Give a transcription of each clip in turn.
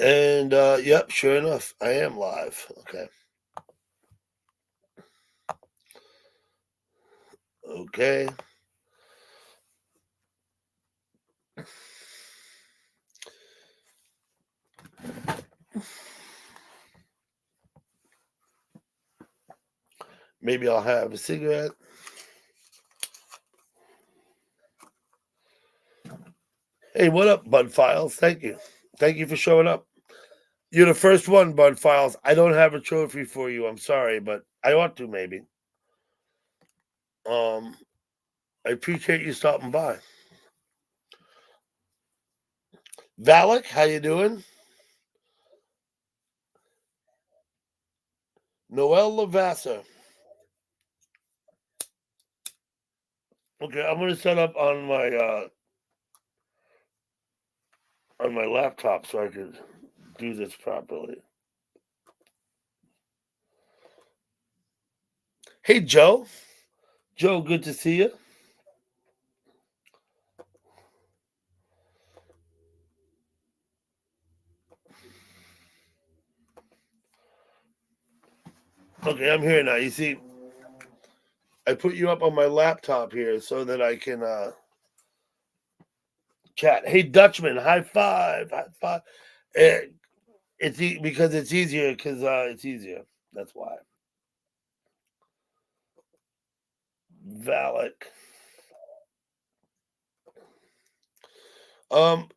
And yep, sure enough, I am live. Okay. Okay. Maybe I'll have a cigarette. Hey, what up, Bud Files? Thank you. Thank you for showing up. You're the first one, Bud Files. I don't have a trophy for you. I'm sorry, but I ought to maybe. I appreciate you stopping by. Valak, how you doing? Noel Lavassa. Okay, I'm gonna set up on my laptop so I can do this properly. Hey, Joe. Joe, good to see you. Okay, I'm here now. You see, I put you up on my laptop here so that I can chat. Hey, Dutchman, high five, high five. Because it's easier. Because it's easier. That's why. Valak.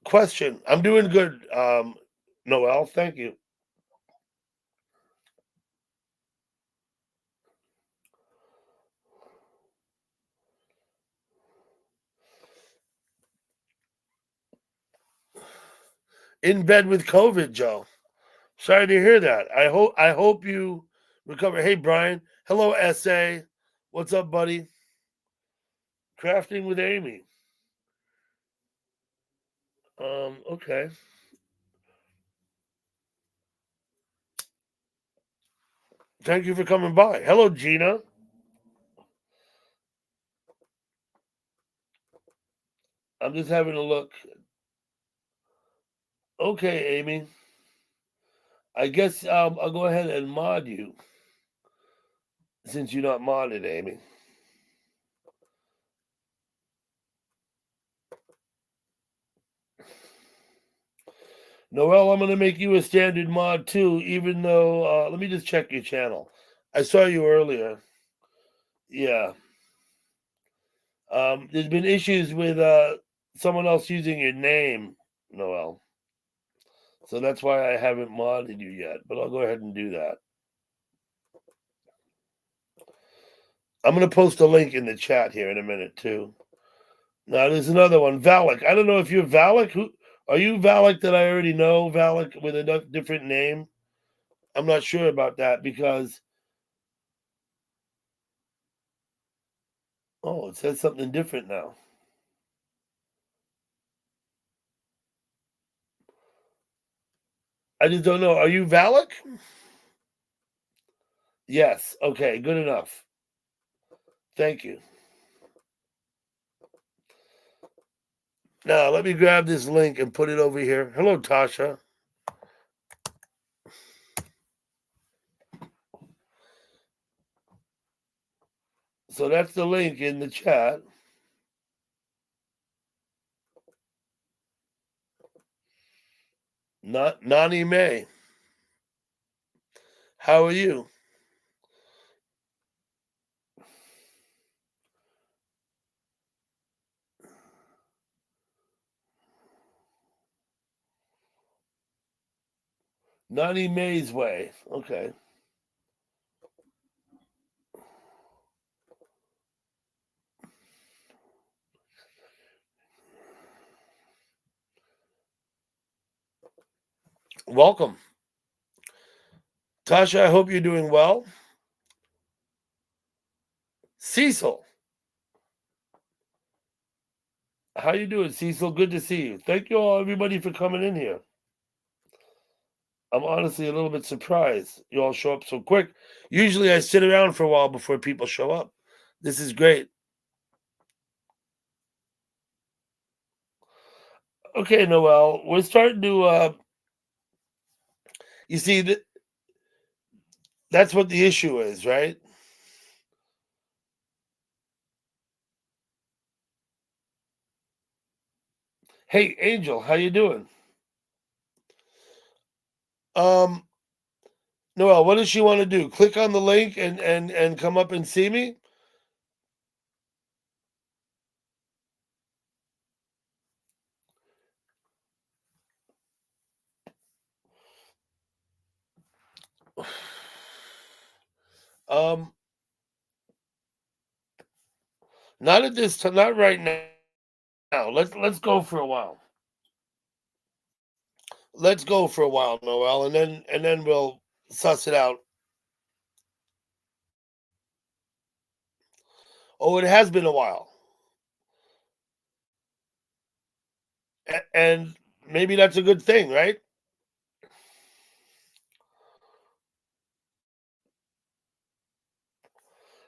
Question. I'm doing good. Noel, thank you. In bed with COVID, Joe. Sorry to hear that. I hope you recover. Hey, Brian. Hello, SA. What's up, buddy? Crafting with Amy. Okay. Thank you for coming by. Hello, Gina. I'm just having a look. Okay, Amy. I guess I'll go ahead and mod you since you're not modded, Amy. Noel, I'm going to make you a standard mod too, even though, let me just check your channel. I saw you earlier. Yeah. There's been issues with someone else using your name, Noel. So that's why I haven't modded you yet, but I'll go ahead and do that. I'm going to post a link in the chat here in a minute too. Now there's another one, Valak. I don't know if you're Valak. Who are you, Valak? That I already know, Valak with a different name. I'm not sure about that because it says something different now. I just don't know. Are you Valak? Yes. Okay. Good enough. Thank you. Now let me grab this link and put it over here. Hello, Tasha. So that's the link in the chat. Not Nani May. How are you? Nani May's way. Okay. Welcome. Tasha, I hope you're doing well. Cecil. How you doing, Cecil? Good to see you. Thank you all, everybody, for coming in here. I'm honestly a little bit surprised you all show up so quick. Usually I sit around for a while before people show up. This is great. Okay, Noel, we're starting to. You see, that's what the issue is, right? Hey, Angel, how you doing? Um, Noel, what does she want to do? Click on the link and come up and see me? Um, not at this time, not right now. Let's go for a while. Let's go for a while, Noel, and then we'll suss it out. Oh, it has been a while, and maybe that's a good thing, right?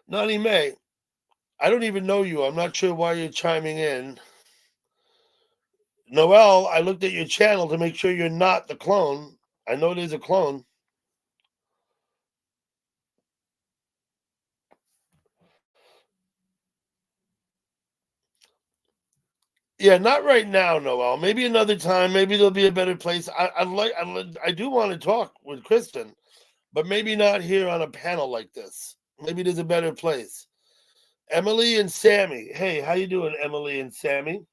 Nani May, I don't even know you. I'm not sure why you're chiming in. Noel, I looked at your channel to make sure you're not the clone. I know there's a clone. Yeah, not right now, Noel. Maybe another time. Maybe there'll be a better place. I do want to talk with Kristen, but maybe not here on a panel like this. Maybe there's a better place. Emily and Sammy. Hey, how you doing, Emily and Sammy?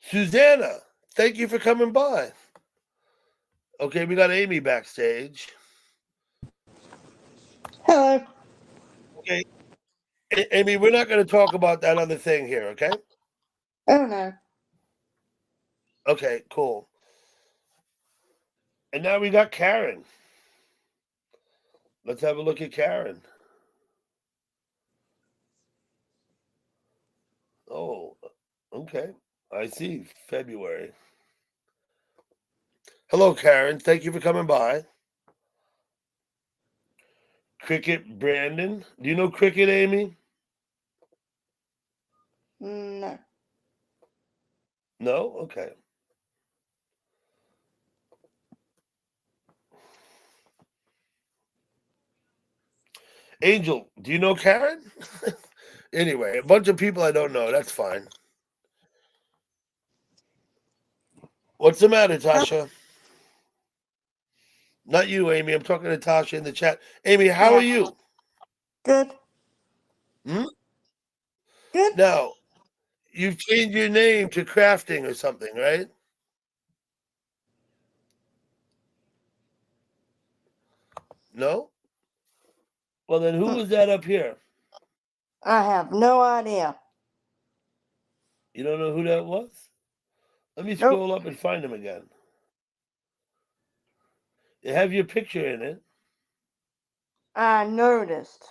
Susanna, thank you for coming by. Okay, we got Amy backstage. Hello. Okay, Amy, we're not going to talk about that other thing here, okay? Oh no. Okay, cool. And now we got Karen. Let's have a look at Karen. Oh, okay. I see. February. Hello, Karen. Thank you for coming by. Cricket Brandon. Do you know Cricket, Amy? No. No? Okay. Angel, do you know Karen? Anyway, a bunch of people I don't know. That's fine. What's the matter, Tasha? Not you, Amy. I'm talking to Tasha in the chat. Amy, how are Yeah. you? Good. Hmm? Good. Now, you've changed your name to crafting or something, right? No? Well, then who Hmm. was that up here? I have no idea. You don't know who that was? Let me Nope. scroll up and find him again. They have your picture in it. I noticed.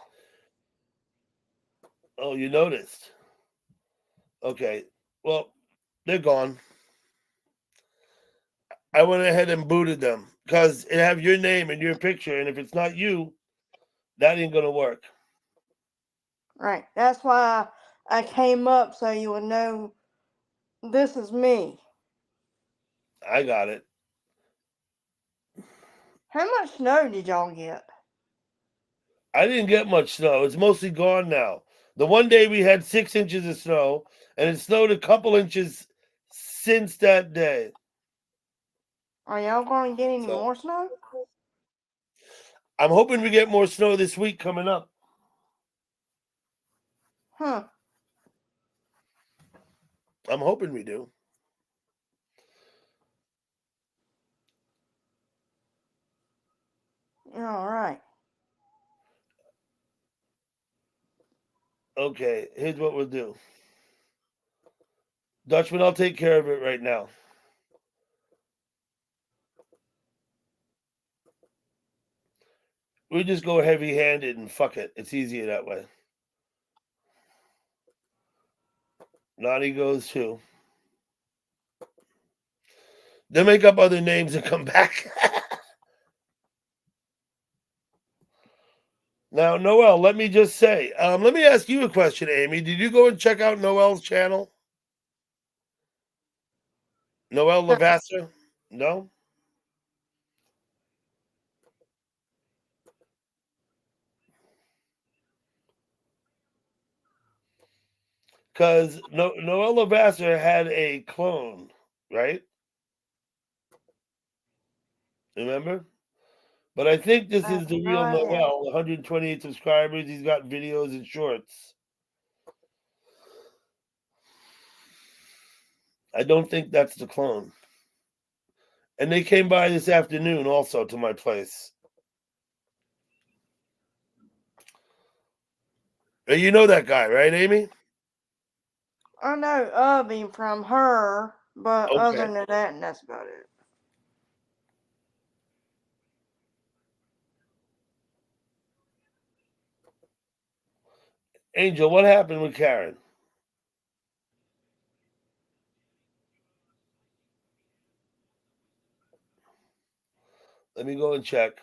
Oh, you noticed. Okay. Well, they're gone. I went ahead and booted them because it have your name and your picture, and if it's not you, that ain't gonna work. Right. That's why I came up so you would know this is me. I got it. How much snow did y'all get? I didn't get much snow. It's mostly gone now. The one day we had 6 inches of snow, and it snowed a couple inches since that day. Are y'all going to get any So more snow? I'm hoping we get more snow this week coming up. Huh. I'm hoping we do. All right. Okay, here's what we'll do. Dutchman, I'll take care of it right now. We just go heavy-handed and fuck it. It's easier that way. Naughty goes too. They'll make up other names and come back. Now, Noel, let me just say, let me ask you a question, Amy. Did you go and check out Noel's channel? Noel No. Lavasser? No? Because Noel Lavasser had a clone, right? Remember? But I think this I is have the no real idea. Noel. 128 subscribers. He's got videos and shorts. I don't think that's the clone. And they came by this afternoon also to my place. You know that guy, right, Amy? I know of him from her, but other Okay. than that, that's about it. Angel, what happened with Karen? Let me go and check.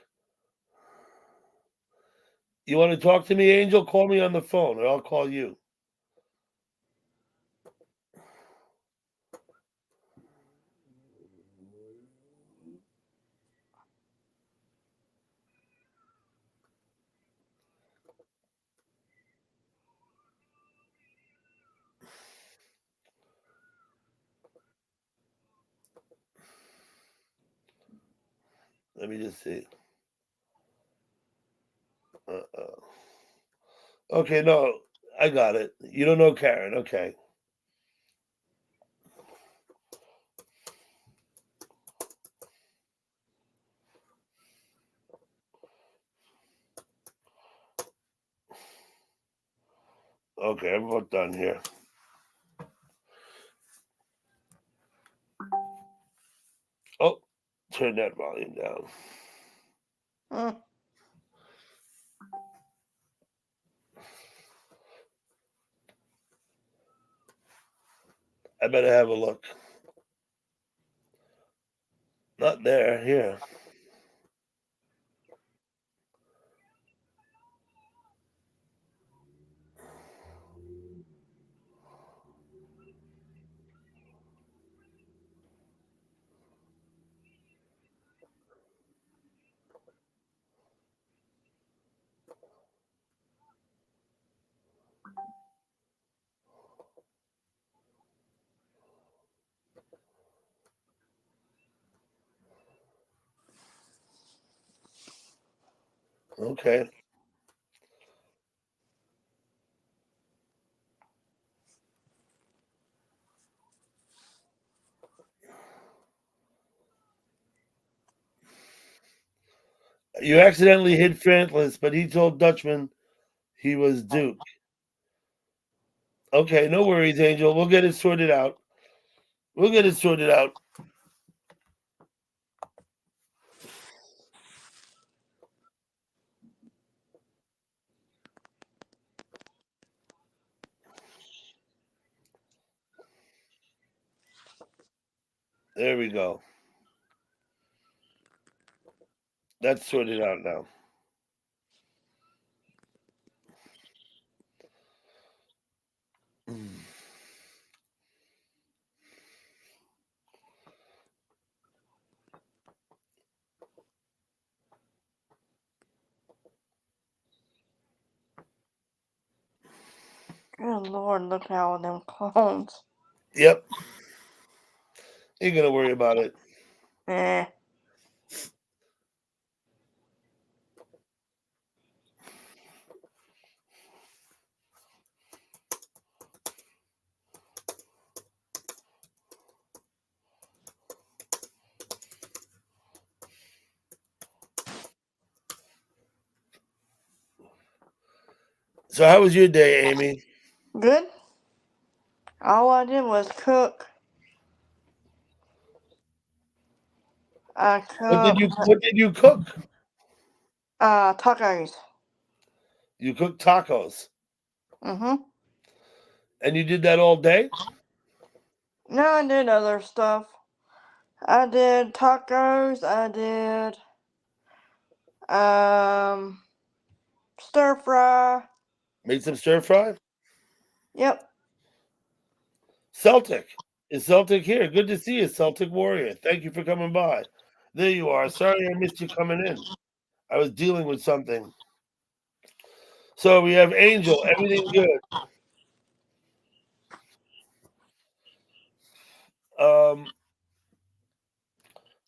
You want to talk to me, Angel? Call me on the phone, or I'll call you. Let me just see. Okay, no, I got it. You don't know Karen. Okay. Okay, I'm about done here. Oh, turn that volume down. Mm. I better have a look. Not there. Here. Okay. You accidentally hit Franklin, but he told Dutchman he was Duke. Okay, no worries, Angel. We'll get it sorted out. We'll get it sorted out. There we go. That's sorted out now. Good Lord, look at all them clones. Yep. Ain't gonna worry about it. Eh. So how was your day, Amy? Good. All I did was cook. I What did cooked. you cook? Tacos. You cooked tacos. Mm-hmm. And you did that all day? No, I did other stuff. I did tacos. I did stir fry. Made some stir fry? Yep. Celtic. Is Celtic here? Good to see you, Celtic Warrior. Thank you for coming by. There you are. Sorry I missed you coming in. I was dealing with something. So we have Angel. Everything good.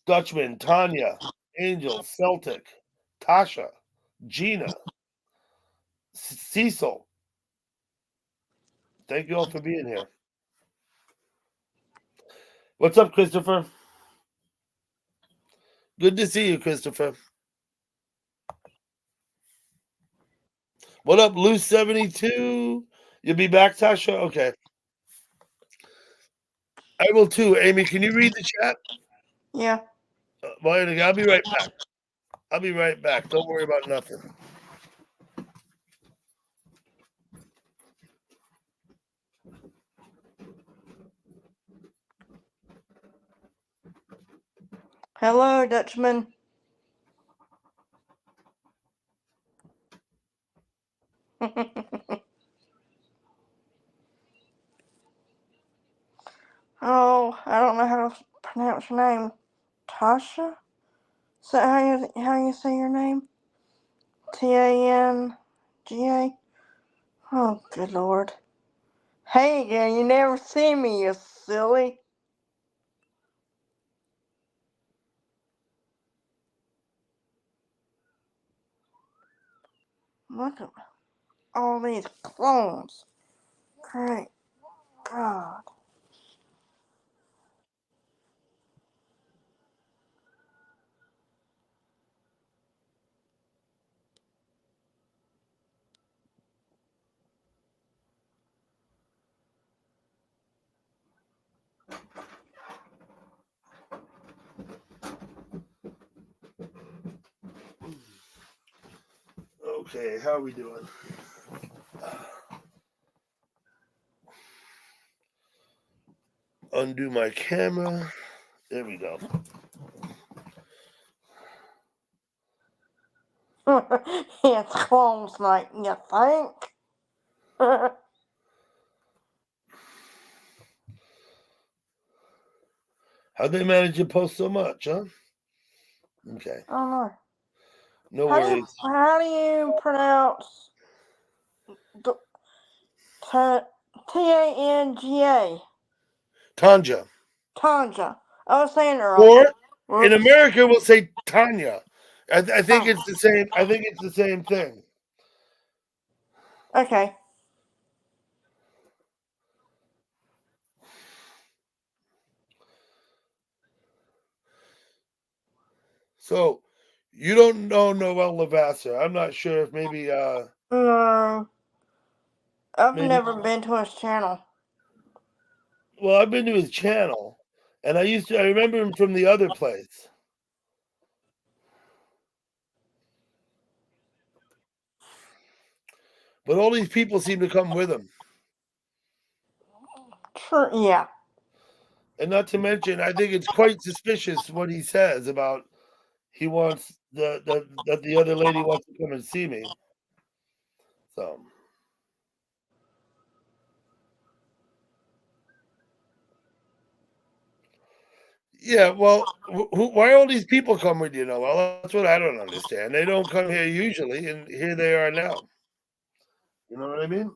Dutchman, Tanya, Angel, Celtic, Tasha, Gina, Cecil. Thank you all for being here. What's up, Christopher? Good to see you, Christopher. What up, Loose 72? You'll be back, Tasha? Okay. I will too. Amy, can you read the chat? Yeah. I'll be right back. I'll be right back. Don't worry about nothing. Hello, Dutchman. Oh, I don't know how to pronounce your name. Tasha? Is that how you say your name? Tanga? Oh, good lord. Hey again, you never see me, you silly. Look at all these clones. Great God. Okay, how are we doing? Undo my camera. There we go. It's clones night, you think? How'd they manage to post so much, huh? Okay. I don't know. No worries. How do you pronounce Tanga? Tanja. Tanja. I was saying it wrong. Or in America, we'll say Tanya. I think Oh. it's the same. I think it's the same thing. Okay. So you don't know Noel Lavasser. I'm not sure if maybe No. I've maybe never been to his channel. well, I've been to his channel and I remember him from the other place. But all these people seem to come with him. True, yeah. And not to mention, I think it's quite suspicious what he says about he wants that the other lady wants to come and see me. So yeah, well, why all these people come with you, Noel? That's what I don't understand. They don't come here usually, and here they are now. You know what I mean?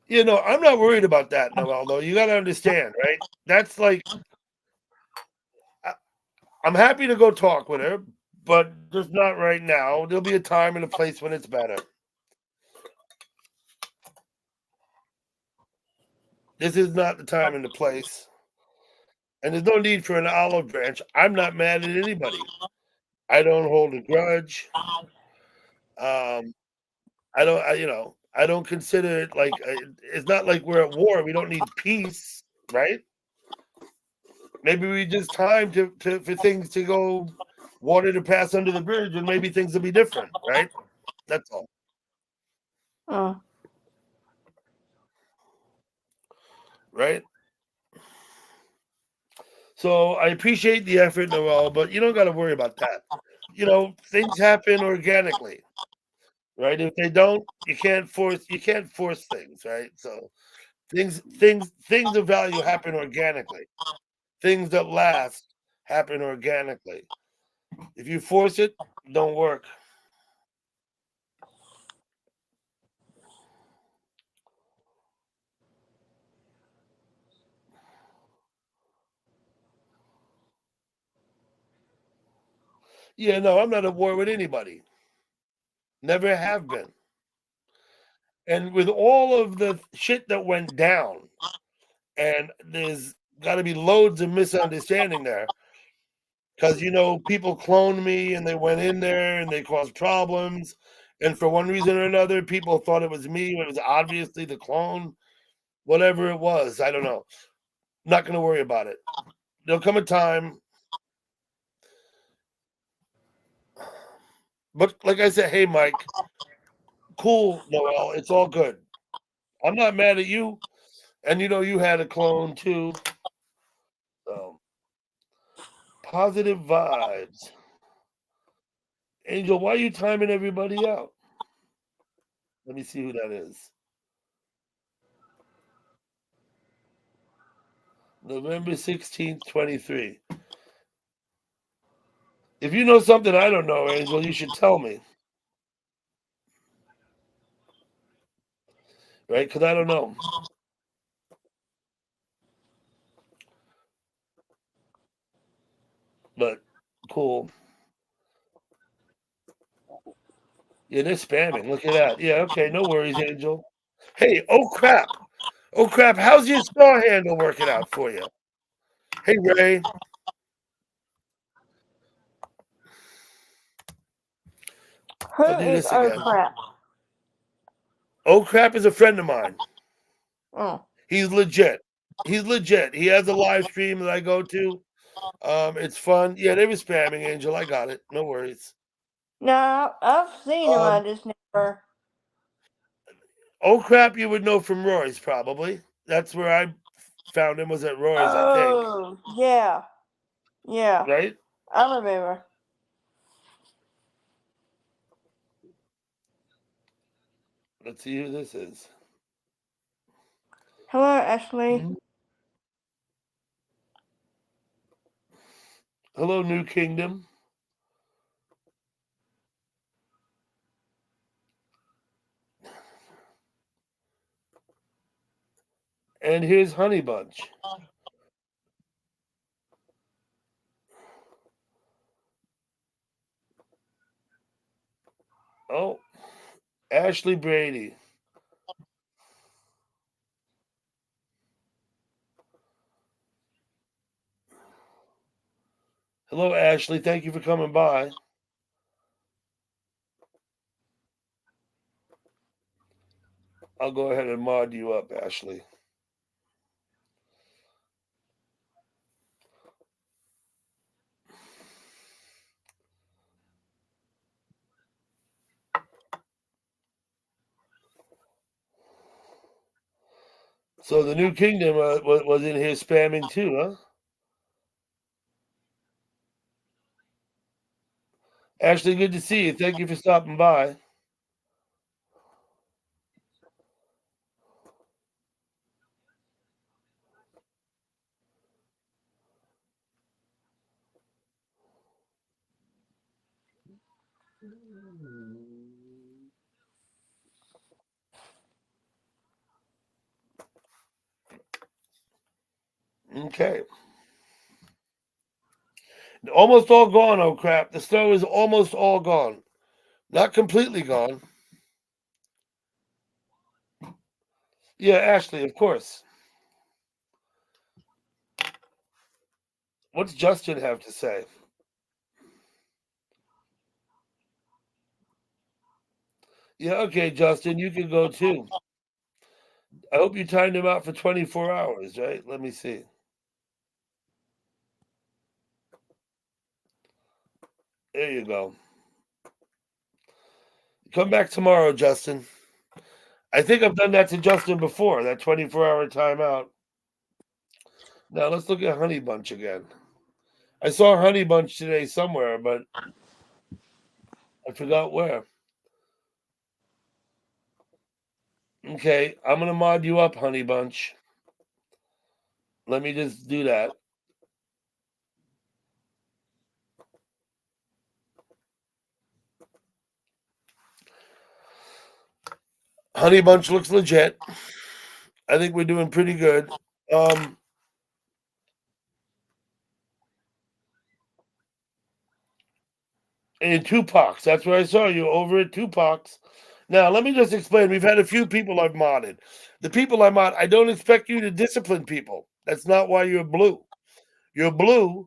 You know, I'm not worried about that, Noel, though. You got to understand, right? That's like, I'm happy to go talk with her, but just not right now. There'll be a time and a place when it's better. This is not the time and the place. And there's no need for an olive branch. I'm not mad at anybody. I don't hold a grudge. Um, I don't consider it like it's not like we're at war. We don't need peace, right? Maybe we just time to for things to go, water to pass under the bridge, and maybe things will be different, right? That's all, Mm. right? So I appreciate the effort and all, but you don't got to worry about that. Things happen organically, right? If they don't, you can't force things, right? So things of value happen organically. Things that last happen organically. If you force it, don't work. Yeah, no, I'm not at war with anybody. Never have been. And with all of the shit that went down, and there's got to be loads of misunderstanding there, because people cloned me and they went in there and they caused problems, and for one reason or another people thought it was me when it was obviously the clone. Whatever it was, I don't know. Not going to worry about it. There'll come a time, but like I said, hey Mike, cool, Noel, it's all good. I'm not mad at you, and you had a clone too. So positive vibes. Angel, why are you timing everybody out? Let me see who that is. November 16th, 23. If you know something I don't know, Angel, you should tell me. Right? Because I don't know. But cool. Yeah, they're spamming. Look at that. Yeah, okay. No worries, Angel. Hey, oh crap. Oh crap. How's your star handle working out for you? Hey, Ray. Who I'll do is this oh again. crap? Oh crap is a friend of mine. Mm. He's legit. He's legit. He has a live stream that I go to. It's fun. Yeah, they were spamming, Angel. I got it. No worries. No, I've seen him. I Um, just never. oh crap, you would know from Roy's probably. That's where I found him, was at Roy's, I think. Oh, yeah, yeah. Right? I remember. Let's see who this is. Hello, Ashley. Hello, New Kingdom. And here's Honey Bunch. Oh, Ashley Brady. Hello, Ashley. Thank you for coming by. I'll go ahead and mod you up, Ashley. So the New Kingdom was in here spamming too, huh? Ashley, good to see you. Thank you for stopping by. Okay. Almost all gone, oh crap. The snow is almost all gone. Not completely gone. Yeah, Ashley, of course. What's Justin have to say? Yeah, okay, Justin, you can go too. I hope you timed him out for 24 hours, right? Let me see. There you go. Come back tomorrow, Justin. I think I've done that to Justin before, that 24-hour timeout. Now let's look at Honey Bunch again. I saw Honey Bunch today somewhere, but I forgot where. Okay, I'm gonna mod you up, Honey Bunch. Let me just do that. Honey Bunch looks legit. I think we're doing pretty good. In Tupac's, that's where I saw you, over at Tupac's. Now, let me just explain. We've had a few people I've modded. The people I mod, I don't expect you to discipline people. That's not why you're blue. You're blue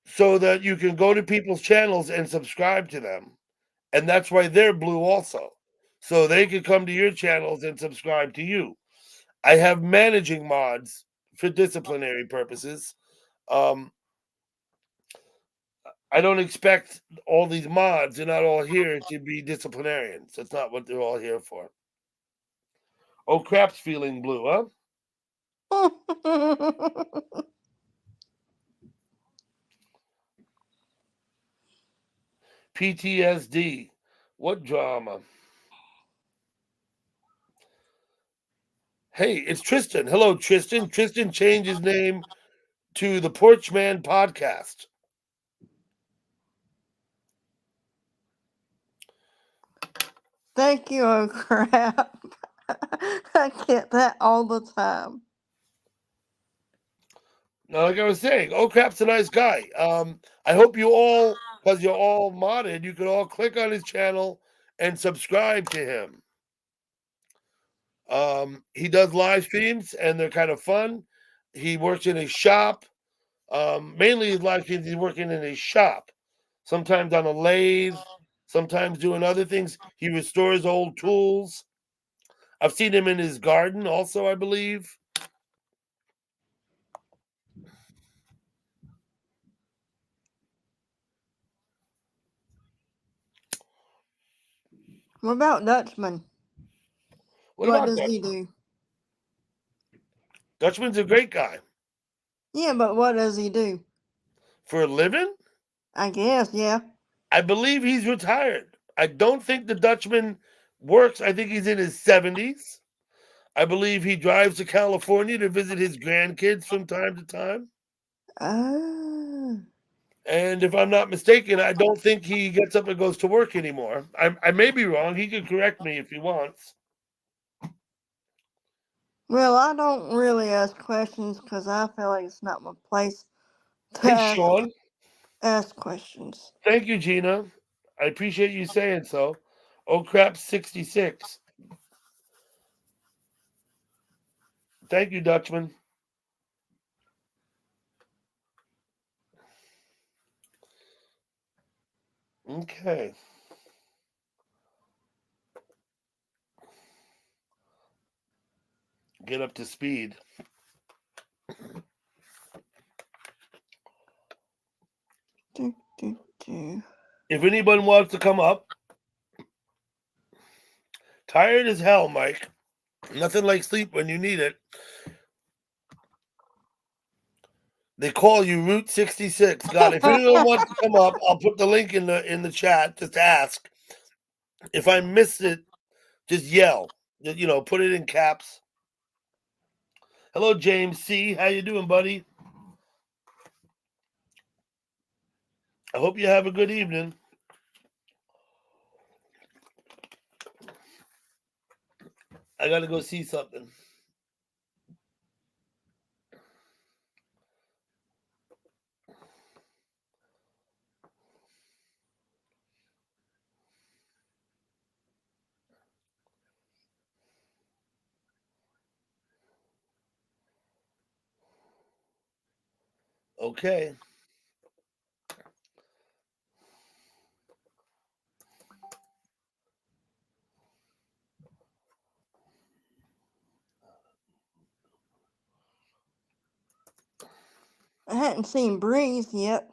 so that you can go to people's channels and subscribe to them. And that's why they're blue also. So they can come to your channels and subscribe to you. I have managing mods for disciplinary purposes. Um, I don't expect all these mods, they're not all here to be disciplinarians. That's not what they're all here for. Oh, crap's feeling blue, huh? PTSD. What drama? Hey, it's Tristan. Hello, Tristan. Tristan changed his name to the Porchman Podcast. Thank you, oh crap. I get that all the time. Now, like I was saying, oh crap's a nice guy. I hope you all, because you're all modded, you can all click on his channel and subscribe to him. He does live streams and they're kind of fun. He works in a shop. Mainly his live streams, he's working in a shop. Sometimes on a lathe, sometimes doing other things. He restores old tools. I've seen him in his garden also, I believe. What about Dutchman? What What about does he Dutchman? do? Dutchman's a great guy. Yeah, but what does he do? For a living? I guess, yeah. I believe he's retired. I don't think the Dutchman works. I think he's in his 70s. I believe he drives to California to visit his grandkids from time to time. Ah. And if I'm not mistaken, I don't think he gets up and goes to work anymore. I may be wrong. He can correct me if he wants. Well, I don't really ask questions because I feel like it's not my place to Hey, Sean. ask questions. Thank you, Gina. I appreciate you saying so. Oh, crap, 66. Thank you, Dutchman. Okay. Get up to speed. Do, do, do. If anyone wants to come up, tired as hell, Mike. Nothing like sleep when you need it. They call you Route 66. God, if anyone wants to come up, I'll put the link in the chat. Just ask. If I missed it, just yell. You know, put it in caps. Hello, James C. How you doing, buddy? I hope you have a good evening. I gotta go see something. Okay. I hadn't seen Breeze yet.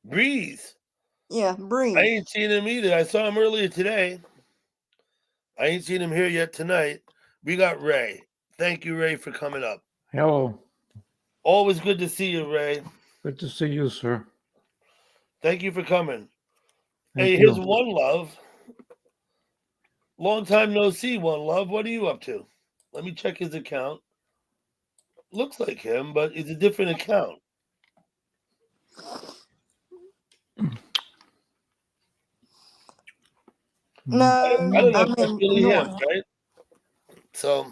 Breeze. Yeah, I Breeze. ain't seen him either. I saw him earlier today. I ain't seen him here yet tonight. We got Ray. Thank you, Ray, for coming up. Hello. Always good to see you, Ray. Good to see you, sir. Thank you for coming. Thank Hey, you. here's One Love. Long time no see, One Love. What are you up to? Let me check his account. Looks like him, but it's a different account. No, I don't know if I'm that's in really him, North. right? So,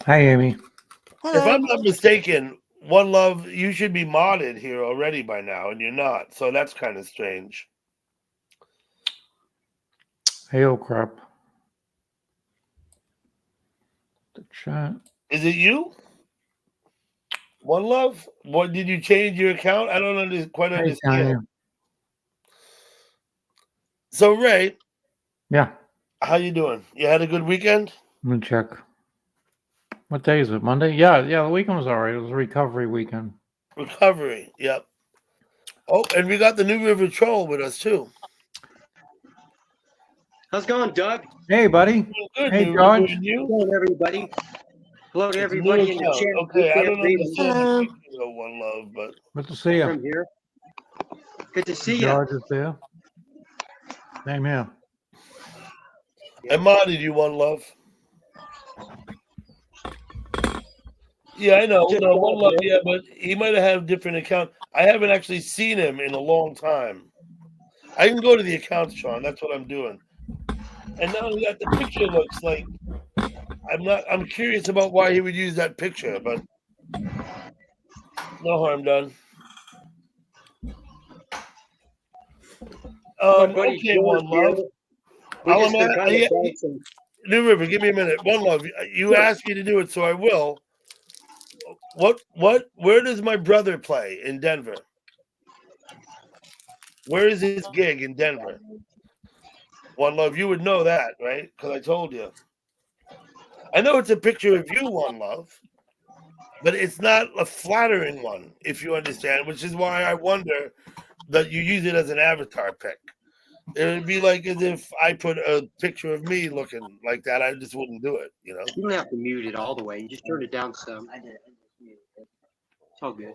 Hi, Amy. if Hello. I'm not mistaken, One Love, you should be modded here already by now, and you're not. So that's kind of strange. Hey, oh crap. The chat. Is it you? One Love? What, did you change your account? I don't quite Hey, understand. Tanya. So, Ray, Yeah, how you doing? You had a good weekend? let me check. What day is it? Monday? Yeah, the weekend was all right. It was a recovery weekend. Recovery, yep. Oh, and we got the New River Troll with us, too. How's it going, Doug? Hey, buddy. Doing good, Hey, New River, George. and you? Hello, everybody. Hello to It's a new everybody in the account. chat. Okay, I We don't can't read them understand the Hello. picture of One Love, but Good to see you. from here. Good to see you. George is there. Same here. I modded you, One Love. Yeah, I know. Just No, One Love, there. yeah, but he might have had a different account. I haven't actually seen him in a long time. I can go to the account, Sean. That's what I'm doing. And not only that, the picture looks like I'm curious about why he would use that picture, but no harm done. My buddy Okay, George One here. Love. We I'll just been ima- kind yeah, of bouncing. New River, give me a minute. One Love, you Sure. asked me to do it, so I will. Where does my brother play in Denver? Where is his gig in Denver? One Love, you would know that, right? Because I told you. I know it's a picture of you, One Love, but it's not a flattering one, if you understand, which is why I wonder that you use it as an avatar pic. It would be like as if I put a picture of me looking like that. I just wouldn't do it, you know? You don't have to mute it all the way. You just turn it down some. I did. It's all good.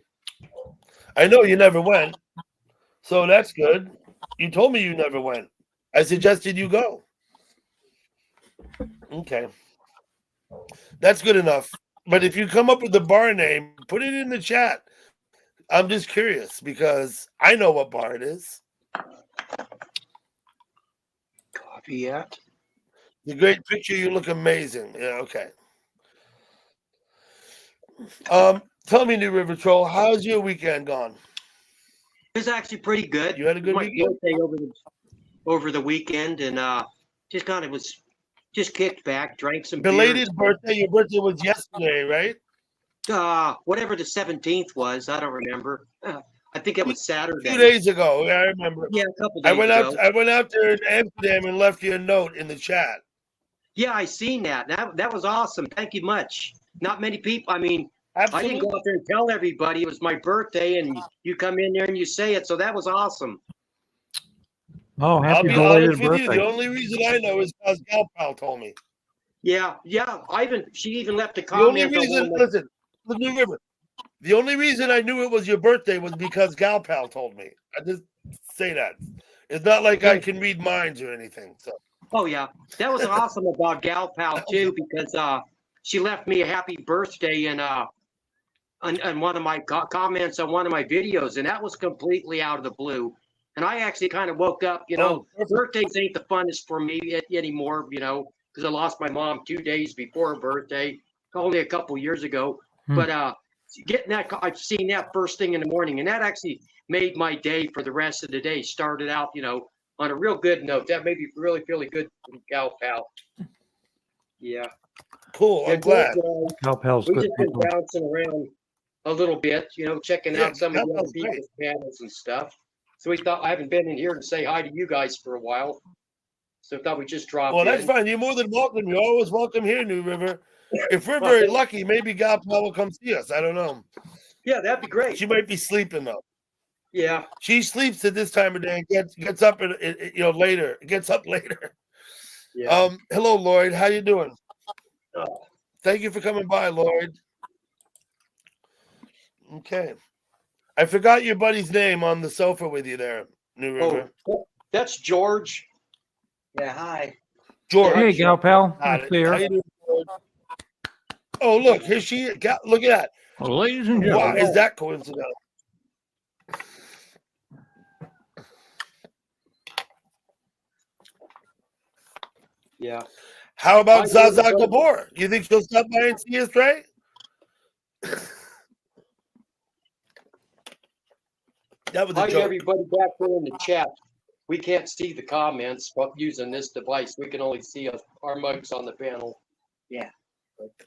I know you never went, so that's good. You told me you never went. I suggested you go. Okay. That's good enough. But if you come up with the bar name, put it in the chat. I'm just curious because I know what bar it is. Coffee yet? The great picture, you look amazing. Yeah, okay. Tell me, New River Troll, how's your weekend gone? It was actually pretty good. You had a good My weekend? birthday over the weekend, and just kind of was just kicked back, drank some Belated beer. birthday. Your birthday was yesterday, right? Whatever the 17th was, I don't remember. I think it was Saturday. 2 days ago. Yeah, I remember. Yeah, a couple days ago. I went out there in Amsterdam and left you a note in the chat. Yeah, I seen that. That was awesome. Thank you much. Not many people. I mean, Absolutely. I didn't go out there and tell everybody it was my birthday, and you come in there and you say it. So that was awesome. Oh, I'll happy be belated honest with you. birthday. The only reason I know is because Gal Pal told me. Yeah. She even left a The only comment. reason, listen, New River. The only reason I knew it was your birthday was because Gal Pal told me. I just say that. It's not like I can read minds or anything. So. Oh yeah, that was awesome about Gal Pal too, because she left me a happy birthday and on one of my comments on one of my videos, and that was completely out of the blue. And I actually kind of woke up, birthdays ain't the funnest for me anymore, because I lost my mom 2 days before her birthday, only a couple years ago. But getting that, I've seen that first thing in the morning, and that actually made my day for the rest of the day. Started out, on a real good note. That made me really good from Gal Pal. Yeah. Cool. I'm glad. Gal Pal's We good just been people. bouncing around a little bit, checking out some of the Gal other Pal's great. people's panels and stuff. So we thought I haven't been in here to say hi to you guys for a while. So I thought we'd just drop in. Well, that's fine. You're more than welcome. You're always welcome here, New River. if we're very lucky, maybe Gal Pal will come see us. I don't know. Yeah, that'd be great. She might be sleeping though. Yeah. She sleeps at this time of day and gets up later. Gets up later. Yeah. Hello, Lloyd. How you doing? Oh, Thank you for coming by, Lloyd. Okay. I forgot your buddy's name on the sofa with you there, New River. oh, that's George. Yeah, hi. George. Hey, Gal Pal. Got It's it. clear. How you doing, George? Oh, look, here she is. Look at that. Well, ladies and Wow, gentlemen. is that coincidental? Yeah. How about Hi, Zaza everybody. Gabor? You think she'll stop by and see us, right? That was a Hi, joke. everybody back there in the chat. We can't see the comments, but using this device, we can only see our mugs on the panel.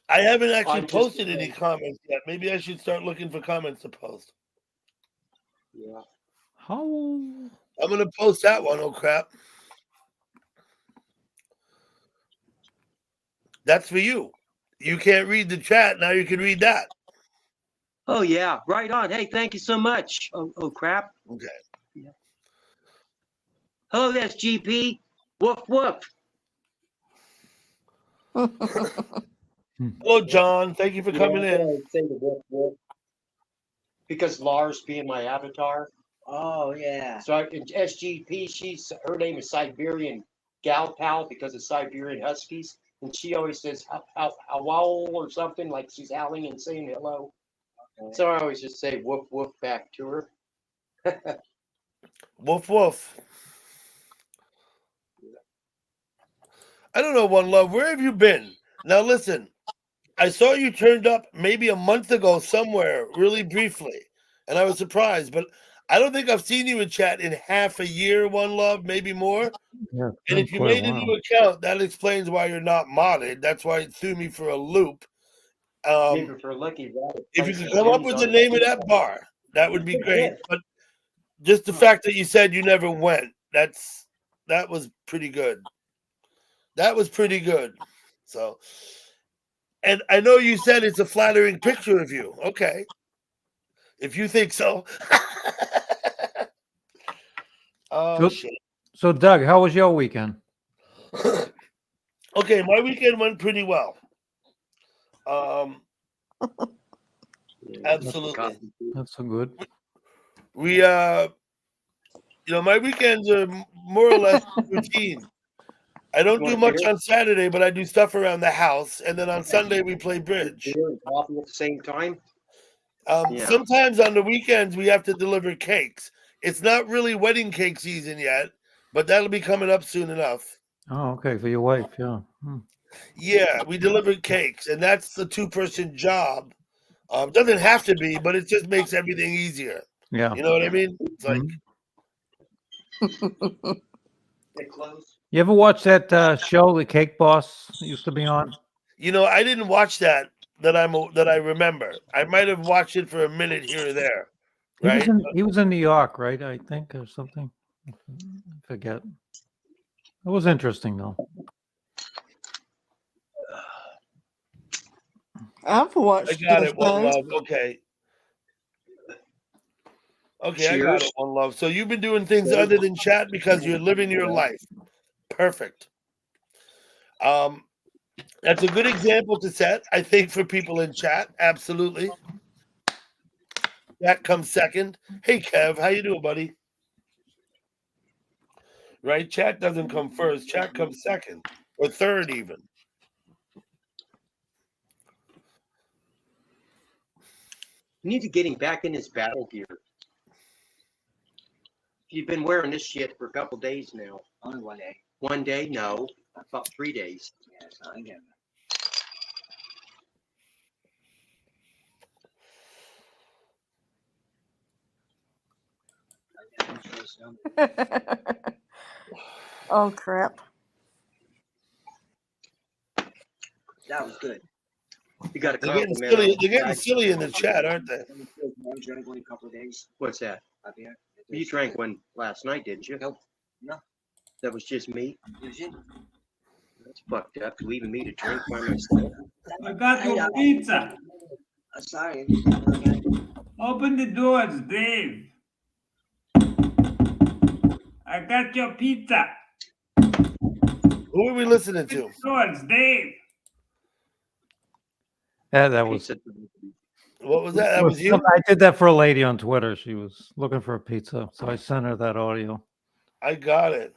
I haven't actually I'm just- posted any comments yet. Maybe I should start looking for comments to post. Yeah. How? I'm going to post that one. Oh, crap. That's for you. You can't read the chat. Now you can read that. Oh, yeah. Right on. Hey, thank you so much. Oh crap. Okay. Yeah. Hello, that's GP. Woof, woof. Hello, John. Thank you for coming Yeah, I in. say the woof, woof. Because Lars being my avatar. Oh, yeah. So SGP, her name is Siberian Gal Pal because of Siberian Huskies. And she always says howl or something like she's howling and saying hello. Okay. So I always just say woof woof back to her. Woof, woof. I don't know, One Love. Where have you been? Now, listen. I saw you turned up maybe a month ago somewhere, really briefly. And I was surprised. But I don't think I've seen you in chat in half a year, One Love, maybe more. Yeah, And if you made a new account, that explains why you're not modded. That's why it threw me for a loop. Maybe for Lucky Rabbit. If you could come up with the name of that bar, that would be great. But just the fact that you said you never went, that was pretty good. That was pretty good. So, and I know you said it's a flattering picture of you. Okay. If you think so. Oh, shit. So, Doug, how was your weekend? Okay, my weekend went pretty well. Absolutely. That's so good. We my weekends are more or less routine. I don't do much on Saturday, but I do stuff around the house, and then on Sunday we play bridge. Beer and coffee at the same time. Yeah. Sometimes on the weekends we have to deliver cakes. It's not really wedding cake season yet, but that'll be coming up soon enough. Oh, okay, for your wife, yeah. Yeah, we deliver cakes, and that's the 2-person job. Doesn't have to be, but it just makes everything easier. Yeah. You know what I mean? It's like They close. You ever watch that show, The Cake Boss, used to be on? I didn't watch that I remember. I might have watched it for a minute here or there. Right? He was in New York, right? I think, or something. I forget. It was interesting, though. I've watched I got those it, One things. Love. Okay. Okay, Cheers. I got it, One Love. So you've been doing things other than chat because you're living your life. Perfect. That's a good example to set, I think, for people in chat. Absolutely. That comes second. Hey, Kev, how you doing, buddy? Right? Chat doesn't come first. Chat comes second or third even. You need to get him back in his battle gear. You've been wearing this shit for a couple days now. Only 1 day. 1 day? No, about 3 days. Yeah, so I get it. Oh crap! That was good. You got a They're getting compliment. silly. on They're getting that. silly in the chat, aren't they? I drank one a couple of days What's that? up here. You drank one last night, didn't you? Nope. No. That was just me. Is it? That's fucked up. Leaving me to drink by myself. I got your pizza. Sorry. Open the doors, Dave. I got your pizza. Who are we listening to? Doors, Dave. Yeah, that was. Pizza. What was that? That was you? I did that for a lady on Twitter. She was looking for a pizza, so I sent her that audio. I got it.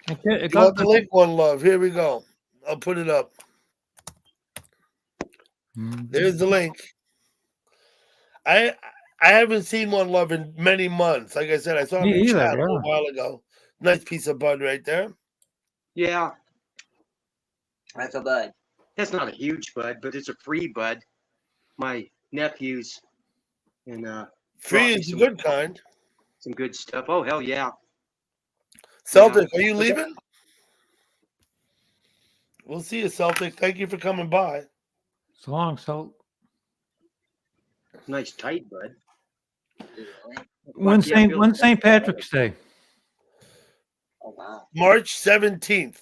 It You got want the link, One Love? Here we go. I'll put it up. There's the link. I haven't seen One Love in many months. Like I said, I saw him Me in either, chat a yeah. little while ago. Nice piece of bud right there. Yeah, That's a bud. that's not a huge bud, but it's a free bud. My nephews and Free brought me is the good kind. some good stuff. Oh hell yeah! Celtic, are you leaving? We'll see you, Celtic. Thank you for coming by. So long, so Nice tight bud. when St. Patrick's Day, Oh wow. March 17th.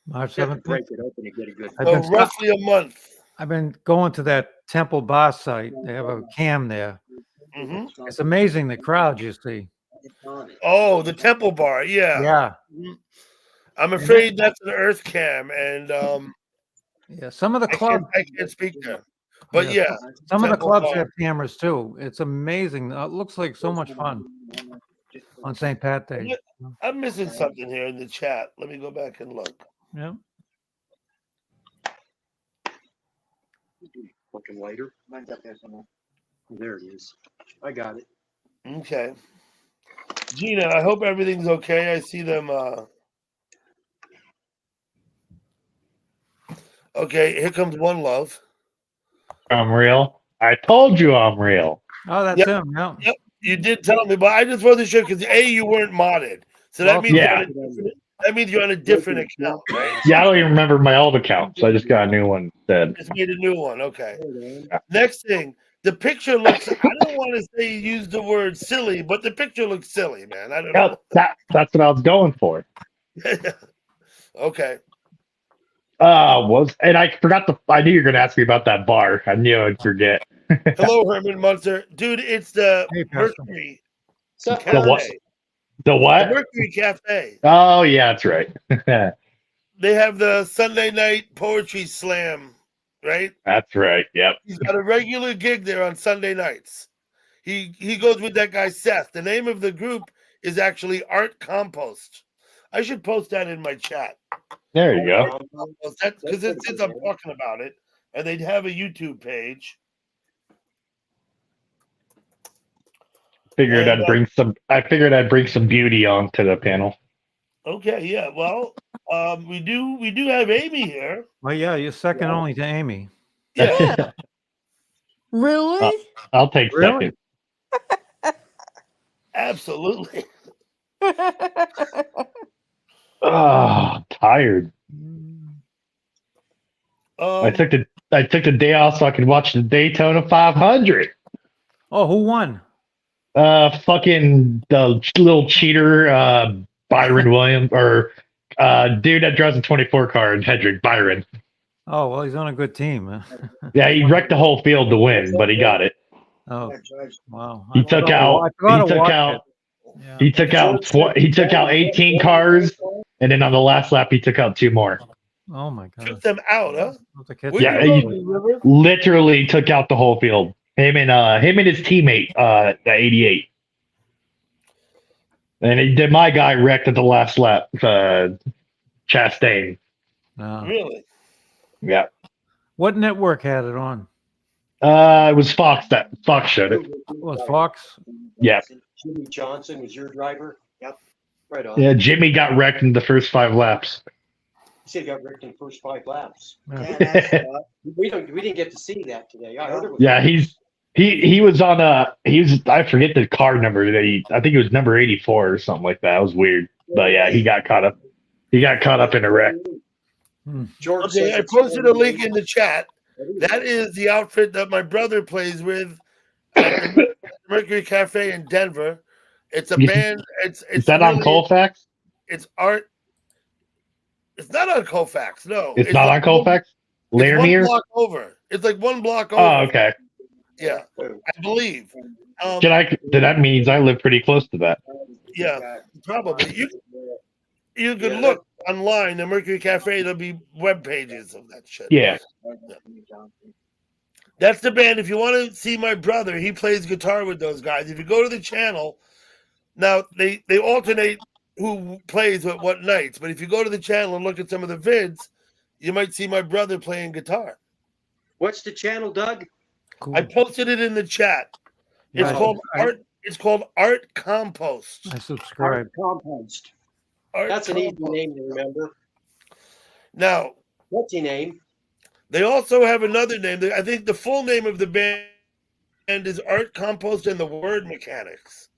March Have to 17th. break it open and get a good. I've So been roughly a month. I've been going to that Temple Bar site. They have a cam there. Hmm. It's amazing the crowd you see. Oh, the Temple Bar. Yeah. Yeah, I'm afraid that's an Earth Cam, and yeah. Some of the I clubs, can't speak there. But yeah, some of the Temple clubs Bar. have cameras too. It's amazing. It looks like so much fun on St. Pat Day. I'm missing something here in the chat. Let me go back and look. Yeah. Fucking lighter. Mine's up there somewhere. There it is. I got it. Okay. Gina, I hope everything's okay. I see them. Okay, here comes One Love. I'm real. I told you I'm real. Oh, that's Yep. him. Yeah. Yep, you did tell me, but I just wasn't sure because you weren't modded, so that means Yeah. that means you're on a different account, right? Yeah, I don't even remember my old account, so I just got a new one instead. Just made a new one. Okay. Next thing, the picture looks. I don't want to say you use the word silly, but the picture looks silly, man. I don't Yeah, know. that's what I was going for. Okay. And I forgot I knew you were gonna ask me about that bar. I knew I'd forget. Hello, Herman Munster, dude. It's the Hey, Pastor. Mercury So Cafe. The what? The The what? Mercury Cafe. Oh yeah, that's right. They have the Sunday night poetry slam, right? That's right. Yep. He's got a regular gig there on Sunday nights. He goes with that guy Seth. The name of the group is actually Art Compost. I should post that in my chat. There you go. Because since I'm talking about it, and they'd have a YouTube page. Figured And, I figured I'd bring some beauty onto the panel. Okay, yeah. Well, we do have Amy here. Well, yeah, you're second only to Amy. Yeah. Really? I'll take Really? second. Absolutely. Oh, tired. I took the day off so I could watch the Daytona 500. Oh, who won? Fucking the little cheater, Byron Williams, or dude that drives a 24 car in Hedrick, Byron. Oh, well, he's on a good team. Huh? Yeah, he wrecked the whole field to win, but he got it. Oh, wow. He took out. Yeah. He took out 18 cars, and then on the last lap, he took out 2 more. Oh my God. Took them out, huh? Where'd Yeah, you he go, River? literally took out the whole field. Him and his teammate, the 88. And my guy wrecked at the last lap, Chastain. No. Really? Yeah. What network had it on? It was Fox Fox showed it. Was Fox? Yeah. Jimmy Johnson was your driver. Yep. Right on. Yeah, Jimmy got wrecked in the first 5 laps. He said he got wrecked in the first 5 laps. Yeah. We didn't get to see that today. I heard it was. Yeah, he was on I forget the car number that I think it was number 84 or something like that. It was weird. But yeah, he got caught up. He got caught up in a wreck. George Okay, says I it's posted a going link in the chat. That is the outfit that my brother plays with at the Mercury Cafe in Denver. It's a band. It's Is that on really- Colfax? It's art. It's not on Colfax. No, It's not on Colfax. It's one Laramie. block over. It's like one block over. Oh, okay. Yeah, I believe. Then that means I live pretty close to that. Yeah, probably. You can look online, the Mercury Cafe. There'll be web pages of that shit. Yeah. That's the band. If you want to see my brother, he plays guitar with those guys. If you go to the channel, now they alternate who plays what nights. But if you go to the channel and look at some of the vids, you might see my brother playing guitar. What's the channel, Doug? Cool. I posted it in the chat. It's Yeah, called Art. It's called Art Compost. I subscribe. Compost. Art That's an easy Compost. name to remember. Now, What's your name? they also have another name. I think the full name of the band is Art Compost and the Word Mechanics.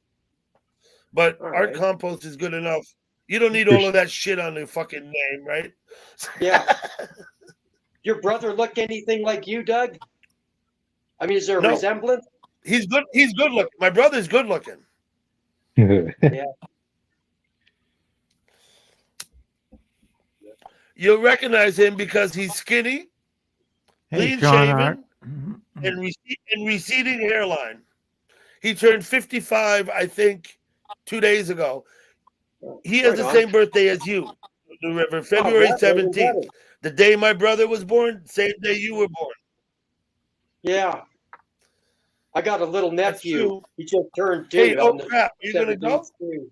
But All Art right. Compost is good enough. You don't need all of that shit on the fucking name, right? Yeah. Your brother look anything like you, Doug? I mean, is there a No. resemblance? He's good. He's good looking. My brother's good looking. You'll recognize him because he's skinny, Hey, clean John Art. shaven, and receding hairline. He turned 55, I think, 2 days ago. He has Right the on. same birthday as you, New River, February Oh, that way 17th. The day my brother was born, same day you were born. Yeah. I got a little That's nephew. true. He just turned 2. Hey, oh on the crap, you gonna go? 17th too.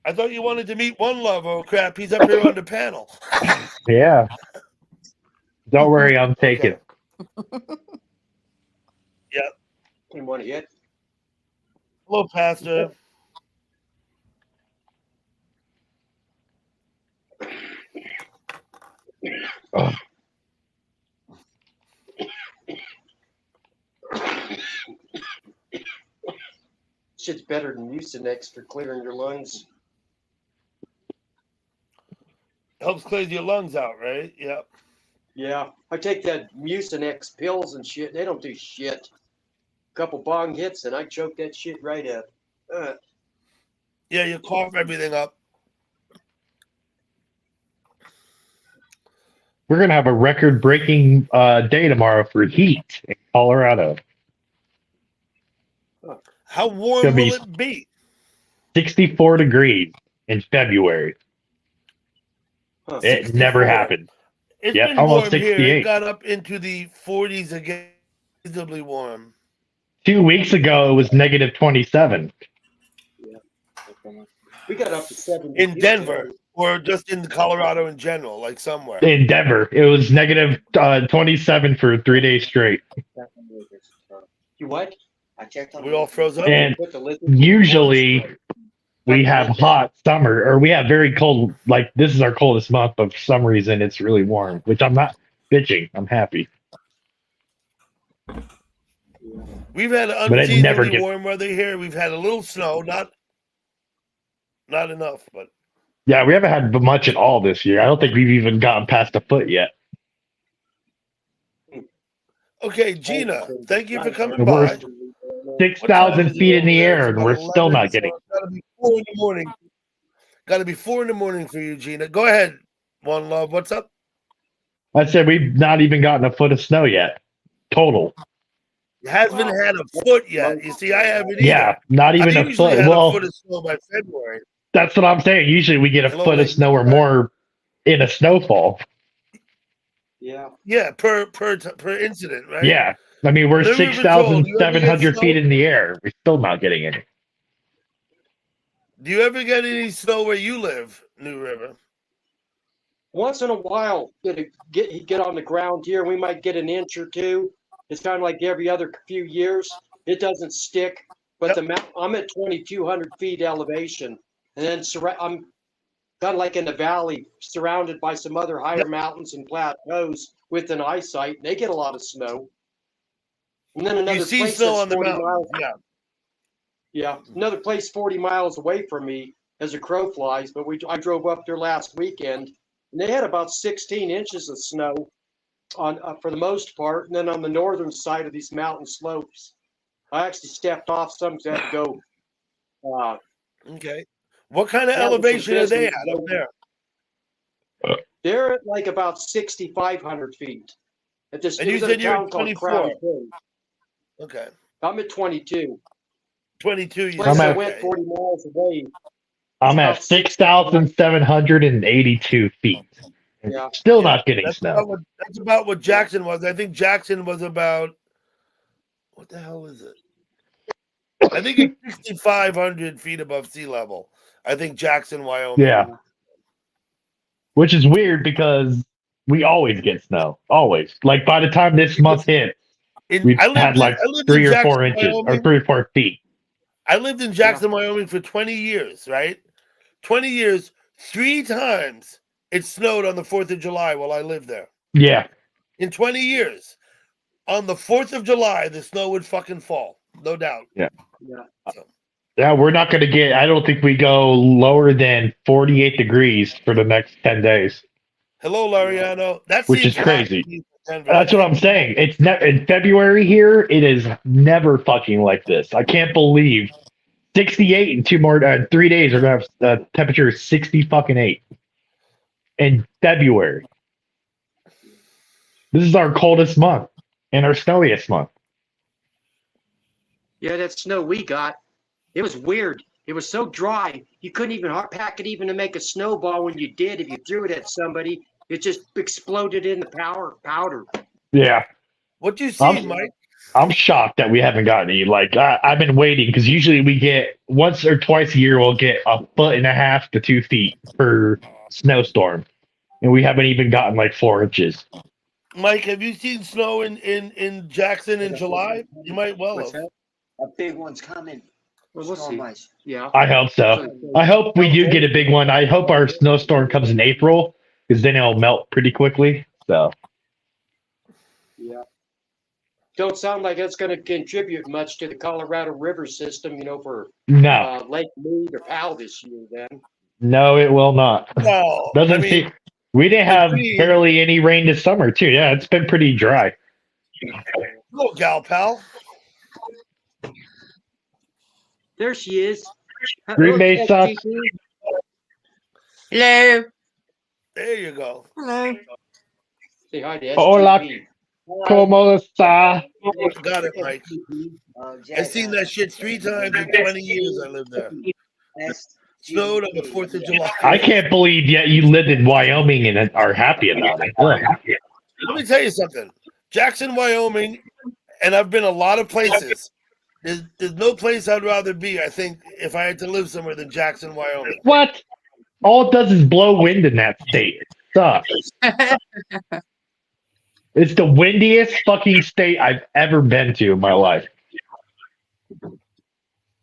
I thought you wanted to meet One Love. Oh crap, he's up here on the panel. Yeah. Don't worry, I'm taking. Didn't want to yet. Hello, Pastor. Oh, Shit's better than Mucinex for clearing your lungs. Helps clear your lungs out, right? Yep. Yeah. I take that Mucinex pills and shit. They don't do shit. Couple bong hits and I choke that shit right up. Yeah, you cough everything up. we're gonna have a record-breaking day tomorrow for heat in Colorado. How warm Gonna be- will it be? 64 degrees in February. Huh. It never happened. It's Yeah, been almost warm here. 68. It got up into the 40s again, reasonably warm. 2 weeks ago, it was negative 27 We got up to 70 In Denver, or just in Colorado in general, like somewhere. in Denver. It was negative 27 for 3 days straight. You what? I checked on We all froze up. And Put the lizard- usually we have hot summer, or we have very cold. Like this is our coldest month, but for some reason it's really warm. Which I'm not bitching. I'm happy. We've had But it never unseasonably gets- warm weather here. We've had a little snow, not enough, but Yeah, we haven't had much at all this year. I don't think we've even gotten past a foot yet. okay, Gina, thank you for coming We're by. 6,000 feet in the air, and we're It's still 11, not getting. so it's gotta be 4 in the morning. Got to be 4 in the morning for you, Gina. Go ahead, One Love. What's up? I said we've not even gotten a foot of snow yet, total. It hasn't had a foot yet. You see, I haven't either. Yeah, not even I a usually foot. had Well, a foot of snow by February. that's what I'm saying. Usually we get a Hello, foot of ladies. snow or more in a snowfall. Yeah. Yeah, per incident, right? Yeah. I mean, we're Never been told. You ever get 6,700 feet snow? in the air. We're still not getting any. Do you ever get any snow where you live, New River? Once in a while, get on the ground here. We might get an inch or two. It's kind of like every other few years. It doesn't stick, but I'm at 2,200 feet elevation, and then I'm kind of like in the valley, surrounded by some other higher mountains and plateaus with an eyesight. They get a lot of snow. And then another You see place snow that's on the 40 mountain. miles. Yeah. Yeah, another place 40 miles away from me as a crow flies, but I drove up there last weekend, and they had about 16 inches of snow on for the most part, and then on the northern side of these mountain slopes. I actually stepped off some because I had to go. Okay. What kind of That was elevation are they investment. at up there? They're at like about 6,500 feet. At this, And it you was in a said you're town at called 24. Crowley Cove. Okay. I'm at 22. 22, you Place said. I at- went 40 miles away. I'm about at 6,782 feet. Yeah. Still not getting That's snow. that's about what Jackson was. I think Jackson was about, what the hell is it? I think it's 6,500 feet above sea level. I think Jackson, Wyoming. Yeah. Which is weird because we always get snow. Always. Like by the time this month hit, we've had like I lived 3 in or Jackson, 4 inches or Wyoming. 3 or 4 feet. I lived in Jackson, Wyoming for 20 years, right? 20 years, 3 times it snowed on the 4th of July while I lived there. Yeah. In 20 years, on the 4th of July, the snow would fucking fall. No doubt. Yeah. Yeah. Yeah, we're not going to get, I don't think we go lower than 48 degrees for the next 10 days, Hello, Lariano. That which is seems hot crazy. to me for Denver. That's what I'm saying. It's in February here. It is never fucking like this. I can't believe 68 in 3 days. We're going to have temperature of 60 fucking 8 in February. This is our coldest month and our snowiest month. Yeah, that snow we got, it was weird. It was so dry, you couldn't even pack it even to make a snowball. When you did, if you threw it at somebody, it just exploded in the powder. Yeah. What you see, I'm- Mike? I'm shocked that we haven't gotten any. Like I've been waiting because usually we get once or twice a year we'll get 1.5 to 2 feet per snowstorm, and we haven't even gotten like 4 inches. Mike, have you seen snow in Jackson in July? You might well What's have. that? A big one's coming. Well, we'll see. Storm-wise. Yeah. I hope so. I hope we do get a big one. I hope our snowstorm comes in April because then it'll melt pretty quickly. So Yeah. Don't sound like it's going to contribute much to the Colorado River system, for no, Lake Mead or Powell this year. Then no, it will not. Well, Doesn't I mean, seem. We didn't have me- barely any rain this summer too. Yeah, it's been pretty dry. hello, gal pal. there she is. Green Bay Hello, sucks. GT. Hello. There you go. Hello. Say hi to Hola. SGP. Como está? Got it, Mike. Jack, I've seen that shit 3 times in 20 years I lived there. Snowed on the 4th of July. I can't believe yet you lived in Wyoming and are happy about it. Ugh. Let me tell you something. Jackson, Wyoming, and I've been a lot of places. There's no place I'd rather be, I think, if I had to live somewhere than Jackson, Wyoming. What? All it does is blow wind in that state. It sucks. It's the windiest fucking state I've ever been to in my life.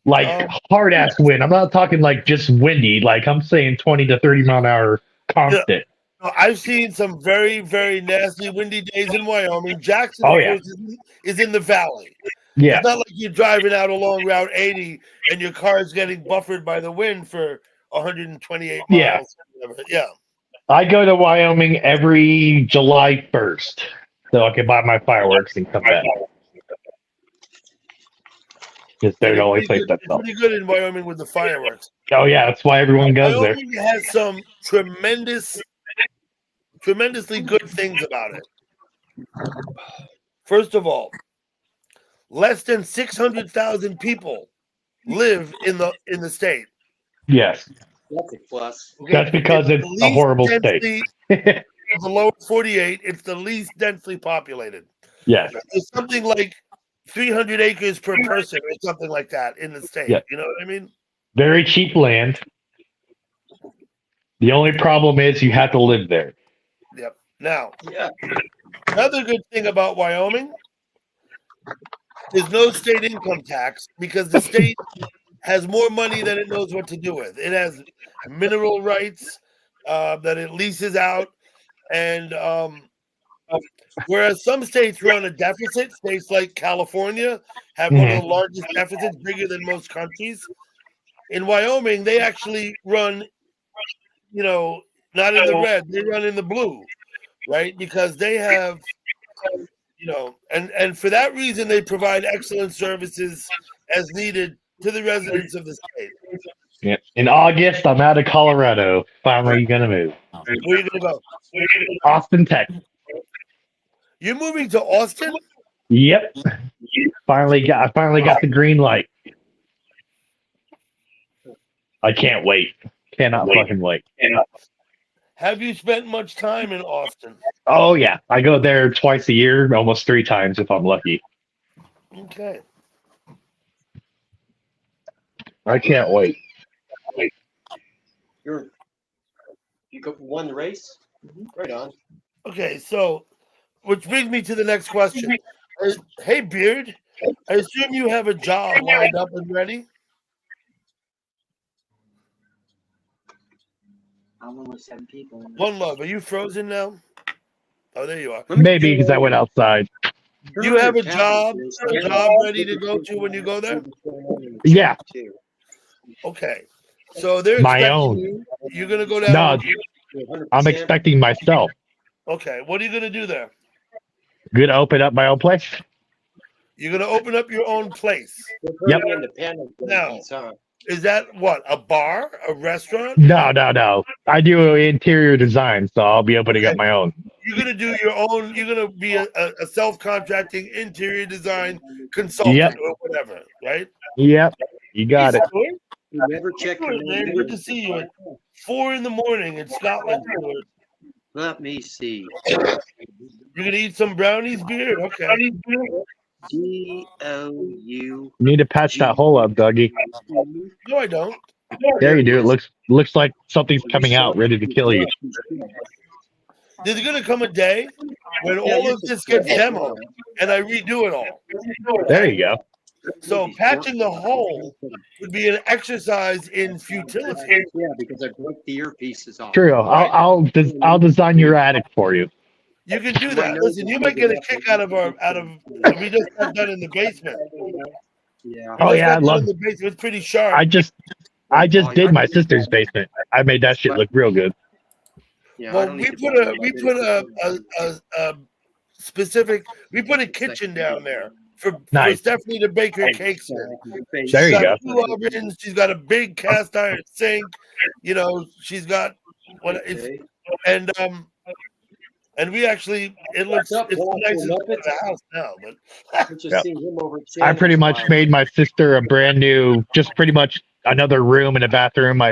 Like hard ass wind. I'm not talking like just windy. Like I'm saying 20 to 30 mile an hour constant. I've seen some very, very nasty windy days in Wyoming. Jackson, Oh, of yeah. course, is in the valley. Yeah. It's not like you're driving out along Route 80 and your car's getting buffered by the wind for 128 miles. Yeah. Yeah. I go to Wyoming every July 1st so I can buy my fireworks and come back. Because they're the only place that's It's pretty good in Wyoming with the fireworks. Oh, yeah. That's why everyone goes there. Wyoming has some tremendously good things about it. First of all, less than 600,000 people live in the state. Yes. That's a plus. Okay? That's because it's a least horrible state. densely- of the lower 48, it's the least densely populated. Yes. It's something like 300 acres per person or something like that in the state. Yeah. You know what I mean? Very cheap land. The only problem is you have to live there. Yep. Now, Yeah. another good thing about Wyoming is no state income tax because the state has more money than it knows what to do with. It has mineral rights that it leases out. And whereas some states run a deficit, states like California have one of the largest deficits, bigger than most countries. In Wyoming, they actually run, not in the red, they run in the blue, right? Because they have, and for that reason, they provide excellent services as needed to the residents of the state. Yeah. In August, I'm out of Colorado. Finally gonna move. Where are you gonna go? Austin, Texas. You're moving to Austin? Yep. I finally got the green light. I can't wait. Cannot fucking wait. Have you spent much time in Austin? Oh yeah. I go there twice a year, almost 3 times if I'm lucky. Okay. I can't wait. You won the race? Right on. Okay, so which brings me to the next question. Hey, Beard, I assume you have a job lined up and ready? I'm with 7 people. One Love, are you frozen now? Oh, there you are. Maybe because I went outside. Do you have a job ready to go to when you go there? Yeah. Okay. So they're My expecting own. you. You're gonna go down. No, I'm expecting myself. Okay. What are you gonna do there? Gonna open up my own place. You're gonna open up your own place. Yep. Now, is that what? A bar? A restaurant? No. I do interior design, so I'll be opening up my own. You're gonna do your own. You're gonna be a self-contracting interior design consultant or whatever, right? Yep. You got it. You never check your Man, good to see you at 4 a.m. in Scotland. Let me see. You're gonna eat some brownies, Beard? Okay. GOU. You need to patch that hole up, Dougie. No, I don't. There you do. It looks like something's coming out, ready to kill you. There's gonna come a day when all of this gets demoed and I redo it all. There you go. So patching the hole would be an exercise in futility. Yeah, because I broke the earpieces off. True. I'll design your attic for you. You can do that. Listen, you might get a kick out of we just got done in the basement. Yeah. Oh yeah, I love. The basement. It's pretty sharp. I just did my sister's basement. I made that shit look real good. Yeah, well, we put a kitchen down there for Stephanie to bake her cakes in. There you go. 2 ovens. She's got a big cast iron sink. You know, she's got and we actually it's nice to the house now, but yeah. I pretty much made my sister a brand new, just pretty much another room and a bathroom. I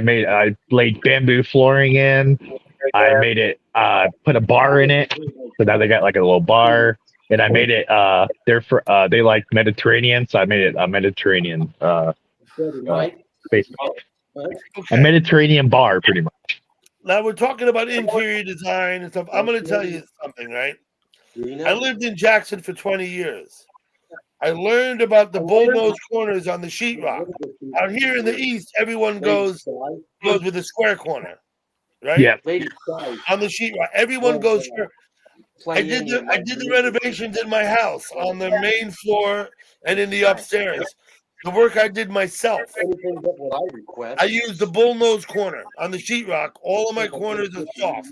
laid bamboo flooring in. I made it put a bar in it, so now they got like a little bar. And I made it they like Mediterranean, so I made it a Mediterranean basement. A Mediterranean bar, pretty much. Now we're talking about interior design and stuff. I'm going to tell you something, right? I lived in Jackson for 20 years. I learned about the bullnose corners on the sheetrock. Out here in the East, everyone goes with a square corner, right? Yeah. On the sheetrock, everyone goes square. I did the renovations in my house on the main floor and in the upstairs. The work I did myself. I used the bullnose corner on the sheetrock. All of my corners are soft,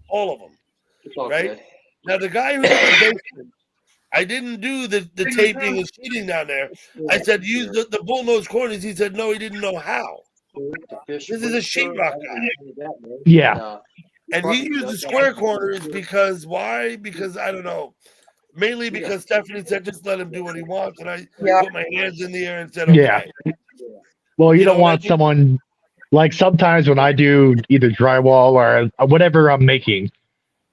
all of them. Right now, the guy who did the basement, I didn't do the taping and sheeting down there. I said use the bullnose corners. He said no, he didn't know how. This is a sheetrock guy. Yeah. And he used the square corners because why? Because I don't know. Mainly because Stephanie said just let him do what he wants, and I put my hands in the air and said, okay. Yeah. Well, you don't want someone like sometimes when I do either drywall or whatever I'm making,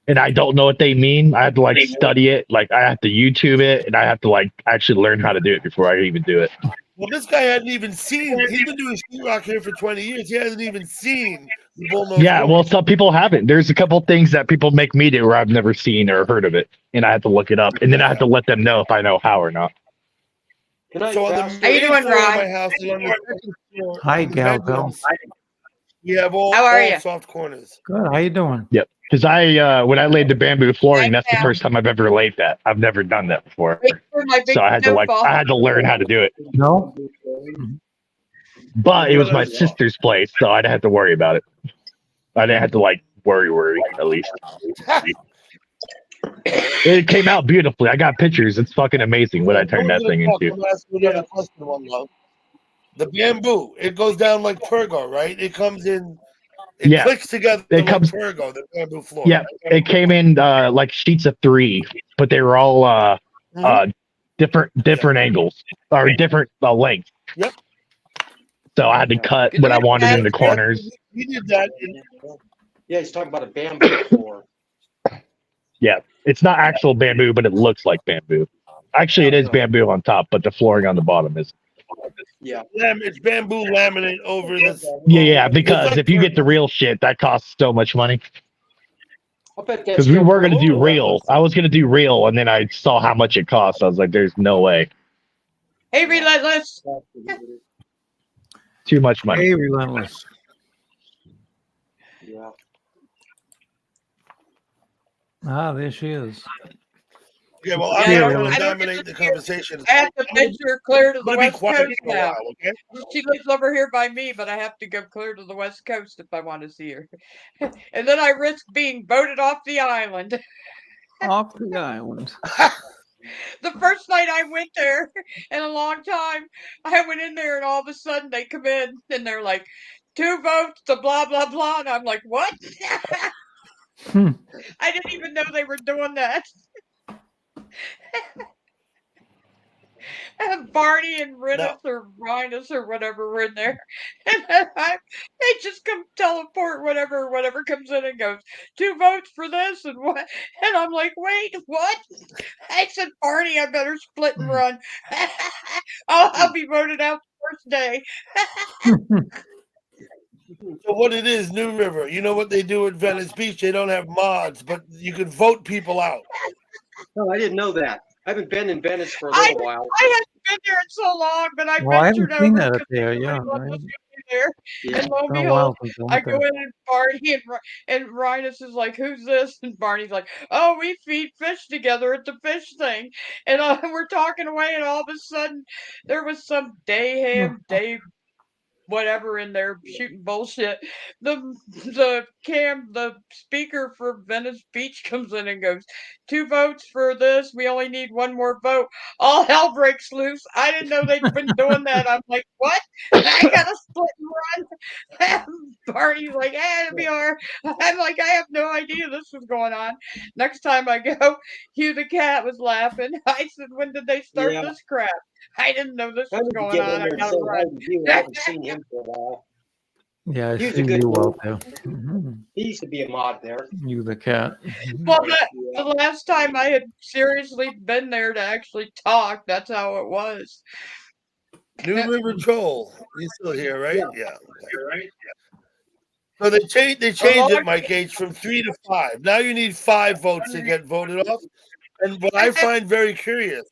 and I don't know what they mean, I have to like study it, like I have to YouTube it, and I have to like actually learn how to do it before I even do it. Well, this guy hadn't even seen. He's been doing sheetrock here for 20 years. He hasn't even seen the bullnose. Yeah, well, some people haven't. There's a couple things that people make me do where I've never seen or heard of it, and I have to look it up, and then I have to let them know if I know how or not. So on the main floor of my house, and on the second floor, Hi, Gal. We have all soft corners. Good. How you doing? Yep. Because when I laid the bamboo flooring, that's the first time I've ever laid that. I've never done that before, so I had to learn how to do it. No. But it was my sister's place, so I didn't have to worry about it. I didn't have to like worry at least. It came out beautifully. I got pictures. It's fucking amazing what I turned that thing into. The bamboo, it goes down like Pergo, right? It comes in, it Yeah. clicks together It like comes- Pergo, the bamboo floor. Yeah, it came in like sheets of 3, but they were all Mhm. different angles or different lengths. Yep. So I had to cut Good what I luck, wanted in guys. the corners. We did that. In, Yeah, he's talking about a bamboo floor. Yeah, it's not actual bamboo, but it looks like bamboo. Actually, it is bamboo on top, but the flooring on the bottom is. Yeah. it's bamboo laminate over this. Yeah, it's because like if you get the Pergo. real shit, that costs so much money. I'll bet that's Because we still were going to pretty do cool. real. I was going to do real, and then I saw how much it cost. I was like, there's no way. Hey, Relentless. Too much money. Hey, Relentless. Yeah. Ah, there she is. Yeah, well, Yeah, I'm I not don't- going I to don't dominate the conversation. I have to venture clear to I'm the going to be West quiet Coast for a now. while, okay? She lives over here by me, but I have to go clear to the West Coast if I want to see her. And then I risk being voted off the island. Off the island. The first night I went there in a long time, I went in there and all of a sudden they come in and they're like, 2 votes to blah, blah, blah. And I'm like, what? Hmm. I didn't even know they were doing that. And Barney and Rinus or Rhinus or whatever were in there. And they just come teleport whatever comes in and goes, 2 votes for this and what? And I'm like, wait, what? I said, Barney, I better split and run. I'll be voted out the first day. So what it is, New River, you know what they do at Venice Beach? They don't have mods, but you can vote people out. No, I didn't know that. I haven't been in Venice for a I little while. haven't been there in so long, but I Well, I haven't ventured seen over that up because there. everybody Yeah, loved right. to see me there. Yeah. And lo and It's been a behold, while since I I went go there. in and Barney and Rhinus is like, "Who's this?" And Barney's like, "Oh, we feed fish together at the fish thing." And we're talking away, and all of a sudden, there was some Dave whatever in there shooting bullshit. The speaker for Venice Beach comes in and goes, 2 votes for this. We only need 1 more vote. All hell breaks loose. I didn't know they'd been doing that. I'm like, what? I gotta split and run. Barney's like, hey, it'll be all right. I'm like, I have no idea this was going on. Next time I go, Hugh the cat was laughing. I said, when did they start Yeah. this crap? I didn't know this I was need to going get on. in I there and gotta say hi run. to you. I haven't seen him for a while. Yeah, I He was see a good you dude. out there. Mhm. He used to be a mod there. You the cat. Mhm. Well, Yeah. the last time I had seriously been there to actually talk, that's how it was. New River Troll, you still here, right? Yeah. Okay. So they changed it, Mike H, from 3 to 5. Now you need 5 votes to get voted off. And what I find very curious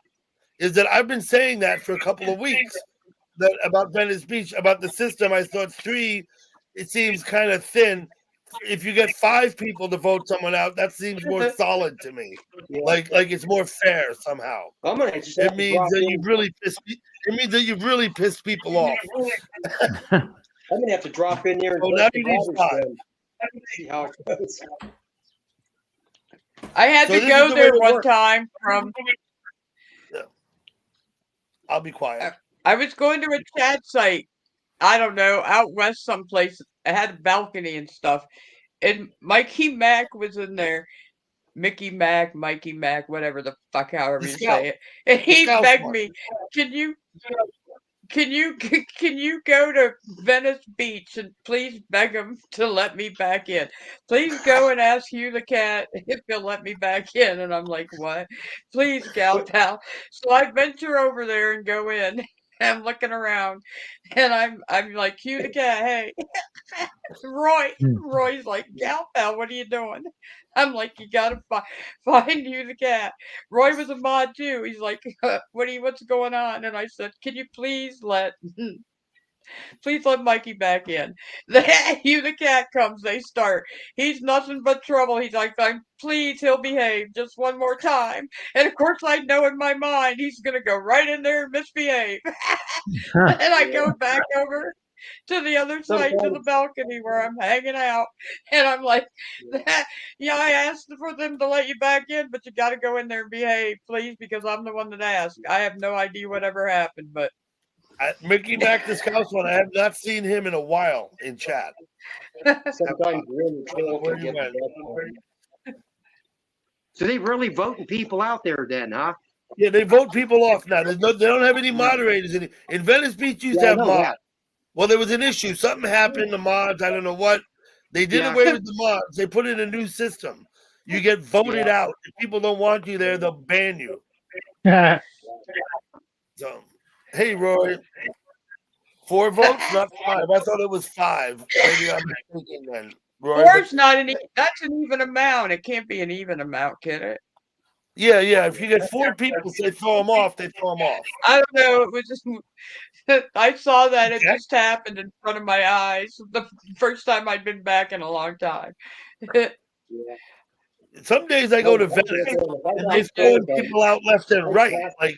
is that I've been saying that for a couple of weeks, that about Venice Beach, about the system. I thought 3, it seems kind of thin. If you get 5 people to vote someone out, that seems more solid to me. Yeah. Like it's more fair somehow. I'm gonna just have It to means drop that in. you've really pissed. It means that you've really pissed people off. I'm gonna have to drop in there and So vote now the you need voters 5. then. See how it goes. I had So to this go is the way there to one work. time from. I'll be quiet. I was going to a chat site. I don't know, out west someplace. It had a balcony and stuff. And Mikey Mac was in there. Mickey Mac, Mikey Mac, whatever the fuck, however The you scout. say it. And he scout's begged one. me, can you go to Venice Beach and please beg him to let me back in? Please go and ask Hugh the cat if he'll let me back in. And I'm like, what? Please, gal pal. So I venture over there and go in. I'm looking around, and I'm like, Hugh the cat, hey. Roy's like, gal pal, what are you doing? I'm like, you gotta find Hugh the cat. Roy was a mod too. He's like, what's going on? And I said, can you please let Mikey back in. Hugh the cat comes, they start. He's nothing but trouble. He's like, please, he'll behave just one more time. And of course, I know in my mind he's gonna go right in there and misbehave. And I go back over to the other side, to the balcony where I'm hanging out, and I'm like, yeah, I asked for them to let you back in, but you got to go in there and behave, please, because I'm the one that asked. I have no idea whatever happened, but Mickey Mac Discount, I have not seen him in a while in chat. Sometimes we're in the trail Where to he get went. the best one. So they really voting people out there then, huh? Yeah, they vote people off now. They don't have any moderators in Venice Beach. Used to Yeah, I have know mods. that. Well, there was an issue. Something happened. The mods. I don't know what. They did Yeah. away with the mods. They put in a new system. You get voted Yeah. out. If people don't want you there, they'll ban you. So, hey, Roy. 4 votes, not 5. I thought it was 5. Maybe I'm mistaken then, Roy. Four's not an. That's an even amount. It can't be an even amount, can it? Yeah. If you get 4 people say throw them off, they throw them off. I don't know. It was just. I saw that it Yeah. just happened in front of my eyes. The first time I'd been back in a long time. Some days I go to Venice and they throwing people out left and right. Like,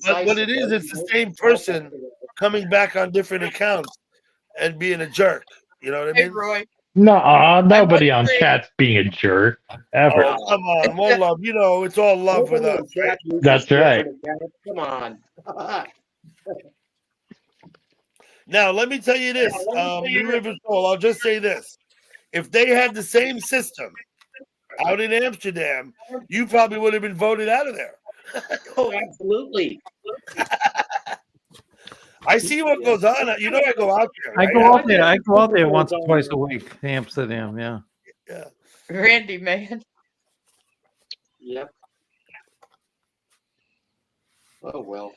but what it is, it's the same person coming back on different accounts and being a jerk. You know what I Hey, mean? Roy. No, nobody on wondering- chat's being a jerk ever. Oh, come on, more love. You know, it's all love with us. Right? That's right. Come on. Now, let me tell you this, New River Soul. I'll just say this: if they had the same system out in Amsterdam, you probably would have been voted out of there. Oh, absolutely. I see what goes on. You know, I go out there. I Right? go out there. I go out there once or twice a week to Amsterdam. Yeah. Yeah. Randy, man. Yep. Oh well.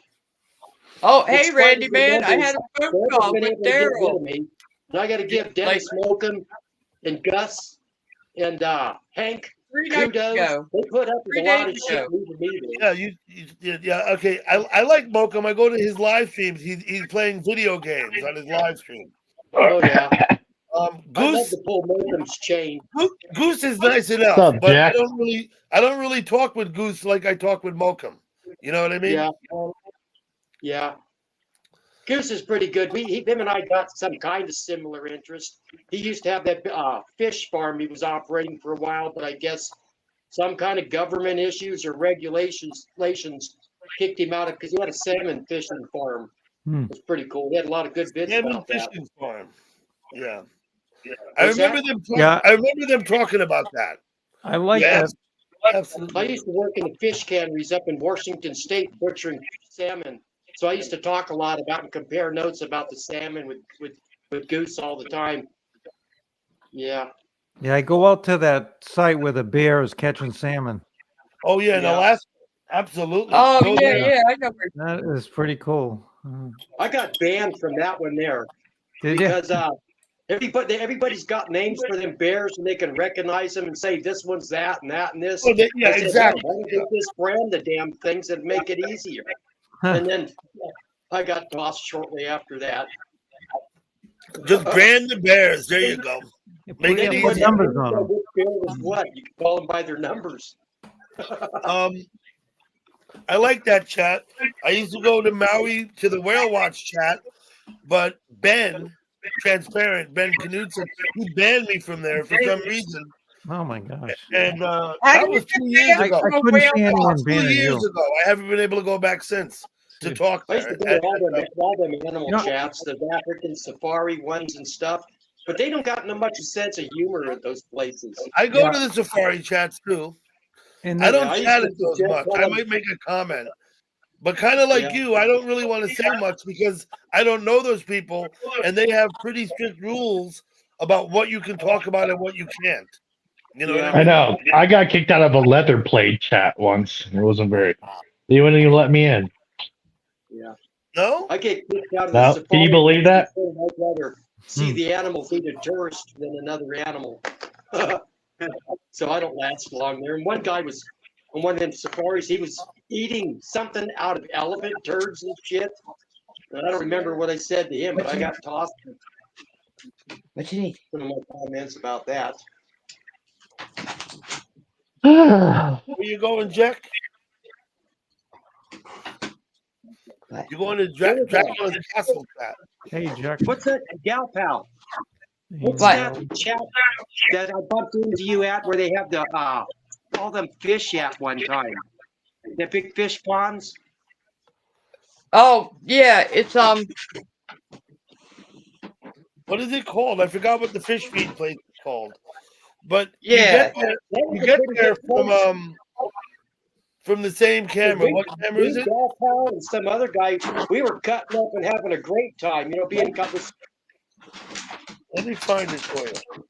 Oh, hey, It's Randy, funny, man. I nobody's- had a phone Nobody's call been with able to get rid Daryl. of me. And I got to give Dennis Slocum and Gus and Hank 3 nights kudos. ago. They put up with 3 a lot of days shit ago. leaving me there. Yeah. Okay. I like Mokum. I go to his live streams. He's playing video games on his live stream. Oh yeah. I love Goose to pull Malcolm's chain. Goose is nice enough, What's up, but Jack? I don't really talk with Goose like I talk with Mokum. You know what I mean? Yeah. Yeah. Goose is pretty good. Him and I got some kind of similar interest. He used to have that fish farm he was operating for a while, but I guess some kind of government issues or regulations kicked him out of because he had a salmon fishing farm. Hmm. It was pretty cool. He had a lot of good bits Salmon about that. fishing farm. Yeah. I What's remember that? them. Yeah. I remember them talking about that. I like Yeah. that. I Absolutely. used to work in the fish canneries up in Washington State butchering salmon. So I used to talk a lot about and compare notes about the salmon with Goose all the time. Yeah. Yeah, I go out to that site where the bear is catching salmon. Oh yeah, in Yeah. Alaska. Absolutely. Oh, Go yeah, there. yeah. I know where. That is pretty cool. I got banned from that one there Did you? because everybody's got names for them bears and they can recognize them and say this one's that and that and this. Oh, yeah, I said, exactly. "Well, why don't they just brand the damn things and make it easier?" And then I got tossed shortly after that. Just brand the bears. There you go. Make Put it put easy. numbers on them. Which bear was what? You can call them by their numbers. I like that chat. I used to go to Maui to the Whale Watch chat, but Ben Knudsen, he banned me from there for some reason. Oh my gosh. And How that did was you 2 get years banned ago. I from a couldn't whale see anyone watch? 2 banning years you. ago. I haven't been able to go back since to talk I used there. to go to all them animal You know- chats, the African safari ones and stuff, but they don't got no much sense of humor at those places. I go Yeah. to the safari chats too. And I the- don't I used chat to at those suggest much. all I them- might make a comment. But kind of like Yeah. you, I don't really want to say much because I don't know those people and they have pretty strict rules about what you can talk about and what you can't. You know what I I mean? know. I got kicked out of a leather plate chat once. It wasn't very. They wouldn't even let me in. Yeah, No? I get kicked out of No, the can safari. you believe that? I'd rather see Hmm. the animals eat a tourist than another animal. So I don't last long there. And one guy was on one of them safaris. He was eating something out of elephant turds and shit. And I don't remember what I said to him, but I got tossed What you need? some of my comments about that. Where you going, Jack? What? You going to Dracula's Castle chat? hey, Jack. What's that, gal pal? What's What? that chat that I bumped into you at where they have the all them fish at one time? The big fish ponds. Oh yeah, it's What is it called? I forgot what the fish feed place is called. But yeah. you get there from the same camera. We, What camera is we, it? Gal Pal and some other guy, we were cutting up and having a great time. You know, being a couple. Let me find it for you.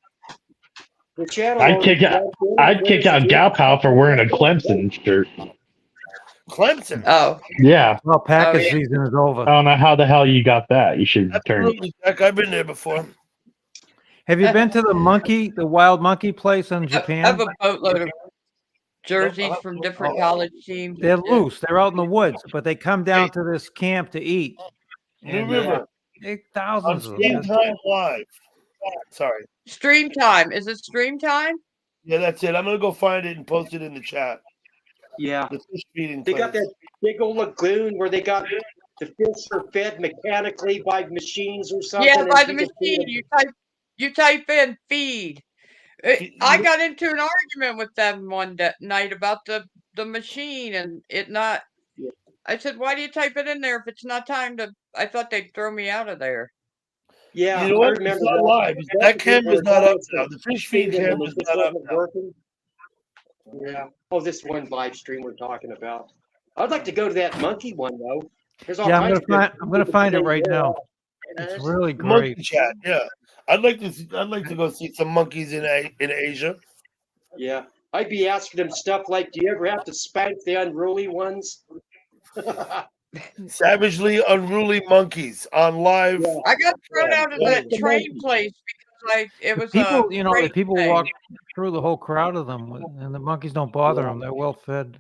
The channel. I'd owner kick out. jumped in and I'd kick there's out the- Gal Pal for wearing a Clemson shirt. Clemson. Oh, Yeah, Well, package yeah. season is over. I don't know how the hell you got that. You should return it. Absolutely, Jack. I've been there before. Have you been to the wild monkey place in I Japan? have a boatload of jerseys from different college teams. They're and shit. loose. They're out in the woods, but they come down to this camp to eat. New And, River they- on thousands of Stream them. Time Live. Sorry. Stream time. Is it stream time? Yeah, that's it. I'm gonna go find it and post it in the chat. Yeah. The fish feeding They place. got that big old lagoon where they got the fish are fed mechanically by machines or something. Yeah, and by the you can see machine. them. You type in feed. I got into an argument with them one night about the machine and it not. Yeah. I said, "Why do you type it in there if it's not time to?" I thought they'd throw me out of there. Yeah, You know I what? remember It's not that. live. That camera's not up now. The fish feed Feeding and camera's it just not up wasn't now. working. Yeah. Oh, this one live stream we're talking about. I'd like to go to that monkey one though. There's all Yeah, kinds of good I'm gonna find it right now. Yes. It's really The monkey great. chat. Yeah, I'd like to go see some monkeys in Asia. Yeah. I'd be asking them stuff like, do you ever have to spank the unruly ones? Savagely unruly monkeys on live. Yeah. I got thrown out of that The train monkey. place because it The was people, a you know, the freight people thing. walk through the whole crowd of them, and the monkeys don't bother Yeah. them. They're well fed.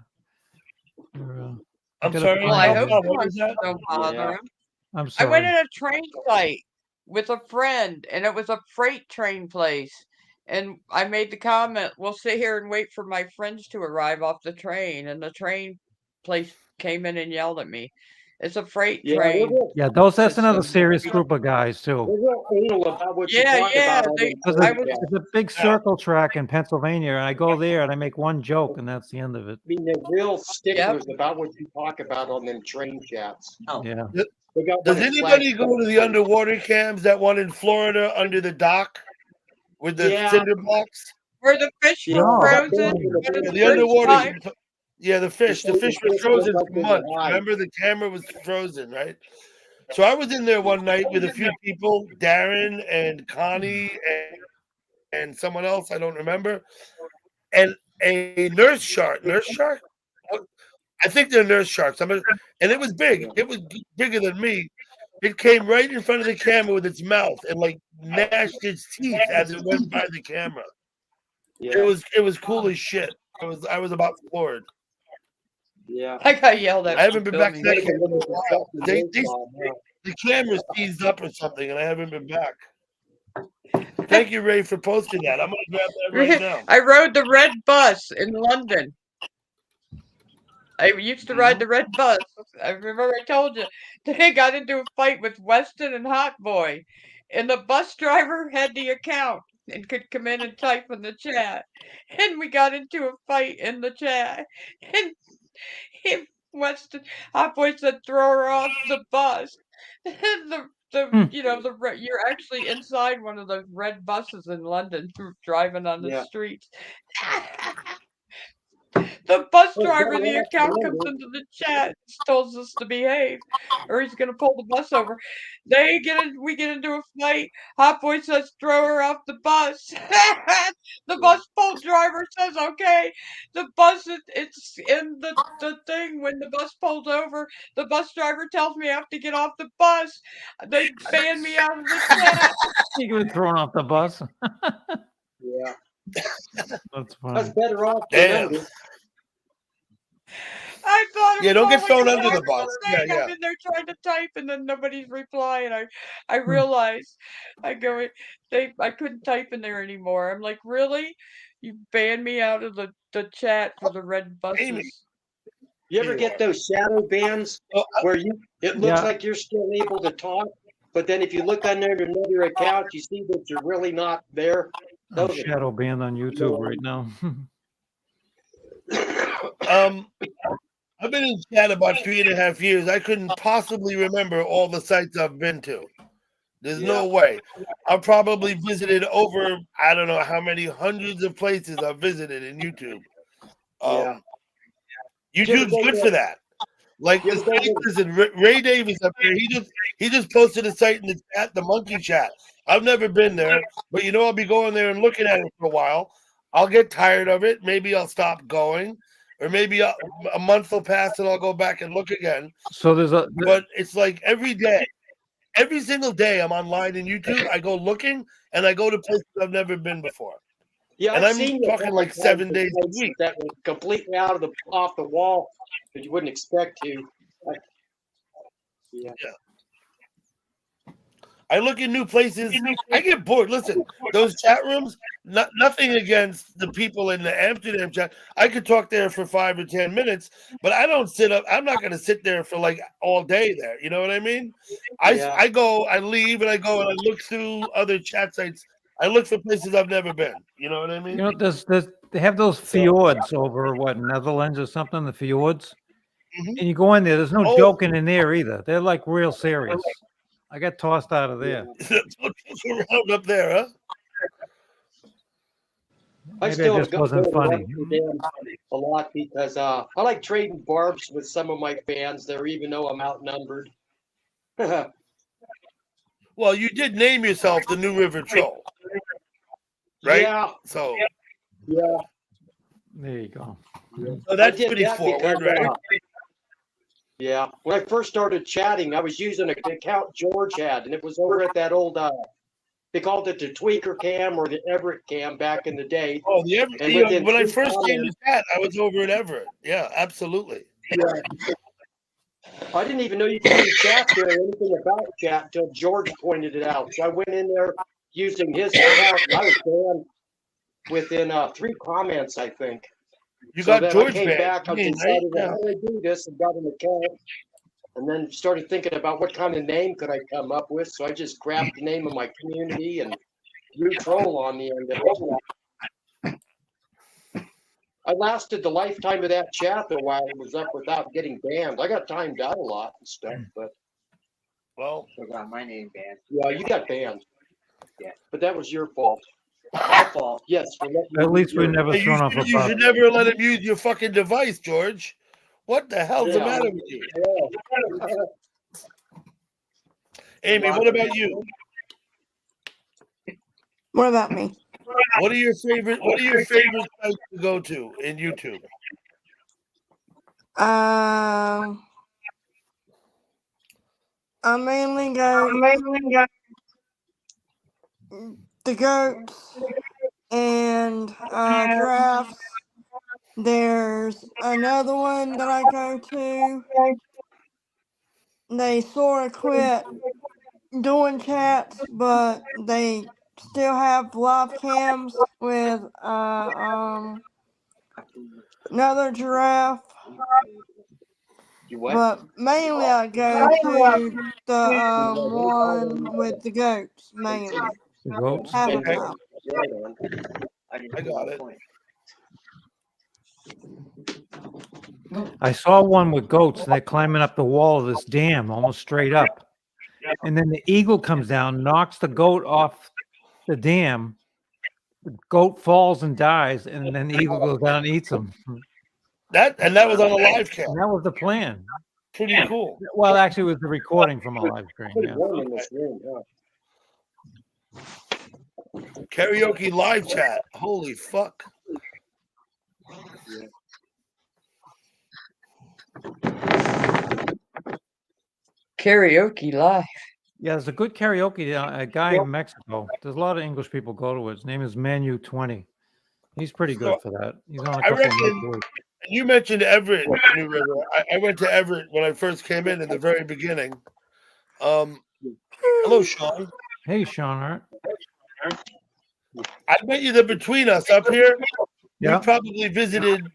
They're, I'm gotta sorry. Well, find I it. hope What the was monkeys that? don't bother Yeah. him. I'm I sorry. went in a train site with a friend, and it was a freight train place. And I made the comment, "We'll sit here and wait for my friends to arrive off the train." And the train place came in and yelled at me. It's a freight Yeah, we're train. real, Yeah, that's It's another a serious freight- group of guys too. we're real anal about what you Yeah, talk yeah. about. on They, the Because I it's, was, podcast. it's a big circle track in Pennsylvania, and I go there and I make one joke, and that's the end of it. I mean, they're real sticklers about what you talk about on them train chats. Yeah. They got Does one at anybody Flagstaff. go to the underwater cams? That one in Florida under the dock with the Yeah. cinder blocks. where the fish Yeah, were that frozen. thing. when Yeah, it's the first underwater. time. Yeah, the fish. The fish was frozen for months. Remember, the camera was frozen, right? So I was in there one night with a few people, Darren and Connie and someone else I don't remember, and a nurse shark. Nurse shark? I think they're nurse sharks. And it was big. It was bigger than me. It came right in front of the camera with its mouth and like gnashed its teeth as it went by the camera. Yeah, It was cool as shit. I was about floored. yeah. I got yelled at. I haven't for been back to filming. that camera in a while. The camera's seized up or something, and I haven't been back. Thank you, Ray, for posting that. I'm gonna grab that right now. I rode the red bus in London. I used to ride the red bus. I remember I told you. They got into a fight with Weston and Hot Boy, and the bus driver had the account and could come in and type in the chat. And we got into a fight in the chat. And Weston Hot Boy said, "Throw her off the bus." And you're actually inside one of those red buses in London, driving on the Yeah. streets. The bus Well, driver, yeah, the yeah, account yeah, comes yeah. into the chat, tells us to behave, or he's gonna pull the bus over. We get into a fight. Hot Boy says, "Throw her off the bus." The bus driver says, "Okay." The bus, it's in the thing. When the bus pulls over, the bus driver tells me I have to get off the bus. They ban me out of the chat. You were thrown off the bus. Yeah, That's I was funny. better off. Damn. I thought it Yeah, don't get was thrown like a under the horrible bus. Yeah, thing. yeah. I'm in there trying to type, and then nobody's replying. I realized I couldn't type in there anymore. I'm like, really? You banned me out of the chat for the red Amy. buses. You ever get those shadow bans Oh, where it looks Yeah. like you're still able to talk, but then if you look under another account, you see that you're really not there. I'm Those are- shadow banned on YouTube right now. I've been in chat about 3.5 years. I couldn't possibly remember all the sites I've been to. There's no way. I've probably visited over, I don't know how many hundreds of places I've visited in YouTube. YouTube's good for that. Like the site, listen, Ray Davis up here, he just posted a site in the chat, the monkey chat. I've never been there, but I'll be going there and looking at it for a while. I'll get tired of it. Maybe I'll stop going, or maybe a month will pass and I'll go back and look again. So But it's like every day, every single day I'm online in YouTube. I go looking and I go to places I've never been before. Yeah, And I've I'm seen talking like 7 days a week. that were completely off the wall that you wouldn't expect to. Yeah. I look in new places. I get bored. Listen, those chat rooms, nothing against the people in the Amsterdam chat. I could talk there for 5 or 10 minutes, but I don't sit up. I'm not going to sit there for like all day there. You know what I mean? I go, I leave, and I go and I look through other chat sites. I look for places I've never been. You know what I mean? They have those fjords over Netherlands or something, the fjords. Mhm. And you go in there, there's no Oh. joking in there either. They're like real serious. I got tossed out of there. Don't joke around up there, huh? Maybe still it just go wasn't to funny. Amsterdam a lot because I like trading barbs with some of my fans there, even though I'm outnumbered. Well, you did name yourself the New River Troll, right? Yeah, So yeah. There you go. so that's I did pretty that forward, because, right? yeah. When I first started chatting, I was using an account George had, and it was over at that old, they called it the Tweaker Cam or the Everett Cam back in the day. Oh, And when I first came to chat, I was over at Everett. Yeah, absolutely. Yeah. I didn't even know you could do chat there or anything about chat until George pointed it out. So I went in there using his account, and I was banned within 3 comments, I think. You So got then George I came banned, back, I right? decided, Yeah. how do I do this, and got an account. And then started thinking about what kind of name could I come up with. So I just grabbed the name of my community and threw troll on the end of it. I lasted the lifetime of that chat though while it was up without getting banned. I got timed out a lot and stuff, but Well, I got my name banned. yeah, you got banned. Yeah. But that was your fault. My fault. Yes. For letting me At least use we your- never hey, thrown off a you buck. should never let him use your fucking device, George. What the hell's the Yeah. matter with you? Yeah. Amy, what about you? What about me? What are your favorite sites to go to in YouTube? I mainly go the goats and giraffes. There's another one that I go to. They sort of quit doing chats, but they still have live cams with another giraffe. You what? But mainly I go to the one with the goats, mainly. The goats. Half the Okay. time. Right on. I got it. I saw one with goats, and they're climbing up the wall of this dam, almost straight up. And then the eagle comes down, knocks the goat off the dam. The goat falls and dies, and then the eagle goes down and eats him. That was on a live cam. And that was the plan. Pretty cool. Well, actually, it was the recording from a live stream. Pretty Yeah. warm in this room, huh? Karaoke live chat. Holy fuck. Karaoke live. Yeah, there's a good karaoke. A guy in Mexico. There's a lot of English people go to it. His name is Manu20. He's pretty good for that. He's on a I couple of reckon- weeks. You mentioned Everett, New River. I went to Everett when I first came in the very beginning. Hello, Sean. Hey, Sean Hart. I bet you that between us up here, Yeah. we probably visited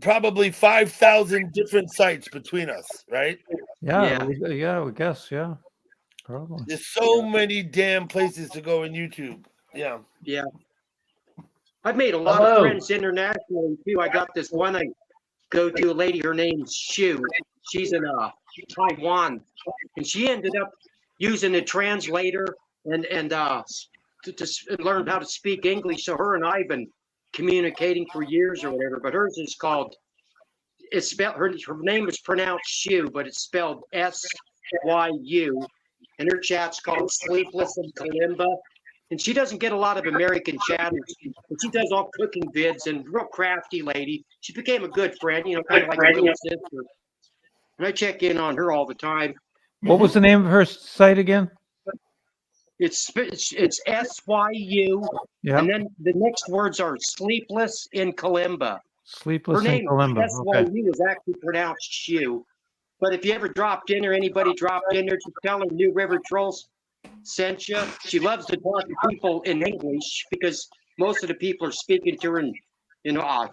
probably 5,000 different sites between us, right? Yeah, we guess, yeah. Probably. There's so many damn places to go in YouTube. Yeah. Yeah. I've made a lot of friends internationally too. I got this one go to a lady. Her name's Shu. She's in Taiwan, and she ended up using a translator and to learn how to speak English. So her and I've been communicating for years or whatever. But hers is called. It's spelled. Her name is pronounced Shu, but it's spelled SYU, and her chat's called Sleepless in Kalimba. And she doesn't get a lot of American chatters, but she does all cooking vids and real crafty lady. She became a good friend, kind of like a little sister. And I check in on her all the time. What was the name of her site again? It's SYU, Yeah, and then the next words are Sleepless in Kalimba. Her Sleepless in name Kalimba. Okay. SYU is actually pronounced Shu. But if you ever dropped in or anybody dropped in there, just tell her New River Trolls sent you. She loves to talk to people in English because most of the people are speaking to her in,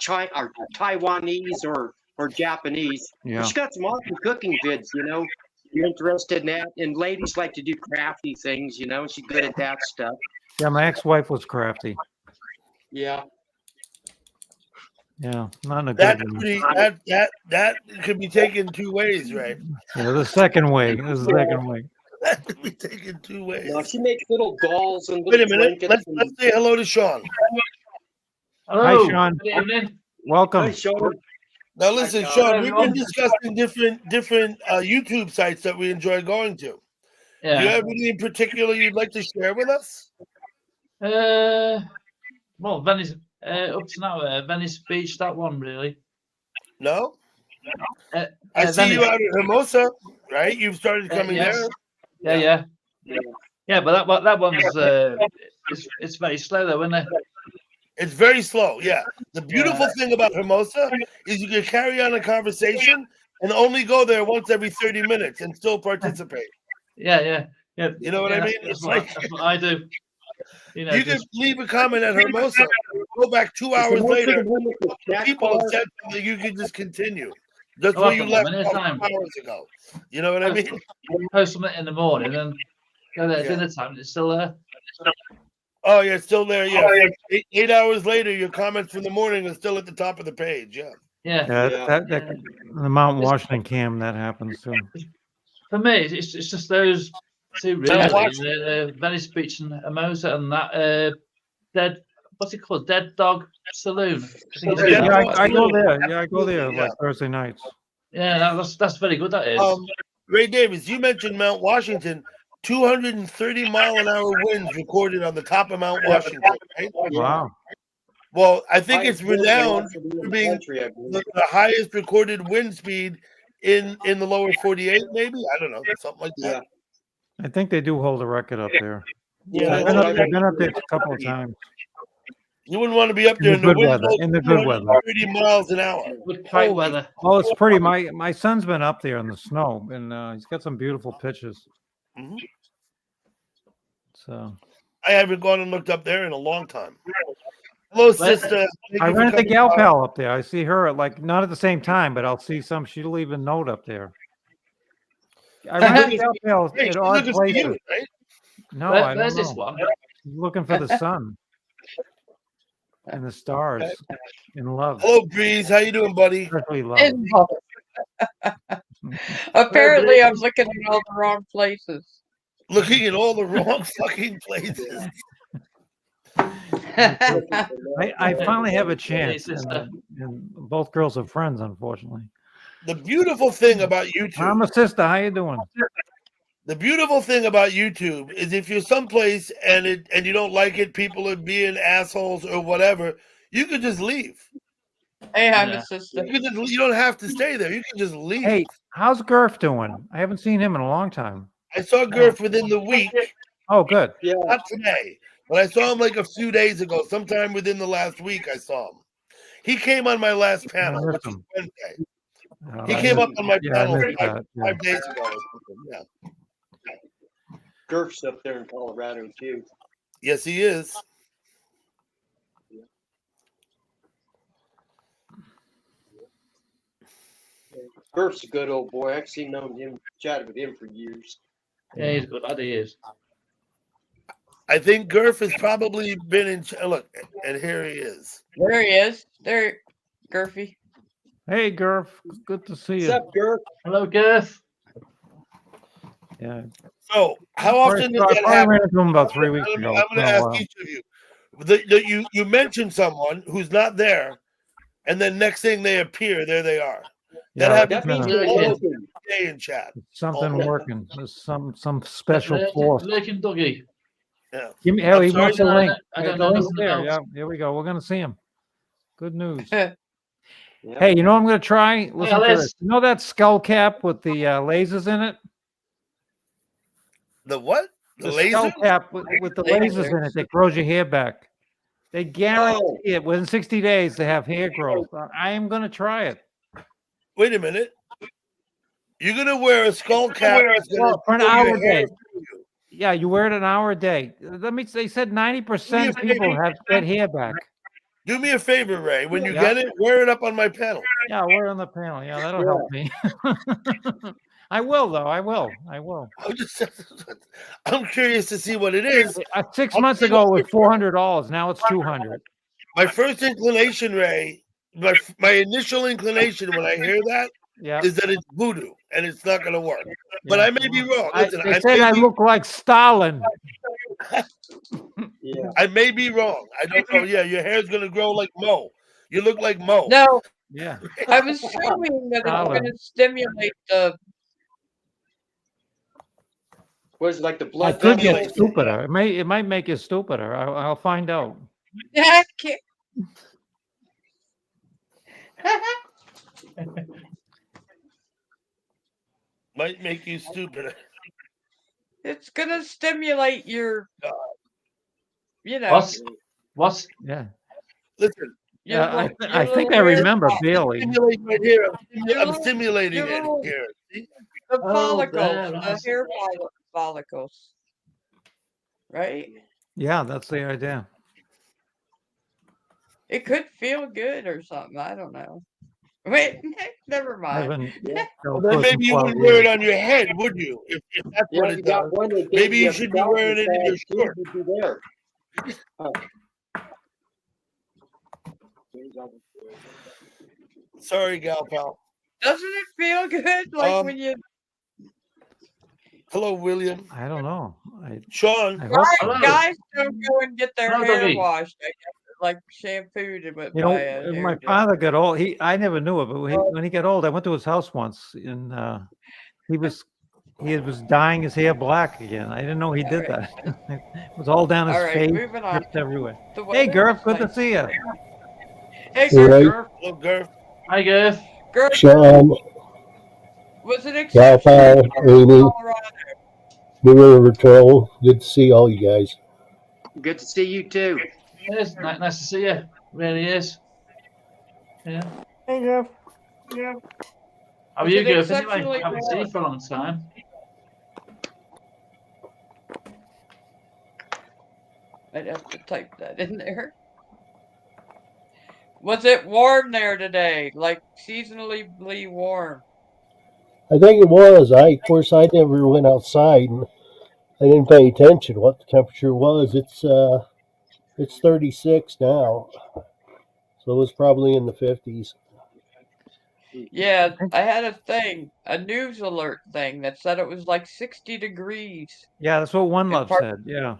China, or Taiwanese or Japanese. Yeah. But she got some awesome cooking vids. You're interested in that, and ladies like to do crafty things. She's good at that stuff. Yeah, my ex-wife was crafty. Yeah. Yeah, not in a That's good way. pretty. That could be taken two ways, right? Yeah, the second way. The second way. That could be taken two ways. No, she makes little dolls and Wait a little minute. trinkets. Let's say hello to Sean. Hi, Sean. Good evening. Welcome. Hi, Sean. Now listen, Hi, Sean. Sean. We've been discussing different YouTube sites that we enjoy going to. Do you Yeah. have anything in particular you'd like to share with us? Well, Venice, up to now, Venice Beach, that one really. No. Uh, I see you Venice- out at Hermosa, right? You've started coming yes. there. Yeah. Yeah, but that one's it's very slow though, isn't it? It's very slow. Yeah. The beautiful thing about Hermosa is you can carry on a conversation and only go there once every 30 minutes and still participate. Yeah. You know what I mean? That's It's what, like that's what I do. you can leave a comment at Hermosa, go back 2 hours later. People have said something, you can just continue. That's where you left many a time. 2 hours ago. You know what I mean? Post something in the morning and go there at Yeah. dinner time and it's still there. Oh, yeah, it's still there. Yeah. 8 hours later, your comments from the morning are still at the top of the page. Yeah. Yeah. Yeah, that the Mount Washington cam that happens too. For me, it's just those two really. The Venice Beach and Hermosa and that dead. What's it called? Dead Dog Saloon. I think it's Yeah, called. I go there. Yeah, I go there Yeah. like Thursday nights. Yeah, that's very good. That is. Ray Davis, you mentioned Mount Washington. 230-mile-an-hour winds recorded on the top of Mount Washington, right? Wow. Well, I think it's renowned for being the highest recorded wind speed in the lower 48, maybe? I don't know, something like that. I think they do hold a record up there. Yeah, I've been up there a couple of times. you wouldn't want to be up there In the in the good wind weather, blows in the good weather. 30 miles an hour. Good kite weather. Oh, it's pretty. My son's been up there in the snow, and he's got some beautiful pictures. Mhm. So I haven't gone and looked up there in a long time. Hello, sister. Thank I you for ran into coming Gal by. Pal up there. I see her at not at the same time, but I'll see some. She'll leave a note up there. I ran into Gal Pal Hey, at she's odd looking for places. you, right? No, I Where's don't this know. one? She's looking for the sun and the stars and love, Hello, Breeze. How you doing, buddy? especially love. And apparently, I'm looking in all the wrong places. Looking in all the wrong fucking places. I finally have a chance, sister. and both girls are friends, unfortunately. The beautiful thing about YouTube. I'm a sister. How you doing? The beautiful thing about YouTube is if you're someplace and you don't like it, people are being assholes or whatever, you can just leave. Hey, I'm Yeah. a sister. You don't have to stay there. You can just leave. Hey, how's Gurf doing? I haven't seen him in a long time. I saw Gurf within the week, Oh, good. not today, but I saw him like a few days ago. Sometime within the last week, I saw him. He came on my last panel, missed which was him. Wednesday. Oh, He I came missed- up on my yeah, I panel missed like that, yeah. 5 days ago. Or something. Yeah. Gurf's up there in Colorado too. Yes, he is. Gurf's a good old boy. I've actually known him, chatted with him for years. Yeah, he's a good lad. He is. I think Gurf has probably been in. Look, and here he is. There he is. There, Gurfy. Hey, Gurf. Good to see What's you. up, Gert? Hello, Girth. Yeah. So, how often does I that probably happen? ran into him about 3 weeks I'm ago. going It's been to a ask while. each of you. You mention someone who's not there, and then next thing they appear, there they are. That Yeah, happens That means no, you're Yeah, working. today in chat. something Almost. working. There's some special force. Lurking Dougie. Yeah. Give me, I'm he sorry, wants a I link. don't The know link's nothing there. about. Yeah, here we go. We're going to see him. Good news. Yep. Hey, you know what I'm going to try? Listen to Alice. this. You know that skull cap with the lasers in it? The what? The skull laser? cap with the lasers in it that grows your hair back. They guarantee Oh. it within 60 days to have hair growth. I am going to try it. Wait a minute. You're going to wear a skull cap that's going to For an grow hour your a hair day. through you. Yeah, you wear it an hour a day. They said 90% of people get hair back. Do me a favor, Ray. When you Yeah. get it, wear it up on my panel. Yeah, we're on the panel. Yeah, that'll help me. I will, though. I will. I'm curious to see what it is. 6 months ago, it was $400. Now it's $200. My first inclination, Ray, my initial inclination when I hear that Yeah. is that it's voodoo and it's not going to work. But I may be wrong. Listen, They said I look like Stalin. Yeah. I may be wrong. I don't know. Yeah, your hair's going to grow like Mo. You look like Mo. No, Yeah. I'm assuming that it's going to stimulate the. Was like the I blood could get vessels. stupider. It might make you stupider. I'll find out. Might make you stupid. It's going to stimulate your. You know. What's Yeah. Listen. Yeah, I think I remember barely. Stimulate right here. I'm stimulating it here. See? The follicles, there, the nice. hair follicles. Right? Yeah, that's the idea. It could feel good or something. I don't know. Wait, never mind. Well, then maybe you wouldn't wear it on your head, would you? If that's what it does. Maybe you should be wearing it in your short. There. Sorry, gal pal. Doesn't it feel good? Like when you. Hello, William. I don't know. Sean. Guys don't go and get their Hello, hair Dougie. washed. I guess, like shampooed with You by a know, my hairdresser. father got old. I never knew it, but when he got old, I went to his house once, and he was dyeing his hair black again. I didn't know he did that. It was all down his All right, face, moving on. dripped everywhere. The Hey, weather Gurf, was good to nice. see you. Hey, Right. Gurf. Hello, Gurf. Hi, Girth. Gurf, Sean, was it Gal Pal, exceptional? Amy, Colorado? New River Troll. Good to see all you guys. Good to see you too. Yes, nice to see you. Really is. Yeah. Hey, Jeff. How are Was you, it Girth? Anyway, exceptionally haven't seen you warm? for a long time. I'd have to type that in there. Was it warm there today? Like seasonally warm? I think it was. Of course, I never went outside and I didn't pay attention what the temperature was. It's 36 now, so it was probably in the 50s. Yeah, I had a news alert thing that said it was like 60 degrees. Yeah, that's what One in Love part- said. Yeah.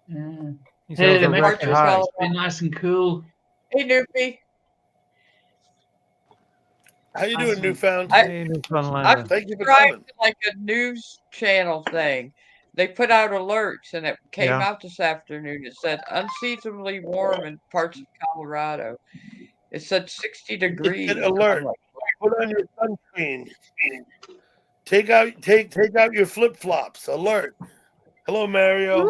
Yeah. He said it was a Hey, record March high. was Be nice and cool. Hey, Noopy. How you doing, Newfound? Hey, Newfoundlander. Thank you for Subscribed coming. to like a news channel thing. They put out alerts, and it came Yeah. out this afternoon. It said unseasonably warm in parts of Colorado. It said 60 degrees. Get alert. Put on your sunscreen. Take out your flip flops. Alert. Hello, Mario.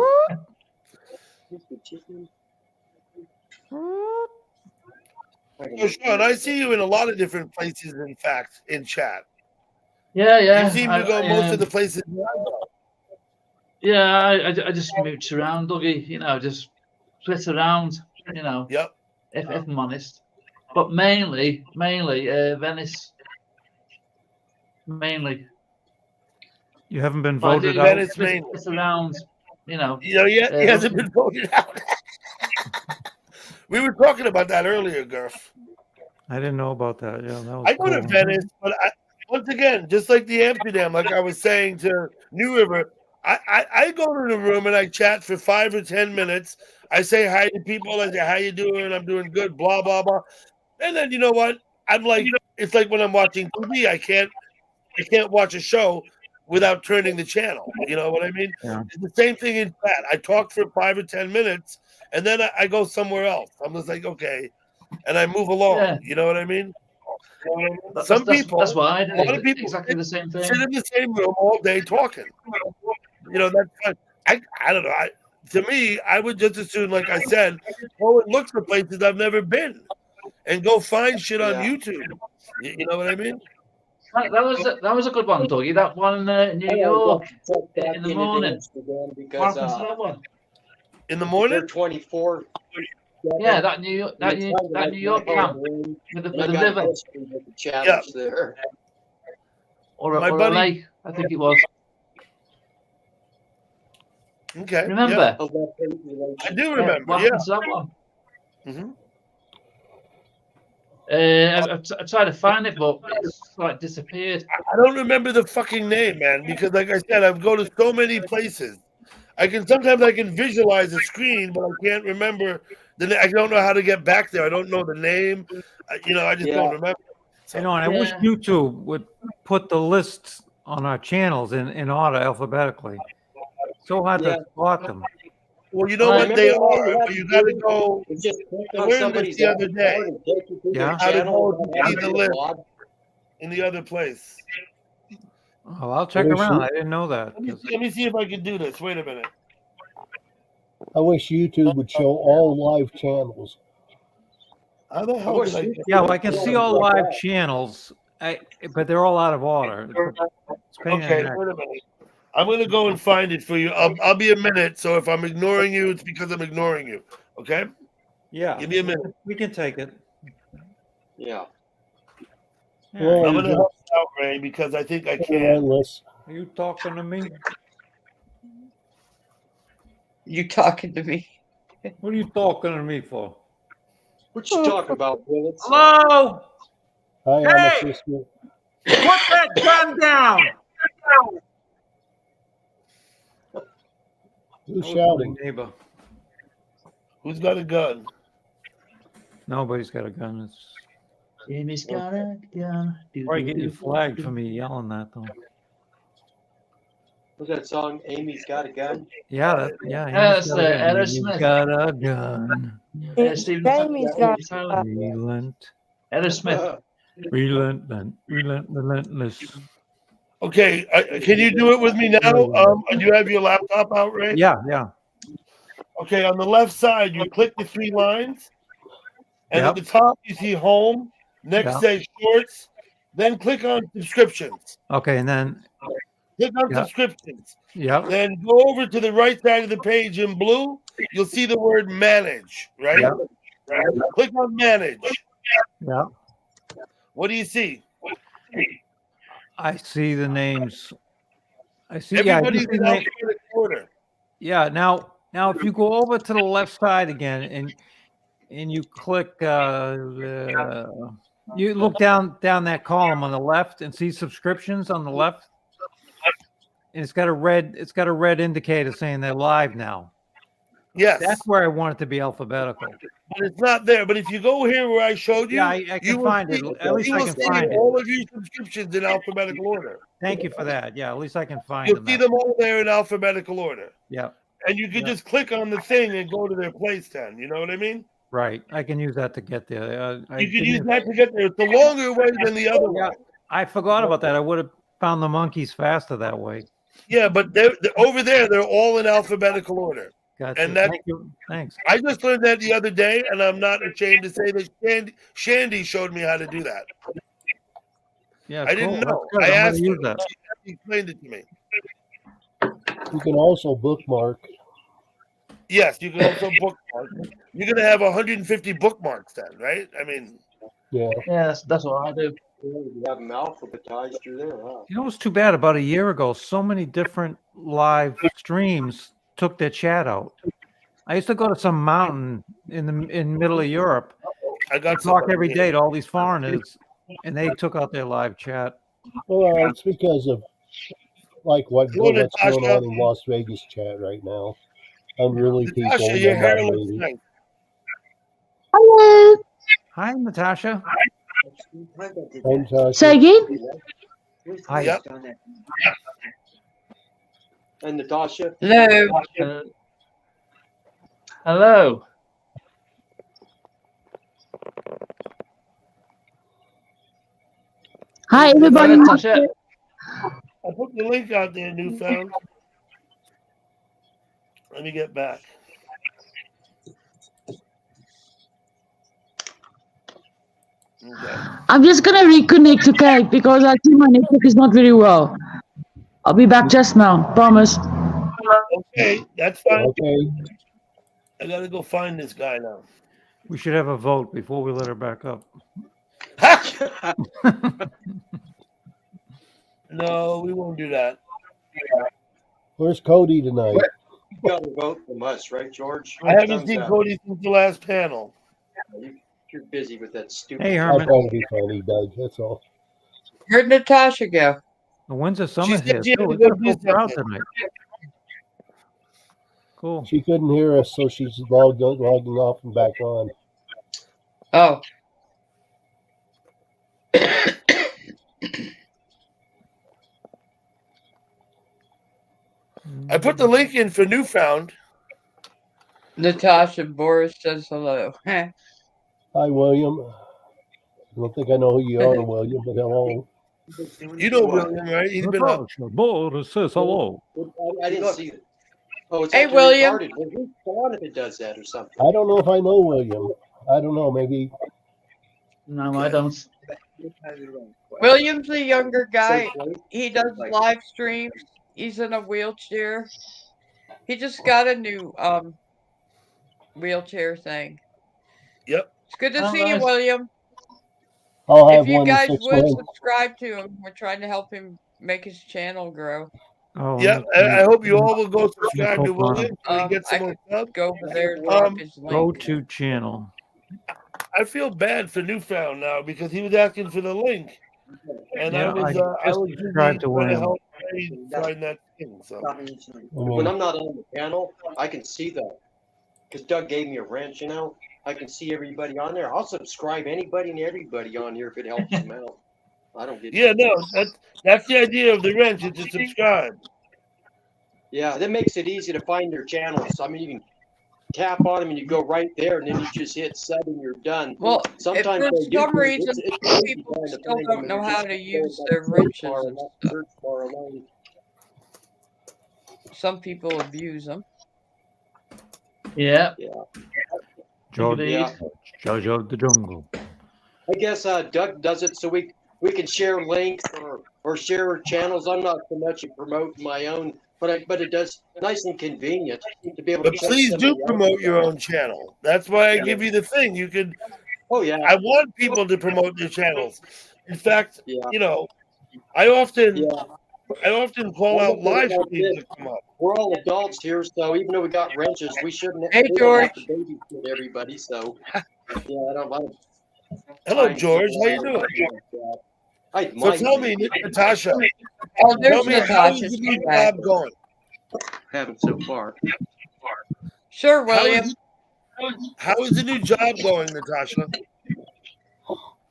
So, Sean, I see you in a lot of different places. In fact, in chat, Yeah. you seem to go most of the places. Yeah, I just mooch around, Dougie. You know, just flit around. You know. Yep. If I'm honest, but mainly Venice. Mainly. You haven't been But I voted do out. Venice flit mainly. around. You know. He hasn't been voted out. We were talking about that earlier, Gurf. I didn't know about that. Yeah, that was I go to cool. Venice, but once again, just like the Amsterdam, like I was saying to New River, I go to the room and I chat for 5 or 10 minutes. I say hi to people. I say, how you doing? I'm doing good, blah, blah, blah. And then you know what? I'm like, it's like when I'm watching TV, I can't watch a show without turning the channel. You know what I mean? Yeah. It's the same thing in chat. I talk for 5 or 10 minutes and then I go somewhere else. I'm just like, okay. And I move along. Yeah. You know what I mean? That's People, what I a lot of do. people Exactly the same sit thing. in the same room all day talking. You know, that's fine. I don't know. To me, I would just as soon, like I said, go and look for places I've never been and go find shit on YouTube. You know what I mean? That was a good one, Dougie. That one in New York in the morning. What because happened to that one? In the morning? they're 24. Yeah, that New York camp with the river The challenge there. or My a buddy- lake, I think it was. Okay. Remember? Yeah. I do remember. What Yeah. happened to that one? Mhm. I tried to find it, but it's like disappeared. I don't remember the fucking name, man, because like I said, I've go to so many places. Sometimes I can visualize the screen, but I can't remember I don't know how to get back there. I don't know the name. I just don't remember. So, I know, and I wish YouTube would put the lists on our channels in order alphabetically. So hard to spot them. well, you know what they are, but you got to go. Just click I on learned somebody's this the other day. avatar and take you to their Yeah. How to channel go and to see the list in the other place. Oh, I'll check wish around. you- I didn't know that. Let me see if I can do this. Wait a minute. I wish YouTube would show all live channels. How the hell did I get Yeah, well, I can see all live channels, but they're all out of order. It's a pain in the Okay, neck. wait a minute. I'm gonna go and find it for you. I'll be a minute. So if I'm ignoring you, it's because I'm ignoring you. Okay? Yeah, Give me a minute. we can take it. Yeah. Well, I'm gonna just help you out, Ray, because I think I can. endless. Are you talking to me? You talking to me? What are you talking to me for? What you talking about, Bullets? Hello? Hi, Hey! assistant. Put that gun down! Who's That was shouting? my neighbor. Who's got a gun? Nobody's got a gun. It's Jimmy's got a gun. probably get you flagged for me yelling that though. What's that song? Amy's Got a Gun? Yeah, That's he's got a gun. He's Aerosmith. got a gun. Jamie's got Relent, Aerosmith. relentless. Okay, can you do it with me now? Do you have your laptop out, Ray? Yeah. Okay, on the left side, you click the 3 lines, and at the top you see home. Next say shorts, then click on subscriptions. Okay, and then Click on subscriptions. Yep. Then go over to the right side of the page in blue. You'll see the word manage, right? Yep. Click on manage. Yeah. What do you see? I see the names. I see. Everybody's Yeah, in alphabetical order. yeah. Now, if you go over to the left side again and you click, you look down that column on the left and see subscriptions on the left, and it's got a red indicator saying they're live now. Yes. That's where I want it to be alphabetical. But it's not there. But if you go here where I showed you, Yeah, I can find it. At least I can find it. all of your subscriptions in alphabetical order. Thank you for that. Yeah, at least I can find You'll them. see them all there in alphabetical order. Yeah. And you can just click on the thing and go to their place then. You know what I mean? Right. I can use that to get there. You can use that to get there. It's a longer way than the other one. I forgot about that. I would have found the monkeys faster that way. Yeah, but they're over there. They're all in alphabetical order. Gotcha. And that, Thank you. Thanks. I just learned that the other day, and I'm not ashamed to say that Shandy showed me how to do that. Yeah, I didn't cool. know. That's good. I I'm gonna asked her. use that. She explained it to me. You can also bookmark. Yes, you can also bookmark. You're going to have 150 bookmarks then, right? I mean, Yeah. Yeah, that's what I do. You have them alphabetized through there, huh? You know, it's too bad. About a year ago, so many different live streams took their chat out. I used to go to some mountain in middle of Europe, I got talk somebody every here. day to all these foreigners, and they took out their live chat. Well, it's because of like what's Hello, going Natasha. on in Las Vegas chat right now. Unruly people. Natasha, your no hair mind looks lady. nice. Hello. Hi, Natasha. And Say again? Hi. Yep. And Natasha. Hello. Hello. Hi, Hello, everybody. Natasha. I put the link out there, Newfound. Let me get back. Okay. I'm just going to reconnect, okay? Because I think my network is not very well. I'll be back just now. Promise. Okay, that's fine. Okay. I gotta go find this guy now. We should have a vote before we let her back up. No, we won't do that. Where's Cody tonight? You got a vote from us, right, George? I haven't Thumbs seen up. Cody since the last panel. You're busy with that stupid. Hey, I'm Herman. trying to be funny, Doug. That's all. Where'd Natasha go? The Windsor She Summer's said here. she had too. to We go got a do full crowd something. tonight. Cool. She couldn't hear us, so she's logging off and back on. Oh. I put the link in for Newfound. Natasha Boris says hello. Hi, William. I don't think I know who you are, William, but hello. You know William, right? He's been up. Boris says hello. I didn't see it. Oh, it's Hey, acting William. retarded. Well, who's on if it does that or something? I don't know if I know William. I don't know. Maybe. No, I don't. William's a younger guy. Same place? He does live streams. He's in a wheelchair. He just got a new wheelchair thing. Yep. It's good to Oh, see you, nice. William. I'll have If you one in guys 6 would months. subscribe to him, we're trying to help him make his channel grow. Oh, Yep. I hope you all will go subscribe to Nicole William so he gets I some more could stuff. go over there and drop his Go link. to channel. I feel bad for Newfound now because he was asking for the link, and Yeah, I just was busy subscribed to trying to William. help Ray find that thing. So When I'm not on the panel, I can see that. Because Doug gave me a wrench, you know. I can see everybody on there. I'll subscribe anybody and everybody on here if it helps them out. I don't get. yeah, no, that's the idea of the wrench is to subscribe. Yeah, that makes it easy to find their channels. I mean, you can tap on them and you go right there, and then you just hit sub and you're done. Well, Sometimes for on some YouTube, reason, it's some easy people trying to still find don't them, know and how just to go use by their search wrenches bar and and that stuff. search bar alone. Some people abuse them. Yeah. Yeah. George, Yeah. Jojo the Jungle. I guess Doug does it so we can share links or share channels. I'm not so much a promote my own, but it does nice and convenient to be able But to check please do somebody promote else's your out. own channel. That's why I give you the thing. You could. Oh yeah. I want people to promote their channels. In fact, Yeah. you know, I often Yeah. call Well, out look live at streams this. to come up. We're all adults here, so even though we got wrenches, we shouldn't. Hey, we don't have to George. babysit everybody. So yeah, I don't Hello, find George. people How you out doing? like that. I So might tell be. me, Natasha, Oh, tell there's me how Natasha. is the She's new back. job going? Haven't so far. Sure, How William. how is the new job going, Natasha?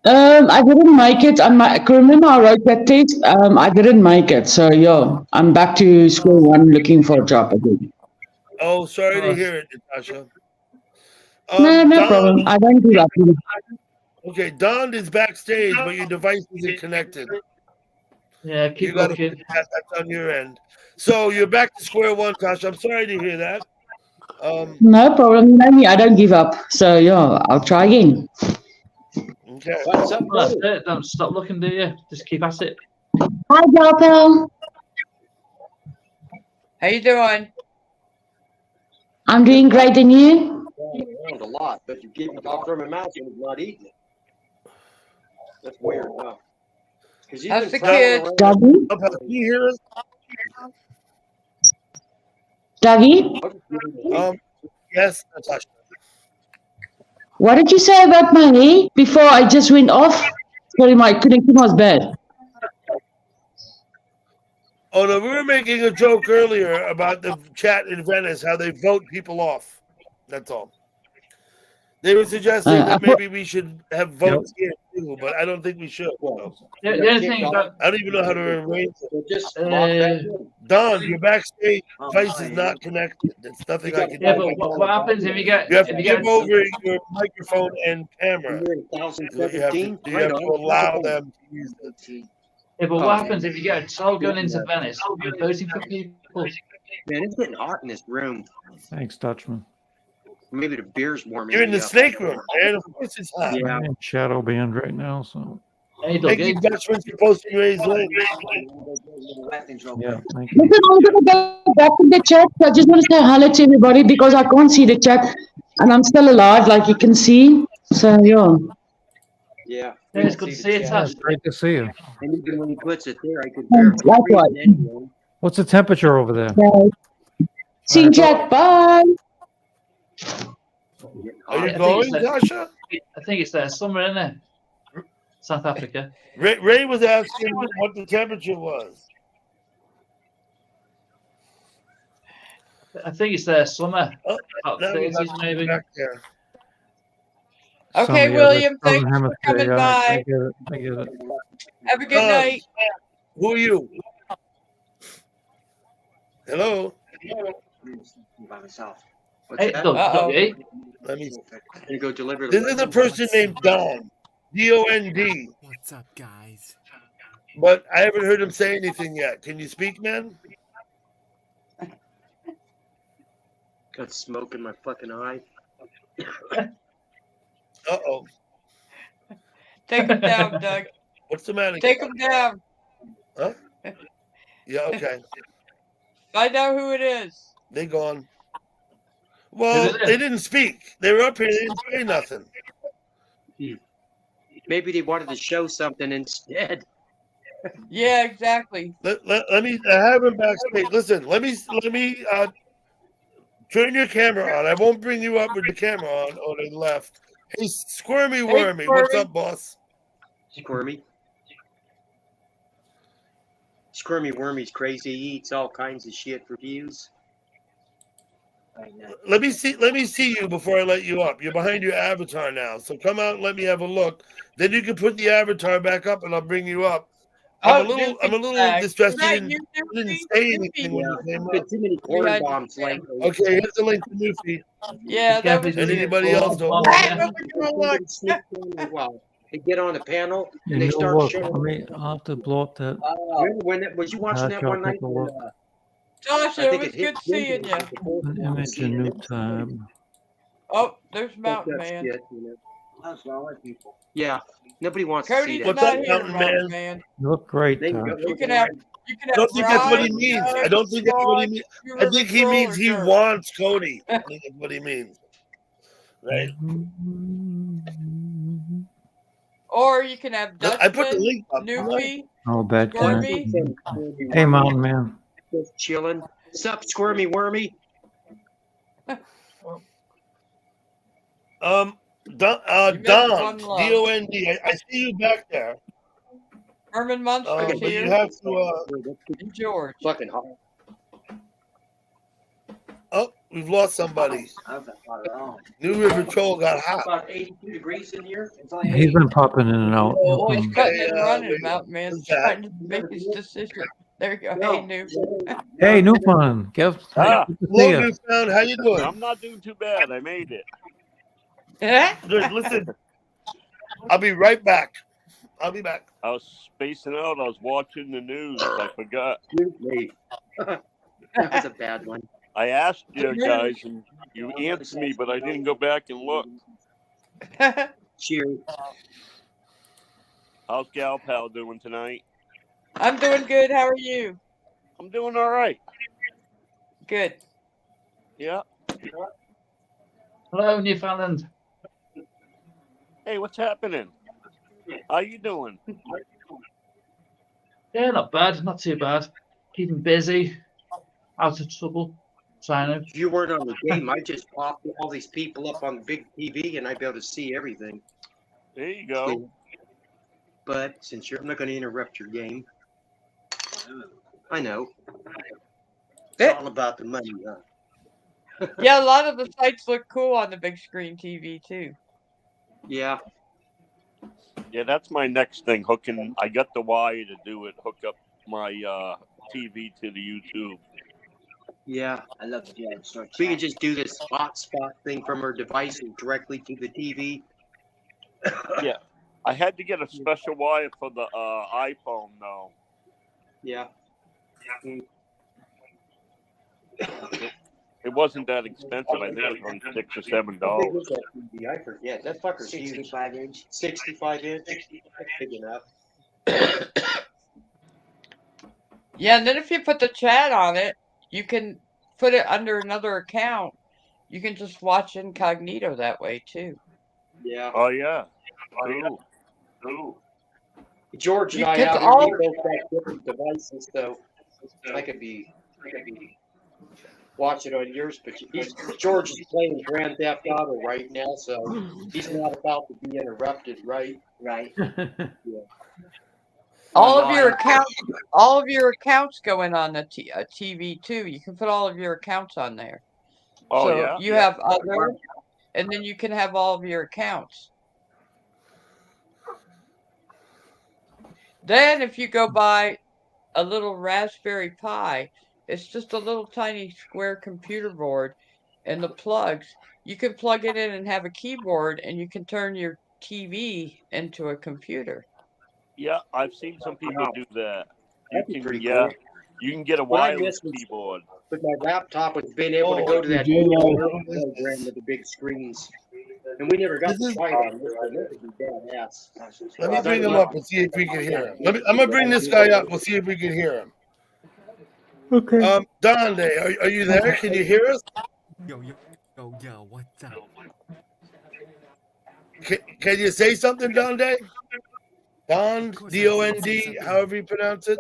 I didn't make it. I remember I wrote that test. I didn't make it. So, yeah, I'm back to square one looking for a job again. Oh, sorry to Oh, hear it, Natasha. No Don, problem. I don't do that. okay, Don is backstage, but your device isn't connected. yeah, You keep got to looking. fix that. That's on your end. So you're back to square one, Tasha. I'm sorry to hear that. No problem. You know me, I don't give up. So, yeah, I'll try again. Okay. What's up, Well, that's buddy? it. Don't stop looking, do you? Just keep at it. Hi, gal pal. How you doing? I'm doing great, and you? Around a lot, but you give me talk from a mouse and he's not eating it. That's weird, huh? Because you've How's been the traveling kids? around. Dougie? Can you hear us? Dougie? Yes, Natasha. What did you say about my hair before I just went off? Sorry, my connection was bad. Oh no, we were making a joke earlier about the chat in Venice, how they vote people off. That's all. They were suggesting that maybe we should have votes here too, but I don't think we should. So. The only thing about I don't even know how to arrange it. Just Don, your backstage device is not connected. There's nothing I can yeah, do. but what happens if you get You have if to you get give over your microphone and camera. You're in You have 2017. to allow them to use it. yeah, but what happens if you get a troll going into Venice and voting for people? Man, it's getting hot in this room. Thanks, Dutchman. Maybe the beer's warming. You're in me the up. snake room, man. Of course it's hot. Yeah. I'm in shadow band right now, so Hey, Thank you, Dougie. Dutchman, for posting Ray's link. yeah. Thank you. Listen, I'm going to go back in the chat. I just want to say hello to everybody because I can't see the chat. And I'm still alive, like you can see. So, yeah. Yeah. Yeah, it's good to see you, Yeah, Tash. it's great to see you. And even when he puts it there, I could Thanks, barely likewise. read it anyway. What's the temperature over there? Okay. See you in chat. Bye. Are you I think going, it's Tasha? I think it's there somewhere in there. South Africa. Ray was asking what the temperature was. I think it's there summer. Oh, About now we got 30s maybe. back there. Okay, Some, William, that's thanks Southern for coming Hemisphere, yeah, I by. get it. I get it. Have a good night. Who are you? Hello? By myself. What's Hey, that? Dougie. Let me. You go deliver the This is a person named Don. D-O-N-D. What's up, guys? But I haven't heard him say anything yet. Can you speak, man? Got smoke in my fucking eye. Uh-oh. Take him down, Doug. What's the matter? Take him down. Huh? Yeah, okay. Find out who it is. They gone. Who Well, is it? they didn't speak. They were up here. They didn't say nothing. Maybe they wanted to show something instead. Yeah, exactly. Let me have him backstage. Listen, let me turn your camera on. I won't bring you up with the camera on. Oh, they left. Hey, Squirmy Wormy, what's Squirmy. up, boss? Squirmy. Squirmy Wormy's crazy. He eats all kinds of shit for views. Let me see you before I let you up. You're behind your avatar now, so come out and let me have a look. Then you can put the avatar back up, and I'll bring you up. I'm a little distressed. You didn't say anything when you came Been up. too many corn bombs lately. Okay, here's the link to Newfeed. Yeah, that was And weird. anybody else don't want Hey, it. look at your look. Sneak in, well, they get on the panel You and they know start what? showing. I'll have to blow up that. Remember when was you watching that I'll one night? take a look. Josh, I it think was it hit good seeing you. An image, a new tab. Oh, there's Mountain Man. That's all people. Yeah, nobody wants Cody's to see that. What's up, not here, Mountain Mountain Man? Man. You look great, They Tosh. go- You can have I don't think that's what he Ryan, means. Doug, I don't think that's what he Sean, means. you I think he River means he Troller, wants Cody. I think that's what he means. Right? or you can have I put the Dutchman, link up. Newfie, Oh, bad Squirmy. connection. Hey, Mountain Man. Just chilling. Sup, Squirmy Wormy? Don, You missed Don, one love. D-O-N-D. I see you back there. Herman Munster's But here. you have to. And George. Fucking hot. Oh, we've lost somebody. New River Troll got hot. About 82 degrees in here. It's only He's been popping in and out. Oh, he's cutting and Hey, running, wait, Mountain Man. who's that? Trying to make his decision. There you go. Hey, New. Hey, Newfound. Good to see Hello, you. Newfound. How you doing? I'm not doing too bad. I made it. Good. Listen, I'll be right back. I'll be back. I was spacing out. I was watching the news. I forgot. That was a bad one. I asked you guys, and you answered me, but I didn't go back and look. Cheers. How's Gal Pal doing tonight? I'm doing good. How are you? I'm doing all right. Good. Yeah. Hello, Newfoundland. Hey, what's happening? How you doing? Yeah, not bad. Not too bad. Keeping busy. Out of trouble. sign up. If you weren't on the game, I just popped all these people up on the big TV, and I'd be able to see everything. There you go. But since I'm not going to interrupt your game, I know it's all about the money. Yeah, a lot of the sites look cool on the big screen TV too. Yeah. Yeah, that's my next thing. Hooking. I got the wire to do it. Hook up my TV to the YouTube. Yeah. I love the Jam Store We can chat. just do this hotspot thing from our device and directly to the TV. Yeah, I had to get a special wire for the iPhone though. Yeah. It wasn't that expensive. I think it was only $6 or $7. How big is that TV? I forget. That fucker's huge. 65 inch. 65 inch. That's big enough. Yeah, and then if you put the chat on it, you can put it under another account. You can just watch incognito that way too. Yeah. Oh yeah. Cool. George and I Because out here, all- we both got different devices, so I could be watching on yours. But George is playing Grand Theft Auto right now, so he's not about to be interrupted, right? Right. all of your accounts go in on the TV too. You can put all of your accounts on there. Oh So yeah. you have other, and then you can have all of your accounts. Then if you go buy a little Raspberry Pi, it's just a little tiny square computer board, and the plugs, you can plug it in and have a keyboard, and you can turn your TV into a computer. Yeah, I've seen some people do that. That'd be pretty Yeah, cool. you can get a What I wireless missed was- keyboard. With my laptop, was being able to go to that Jay, program with the big screens. And we never got to try it on this one. This would be badass. Let me bring him up and see if we can hear him. I'm gonna bring this guy up. We'll see if we can hear him. Okay. Donde, are you there? Can you hear us? Yo, what's up? Can you say something, Donde? Dond, D-O-N-D, however you pronounce it.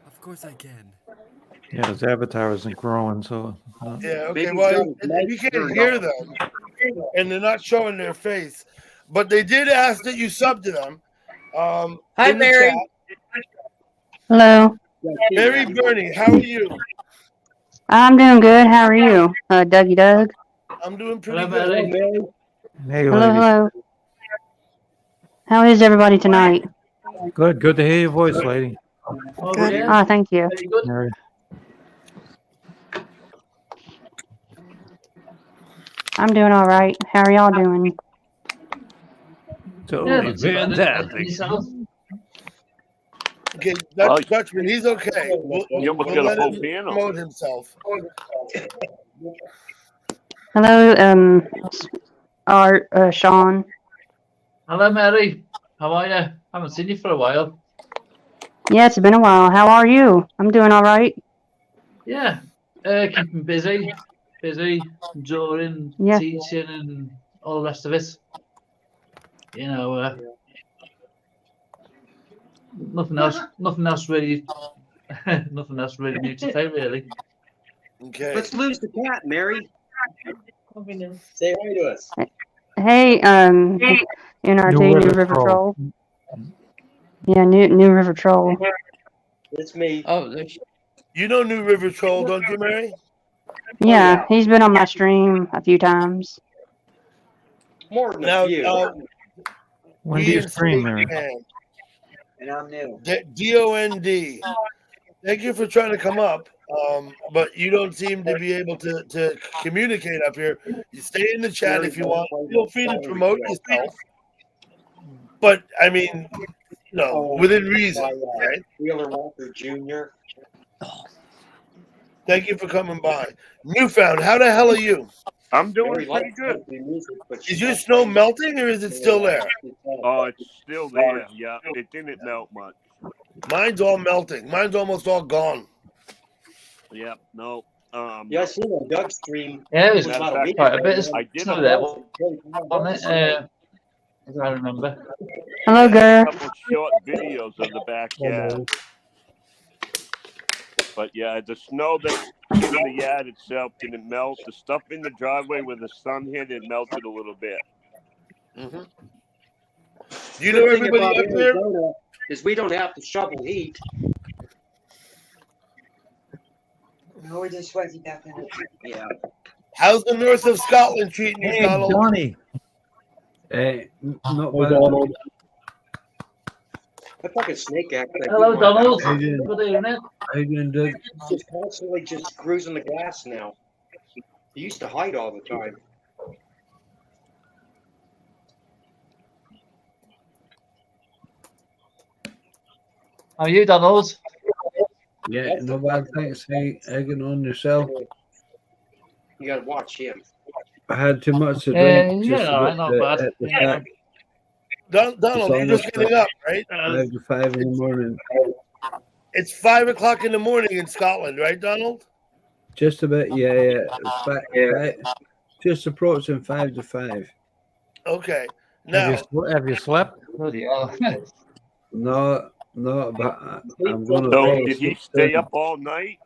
Of course I can. Yeah, his avatar isn't growing, so. Yeah, okay. Maybe Well, John's mic we can't turned hear off. them, and they're not showing their face. But they did ask that you sub to them. Hi, in the Mary. chat. Hello. Mary Bernie, how are you? I'm doing good. How are you, Dougie Doug? I'm doing pretty Hello, good. Mary. Hey, Hello, lady. hello. How is everybody tonight? Good to hear your voice, lady. Oh, Good. yeah. Ah, thank you. Very good. Mary. I'm doing all right. How are y'all doing? Yeah, Totally not too bad. fantastic. Yourself? Okay, Oh. Dutchman, he's okay. We'll You almost we'll got a let full him piano. promote himself. Hello, Art, Sean. Hello, Mary. How are you? Haven't seen you for a while. Yeah, it's been a while. How are you? I'm doing all right. Yeah, keeping busy, drawing, Yeah. teaching, and all the rest of it. You know, nothing else really, nothing else really new to say, really. Okay. Let's lose the cat, Mary. Say hi to us. Hey, NRT, New New River River Troll. Troll. Yeah, New River Troll. It's me. Oh, there's You know New River Troll, don't you, Mary? Yeah, he's been on my stream a few times. More than Now, a few. When do you stream, Mary? And I'm new. D-O-N-D. Thank you for trying to come up, but you don't seem to be able to communicate up here. You stay in the chat if you want. Feel free to promote yourself. But, I mean, you know, within reason, right? Wheeler Walker Jr. Thank you for coming by. Newfound, how the hell are you? I'm doing Mary pretty likes good. country music, but Is your snow melting or is it still there? Oh, it's still there. Yeah, it didn't melt much. Mine's all melting. Mine's almost all gone. Yeah, no. Yeah, I seen on Doug's stream. Yeah, it was Matter of fact, quite a bit. I did Some a of that whole- wasn't it? As I remember. Hello, a girl. couple short videos of the backyard. But yeah, the snow that's in the yard itself didn't melt. The stuff in the driveway where the sun hit, it melted a little bit. Mm-hmm. Do you know Good thing everybody about up there? Arizona is we don't have to shovel heat. No, we're just sweaty back in it. Yeah. How's the north of Scotland treating you, Hey, Donald? Donnie. Hey, not Hey, bad. Donald. That fucking snake act. Hello, Donald. How you doing? Good evening. How you doing, Doug? He's just constantly just cruising the glass now. He used to hide all the time. How are you, Donald? Yeah, no bad. Thanks. Hey, egging on yourself. You gotta watch him. I had too much to drink. Yeah, just all right, about not bad. at the start. Donald, you're just getting up, right? 5 to 5 in the morning. It's 5 o'clock in the morning in Scotland, right, Donald? Just about, yeah. Just approaching 5 to 5. Okay. Now, Have you slept? Bloody hell. No, but I'm going to So fall did he asleep stay soon. up all night?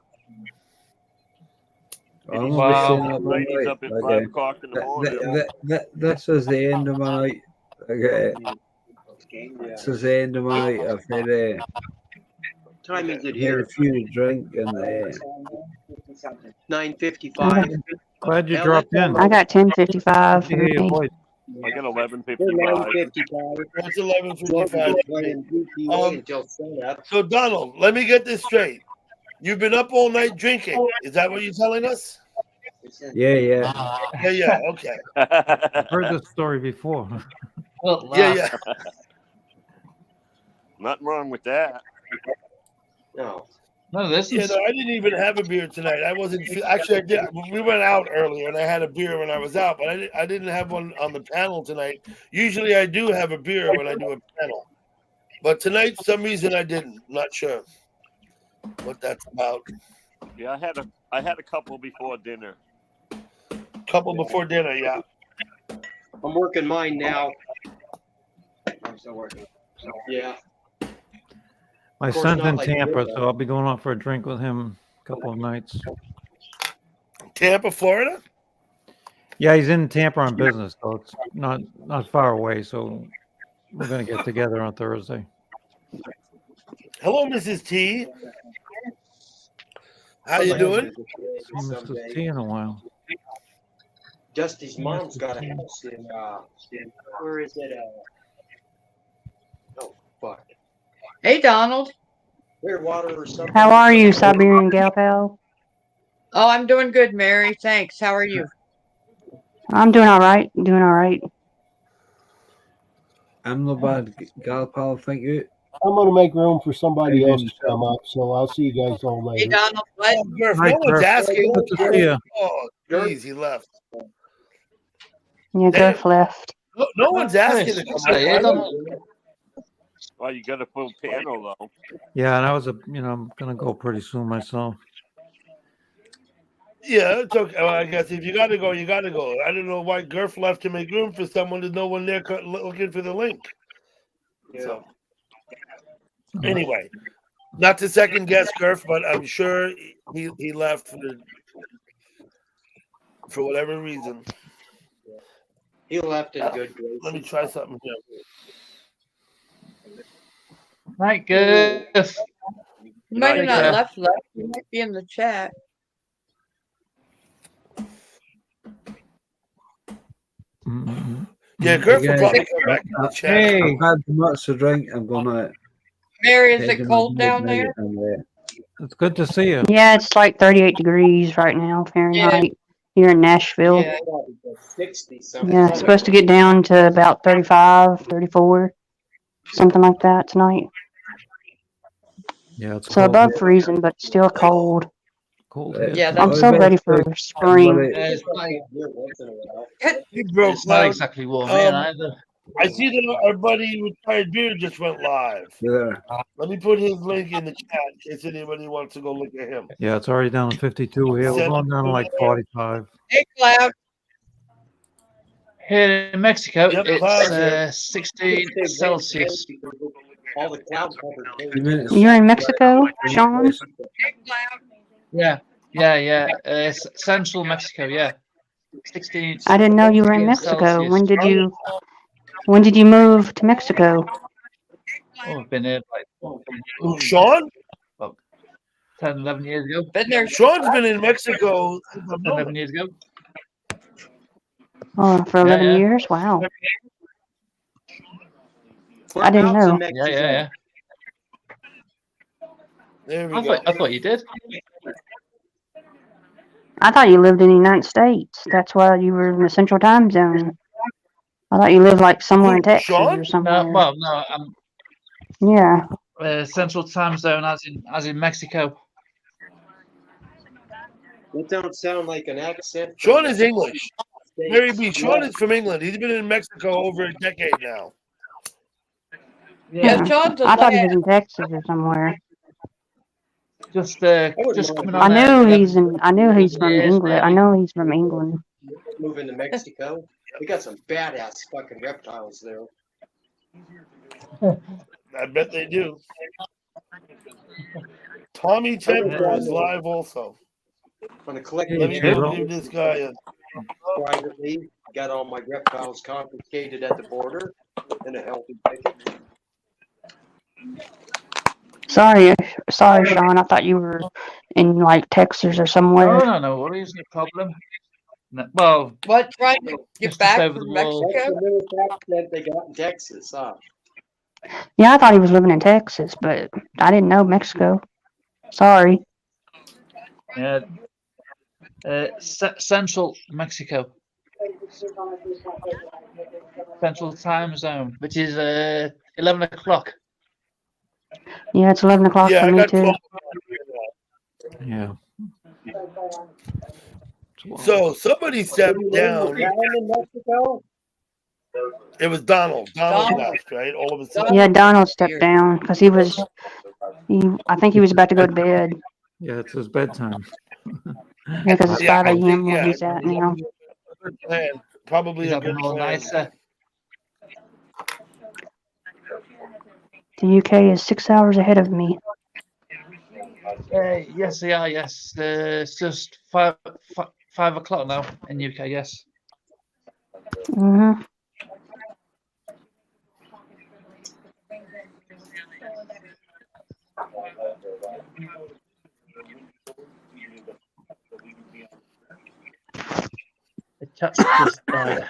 I'm Did he gonna be stay staying up up all all night? He's night. up at Okay. 5 o'clock in the morning. This is the end of my night. Okay. This is the end of my night. I've had What time is it had a here? few drink and 9:55. glad you Hell, dropped that's in. I got 10:55 Good to hear your every day. voice. I got We're 11:55. 9:55. it's 11:55. Playing GTA until sunup. So, Donald, let me get this straight. You've been up all night drinking. Is that what you're telling us? Yeah. Yeah. Okay. I've heard this story before. Well, Yeah. Nothing wrong with that. No. No, this Yeah, is. no, I didn't even have a beer tonight. I wasn't. Actually, I did. We went out earlier, and I had a beer when I was out, but I didn't have one on the panel tonight. Usually, I do have a beer when I do a panel, but tonight, for some reason, I didn't. Not sure what that's about. Yeah, I had a couple before dinner. Couple before dinner, yeah. I'm working mine now. I'm still working. Yeah. My Of course, son's not in like Tampa, you, so I'll be going out for a drink with him a couple of nights. Tampa, Florida. Yeah, he's in Tampa on business, so it's not far away. So we're gonna get together on Thursday. Hello, Mrs. T. How you doing? Seen Mr. T in a while. Dusty's mom's got a house in where is it? Oh fuck. Hey, Donald. Clearwater or something. How are you, Siberian Gal Pal? Oh, I'm doing good, Mary. Thanks. How are you? I'm doing all right. Doing all right. I'm not bad, gal pal. Thank you. I'm going to make room for somebody Hey, else to come up, so I'll see you guys all Hey, later. Donald. What? Murph, Hi, no one's Murph. asking. Good to see you. Oh, geez, he left. Your Damn. Gurf left. No one's asking to come Say, up. Donald. Well, you got a full panel though. Yeah, and I'm gonna go pretty soon myself. Yeah, it's okay. Well, I guess if you got to go, you got to go. I don't know why Gurf left to make room for someone. There's no one there looking for the link. So, anyway, not to second guess Gurf, but I'm sure he left for whatever reason. He left in good grace. Let me try something here. Right, good. You might have not Yeah. left. You might be in the chat. Yeah, Gurf will probably come back in the chat. Hey, I've had too much to drink. I'm gonna. Mary, is head it in cold the down midnight there? and, It's good to see you. Yeah, it's like 38 degrees right now, Fahrenheit. Here in Nashville. Yeah. 60 something. Yeah, it's supposed to get down to about 35, 34, something like that tonight. Yeah, it's So cold above here. freezing, but still cold. Cold here. Yeah, I'm that's so ready for spring. It's He broke it's not loud. exactly warm here either. I see that our buddy Retired Beard just went live. Yeah. Let me put his link in the chat in case anybody wants to go look at him. Yeah, it's already down to 52 here. We're going down to like 45. Hey, Cloud. Here in Mexico, Yep, it's clouds here. 16 Celsius. all the cow covered. You're in Mexico, Sean? Yeah. Central Mexico, yeah. 16. I didn't know you were in 16 Mexico. Celsius. When did you move to Mexico? Oh, I've been here like Sean? 10, 11 years ago. Been there. Sean's been in Mexico 10, 11 years ago. Oh, for 11 yeah. years? Wow. I didn't Whereabouts in know. Mexico? Yeah. There we go. I thought you did. I thought you lived in the United States. That's why you were in the Central Time Zone. I thought you lived like somewhere in Texas Sean? or somewhere. No, I'm Yeah. Central Time Zone as in Mexico. That don't sound like an accent. Sean is English. States. Mary B. Sean is from England. He's been in Mexico over a decade now. Yeah, Sean's a I thought he lad. was in Texas or somewhere. Just coming I on. I knew he's from years, England. I maybe. know he's from England. Moving to Mexico. We got some badass fucking reptiles there. I bet they do. Tommy Temper is live also. On the collective Let me give this guy a... privately. Got all my reptiles confiscated at the border in a healthy ticket. Sorry, Sean. I thought you were in like Texas or somewhere. No worries, no problem. No, well, What, trying to get just back over from the wall. That's Mexico? the newest accent they got in Texas, huh? Yeah, I thought he was living in Texas, but I didn't know Mexico. Sorry. Yeah. Central Mexico. Central Time Zone, which is 11 o'clock. Yeah, it's 11 o'clock Yeah, for I me got too. 12. Yeah. So somebody stepped down. in Mexico? It was Donald. Donald Donald. left, right? All of a sudden. Yeah, Donald stepped down because I think he was about to go to bed. Yeah, it's his bedtime. Yeah, because it's Yeah, 5 I a.m. think, where yeah, he's at now. good plan. Probably He's a having good all plan. nicer. The UK is 6 hours ahead of me. Yes, they are. Yes, it's just 5 o'clock now in UK. Yes. Mm-hmm. The chat's just died.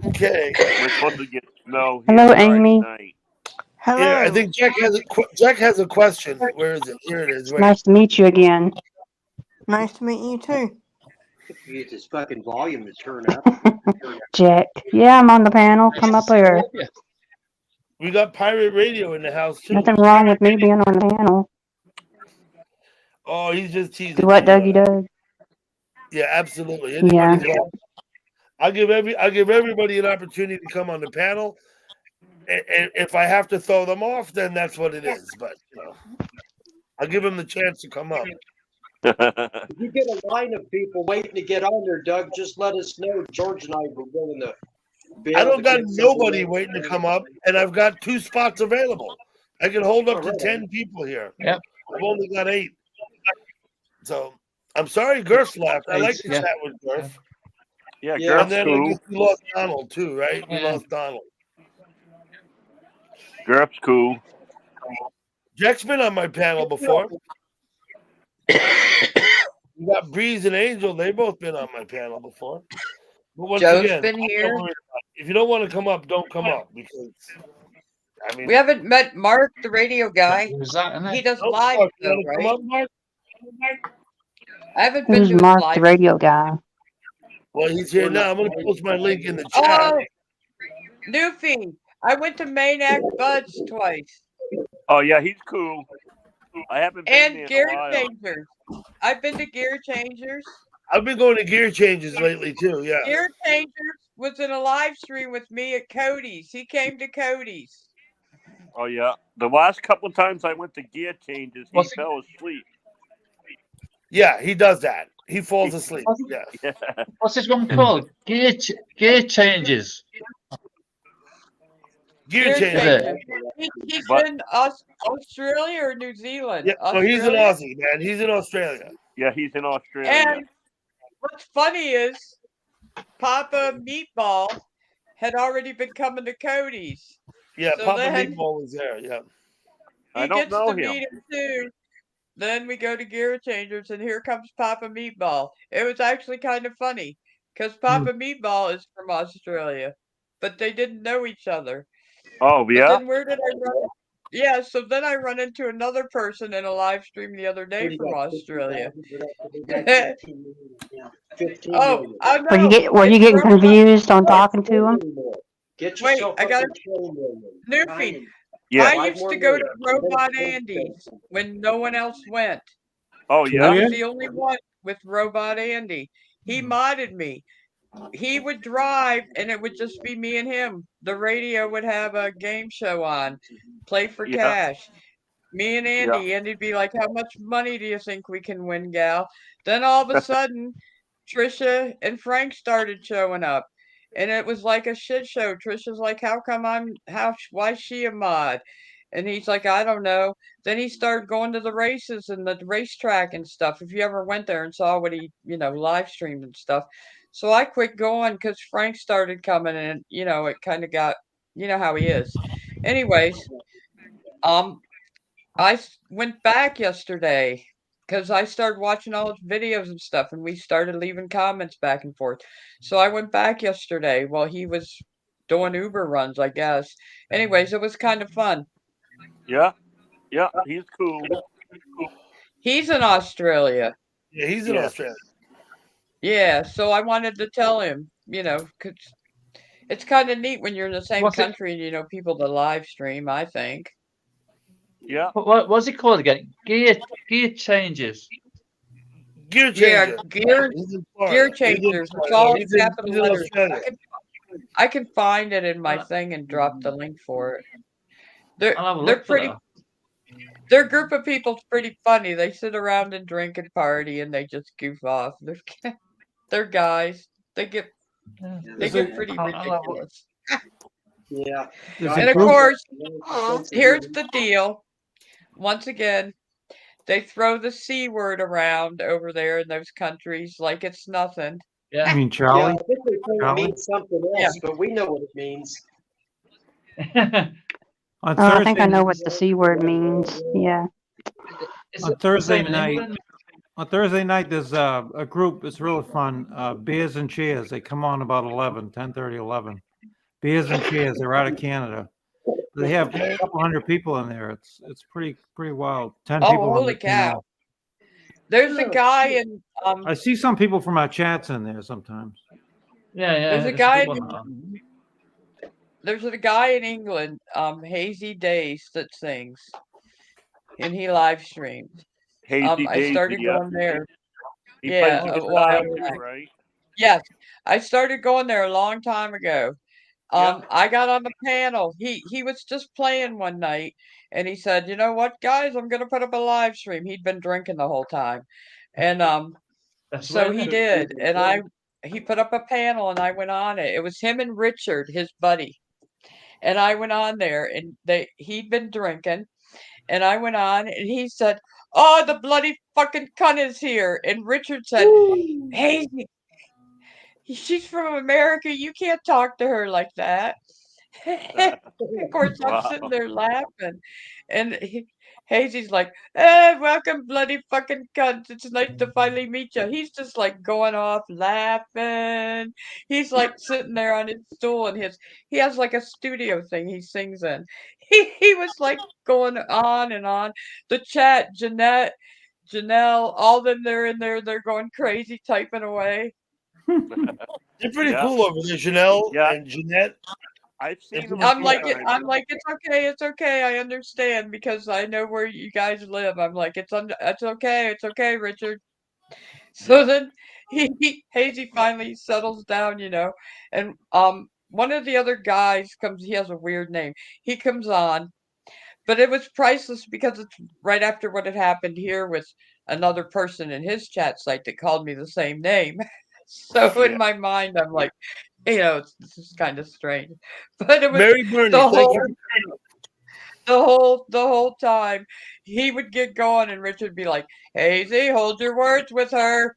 Okay. We're supposed to get snow here Hello, Friday Amy. night. Hello. Yeah, I think Jack has a question. Where is it? Here it is. Wait. Nice to meet you again. Nice to meet you too. He gets his fucking volume to turn up. Jack. Yeah, I'm on the panel. Come up here. We got pirate radio in the house too. Nothing wrong with me being on the panel. Oh, he's just teasing. Do what, you, Dougie Doug? Yeah, absolutely. Yeah. Anybody's welcome. I give everybody an opportunity to come on the panel. And if I have to throw them off, then that's what it is. But I'll give them the chance to come up. If you get a line of people waiting to get on there, Doug, just let us know. George and I were willing to. I don't got nobody waiting to come up, and I've got 2 spots available. I can hold up to 10 people here. Yep. I've only got 8. So I'm sorry, Gurf left. I like to chat with Gurf. Yeah, And Gurf's then I cool. guess we lost Donald too, right? We Yeah. lost Donald. Gurf's cool. Jack's been on my panel before. We got Breeze and Angel. They both been on my panel before. But once Joe's again, been here. don't worry about it. If you don't want to come up, don't come up because I mean We haven't met Mark, the radio guy. Who's that, isn't He it? does Oh, live Mark, you though, wanna come right? up, Mark? I haven't been Who's to his Mark, the live. radio guy? Well, he's here now. I'm gonna post my link in the chat. Oh, Newfie. I went to Maniac Buds twice. Oh yeah, he's cool. I haven't been there And in a Gear while. Changers. I've been to Gear Changers. I've been going to gear changes lately too. Yeah. Gear Changers was in a live stream with me at Cody's. He came to Cody's. Oh yeah, the last couple of times I went to gear changes, he fell asleep. Yeah, he does that. He falls asleep. Yeah. Yeah. What's this one called? Gear changes. Gear Gear changer. changer. He's But in Australia or New Zealand? Yeah, no, he's an Australia. Aussie, man. He's in Australia. yeah, he's in Australia. And what's funny is Papa Meatball had already been coming to Cody's. Yeah, So Papa then Meatball was there. Yeah. I he don't gets know to him. meet him too. Then we go to Gear Changers, and here comes Papa Meatball. It was actually kind of funny because Papa Meatball is from Australia, but they didn't know each other. Oh But yeah. then where did I run? Yeah, so then I run into another person in a live stream the other day from Australia. Oh, I Were you know. get were you It's getting Robot. confused on talking to him? Get Wait, yourself I up got and train, William. Newfie. Yeah. I 5 used more to go to minutes. And then Robot it's Andy's when no one else went. Oh Oh, yeah. I yeah? was the only one with Robot Andy. He modded me. He would drive and it would just be me and him. The radio would have a game show on, Play for Yeah. Cash. Me and Yeah. Andy. Andy'd be like, "How much money do you think we can win, gal?" Then all of a sudden, Trisha and Frank started showing up. And it was like a shit show. Trisha's like, "How come why's she a mod?" And he's like, "I don't know." Then he started going to the races and the racetrack and stuff. If you ever went there and saw what he, live streamed and stuff. So I quit going because Frank started coming and, it kind of got, how he is. Anyways, um, went back yesterday because I started watching all his videos and stuff, and we started leaving comments back and forth. So I went back yesterday while he was doing Uber runs, I guess. Anyways, it was kind of fun. Yeah. Yeah. He's cool. He's in Australia. Yeah, he's in Yeah. Australia. Yeah, so I wanted to tell him, 'cause it's kind of neat when you're in the same What's it? country and you know people to live stream, I think. Yeah. What's it called again? Gear changes. Gear Yeah, changer. gear He's in gear Florida. He's in changers. It's Florida. all in He's in capital letters. Australia. I can find it in my I'll, thing and drop the link for it. I'll have a They're look for pretty. that. Their group of people's pretty funny. They sit around and drink and party and they just goof off. They're guys. They get Yeah. they There's get a pretty I'll have a, ridiculous. Yeah. there's And a of group. course, here's the deal. Once again, they throw the C word around over there in those countries like it's nothing. You yeah. mean Yeah, Charlie? I think they say it Charlie? means something Yeah. else, but we know what it means. On I think Thursday, I know what the C word means. Yeah. Is on it the Thursday same in night, England? on Thursday night, there's a group. It's really fun. Beers and Cheers. They come on about 10:30, 11. Beers and Cheers. They're out of Canada. They have a couple hundred people in there. It's pretty wild. 10 Oh, people on holy the cow. panel. There's a guy in I see some people from our chats in there sometimes. Yeah, there's a it's guy good in one. there's a guy in England, Hazy Days that sings. And he live streams. Hazy I Daisy. started Yeah. going there. He Yeah, plays a guitar while too, back. right? Yes, I started going there a long time ago. Yeah. I got on the panel. He was just playing one night, and he said, "You know what, guys? I'm gonna put up a live stream." He'd been drinking the whole time, and That's so weird, he isn't did, and he put up a panel, and I went on it. It was him and Richard, his buddy, and I went on there, and he'd been drinking, and I went on, and he said, "Oh, the bloody fucking cunt is here," and Richard said, "Hey, she's from America. You can't talk to her like that." Of course, I'm sitting Wow. there laughing, and Hazy's like, welcome, bloody fucking cunt. It's nice to finally meet you." He's just like going off laughing. He's like sitting there on his stool, and he has like a studio thing he sings in. He was like going on and on. The chat, Jeanette, Janelle, all of them, they're in there. They're going crazy, typing away. They're pretty Yeah. cool over there, Janelle Yeah. and Jeanette. I've They're seen him pretty a I'm few cool. like, times. I'm like, it's okay, I understand because I know where you guys live. I'm like, it's okay, Richard. So then Hazy finally settles down, and one of the other guys comes. He has a weird name. He comes on, but it was priceless because it's right after what had happened here with another person in his chat site that called me the same name. So in Yeah. my mind, I'm like, this is kind of strange, but it was Mary Bernie, the thank whole you. the whole time he would get going, and Richard would be like, "Hazy, hold your words with her."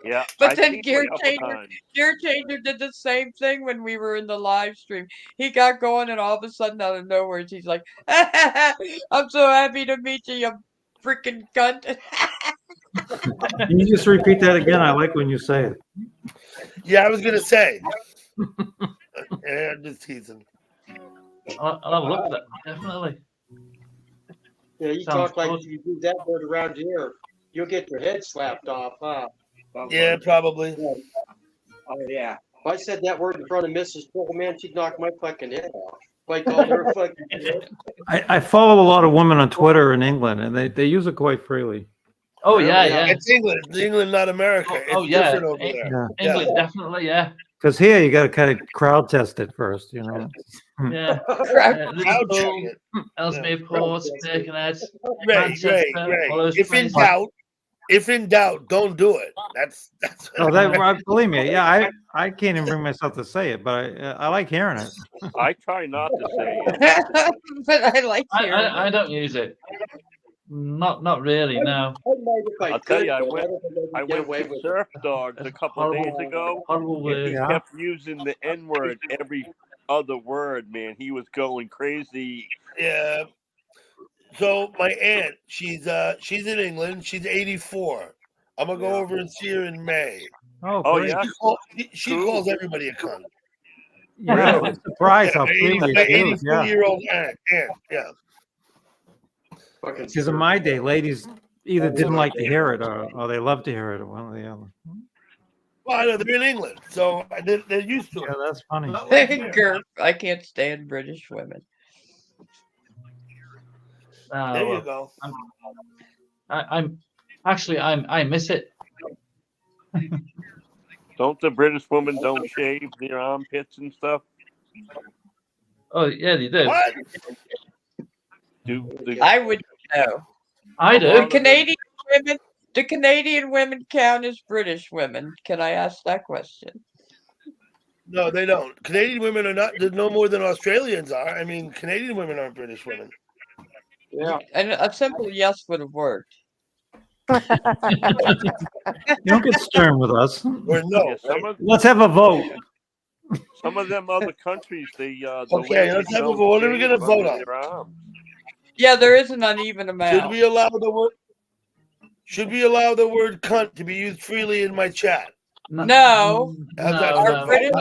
Yeah, But I've then seen it a couple times. Gear Changer did the same thing when we were in the live stream. He got going, and all of a sudden, out of nowhere, he's like, "I'm so happy to meet you, you freaking cunt." Can you just repeat that again? I like when you say it. Yeah, I was gonna say. Yeah, I'm just teasing. I'll have a look at that, definitely. Yeah, you Sounds talk like good. you do that word around here, you'll get your head slapped off, huh? Yeah, probably. Oh yeah. If I said that word in front of Mrs. Pullman, she'd knock my fucking head off. If I called her a fucking head. I follow a lot of women on Twitter in England, and they use it quite freely. Oh yeah. It's England. It's England, not America. It's yeah. different over there. England, Yeah. definitely, yeah. Because here you got to kind of crowd test it first, Yeah. Crowd Liverpool, check it. Ellesmere Port, Birkenhead, Right. Manchester, all those If in places. doubt, don't do it. That's Oh, believe me, yeah, I can't even bring myself to say it, but I like hearing it. I try not to say it. But I like hearing I don't use it. Not really, no. I'll tell you, I went to Surf Dogs a couple of days ago, Horrible and he word. kept using the N word every other word. Man, he was going crazy. Yeah. So my aunt, she's in England. She's 84. I'm gonna go over and see her in May. Oh, great. yeah. She calls everybody a cunt. Yeah, I'm surprised how freely my it is. Yeah. 84-year-old aunt. Yeah. Because in my day, ladies either didn't like to hear it or they loved to hear it, or one or the other. Well, I know they're in England, so they're used to it. Yeah, that's funny. Girl, I can't stand British women. There you go. I miss it. Don't the British women don't shave their armpits and stuff? Oh yeah, they do. What? I would know. I do. The Canadian women count as British women. Can I ask that question? No, they don't. Canadian women are not. They're no more than Australians are. I mean, Canadian women aren't British women. Yeah. And a simple yes would have worked. You don't get stern with us. Or no. Let's have a vote. Some of them other countries, the Okay, let's have a vote. What are we gonna vote on? Yeah, there is an uneven amount. Should we allow the word cunt to be used freely in my chat? No. Our Canadian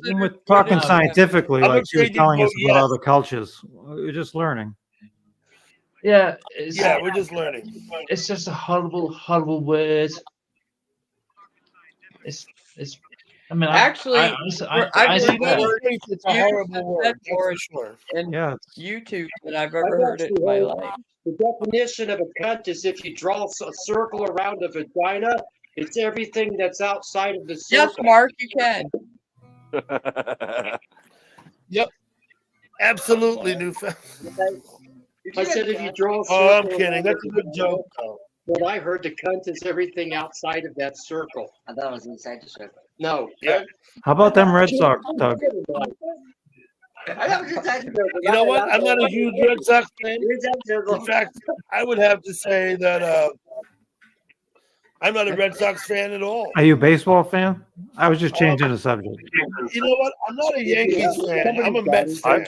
When we're talking scientifically, I'm like she was afraid you telling us vote about yes. other cultures, we're just learning. Yeah. We're just learning. It's just a horrible word. It's. I mean, Actually, I believe Let's the face it, it's a horrible word. That's for sure. in Yeah. YouTube than I've ever heard it in my life. The definition of a cunt is if you draw a circle around a vagina, it's everything that's outside of the circle. Yes, Mark, you can. Yep. Absolutely, Newfound. I said if you draw a circle. Oh, I'm kidding. That's a good joke, though. But I heard the cunt is everything outside of that circle. I thought it was inside the circle. No. Yeah. How about them Red Sox, Doug? You know what? I'm not a huge Red Sox fan. In fact, I would have to say that I'm not a Red Sox fan at all. Are you a baseball fan? I was just changing the subject. You know what? I'm not a Yankees fan. I'm a Mets fan.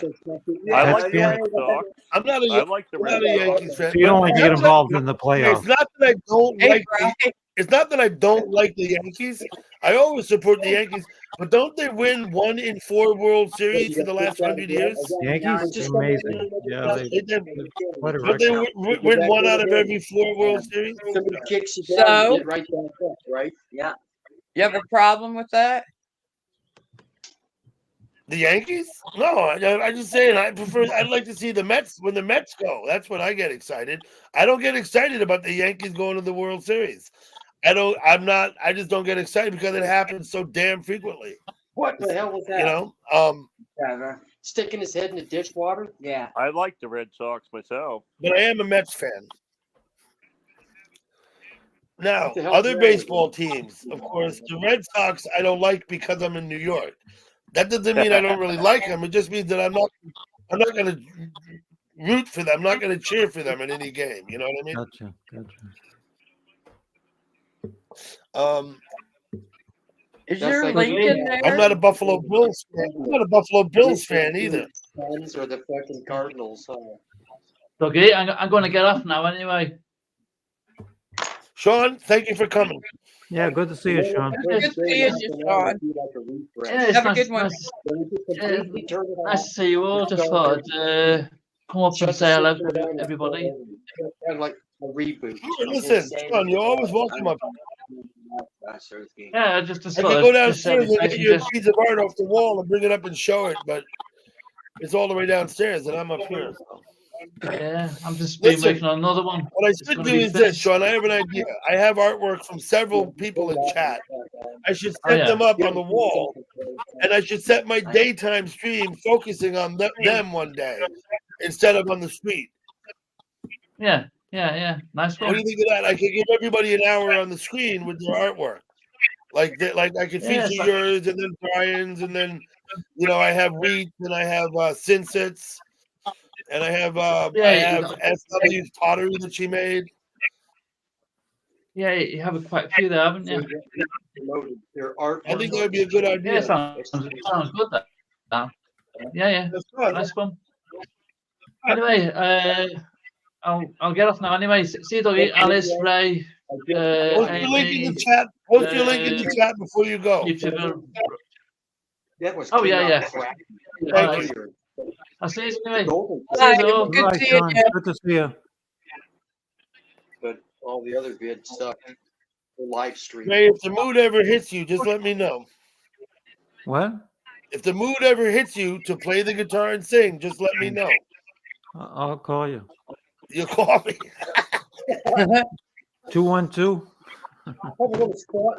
I like the Red Sox. I'm not a, I like the I'm Red not a Yankees Sox. fan. So you don't But like to get that's involved in the playoffs. It's not that I don't Hey, like. Brian. It's not that I don't like the Yankees. I always support the Yankees, but don't they win 1 in 4 World Series for the last 100 years? Yankees, amazing. Yeah, quite a Don't they record. win 1 out of every 4 World Series? Somebody kicks you down, So? you get right back up, right? Yeah. You have a problem with that? The Yankees? No, I just saying I'd like to see the Mets when the Mets go. That's when I get excited. I don't get excited about the Yankees going to the World Series. I just don't get excited because it happens so damn frequently. What the hell was that? You know? Sticking his head in the dishwater? Yeah. I like the Red Sox myself. But I am a Mets fan. Now, the hell other is wrong with baseball teams, of course, the Red Sox, I don't like because I'm in New York. That doesn't mean I don't really like them. It just means that I'm not going to root for them. I'm not going to cheer for them in any game. You know what I mean? Gotcha. Is That's your like link me. in there? I'm not a Buffalo Bills fan. I'm not a Buffalo Bills fan either. Suns or the fucking Cardinals. Huh? Dougie, I'm going to get off now anyway. Sean, thank you for coming. Yeah, good to see you, Sean. Good to see you, Sean. Yeah, it's Have a nice, good one. nice to see you all. Just thought I'd come up and say hello to everybody. Kind of like a reboot. Listen, Sean, you're always welcome up. Yeah, just I thought could go I'd just say downstairs and nice get and you a just piece of art off the wall and bring it up and show it, but it's all the way downstairs and I'm up here. So. yeah, I'm just been Listen, working on another one. what I It's should gonna do be is this, finished. Sean. I have an idea. I have artwork from several people in chat. I should Oh, set yeah. them up on the wall, and I should set my daytime stream focusing on them one day instead of on the street. Yeah. Nice What one. do you think of that? I could give everybody an hour on the screen with their artwork. Like I could Yeah, feature so- yours and then Brian's and then I have Wheat and I have Sinsets and I have SW's pottery that she made. Yeah, you have quite a few there, haven't you? Their art. I think that would be a good idea. Yeah, sounds good. That. Yeah. That's fun. Nice one. Anyway, I'll get off now. Anyway, see you, Dougie, Alice, Ray, Post your link in Amy, the chat. Post your link in the chat before you go. YouTuber. That was Oh yeah. Thank you. I'll see you anyway. Bye. See you all. Good Right, seeing Sean. you. Good to see you. But all the other vid stuff, the live stream. Ray, if the mood ever hits you, just let me know. What? If the mood ever hits you to play the guitar and sing, just let me know. I'll call you. You call me. 212.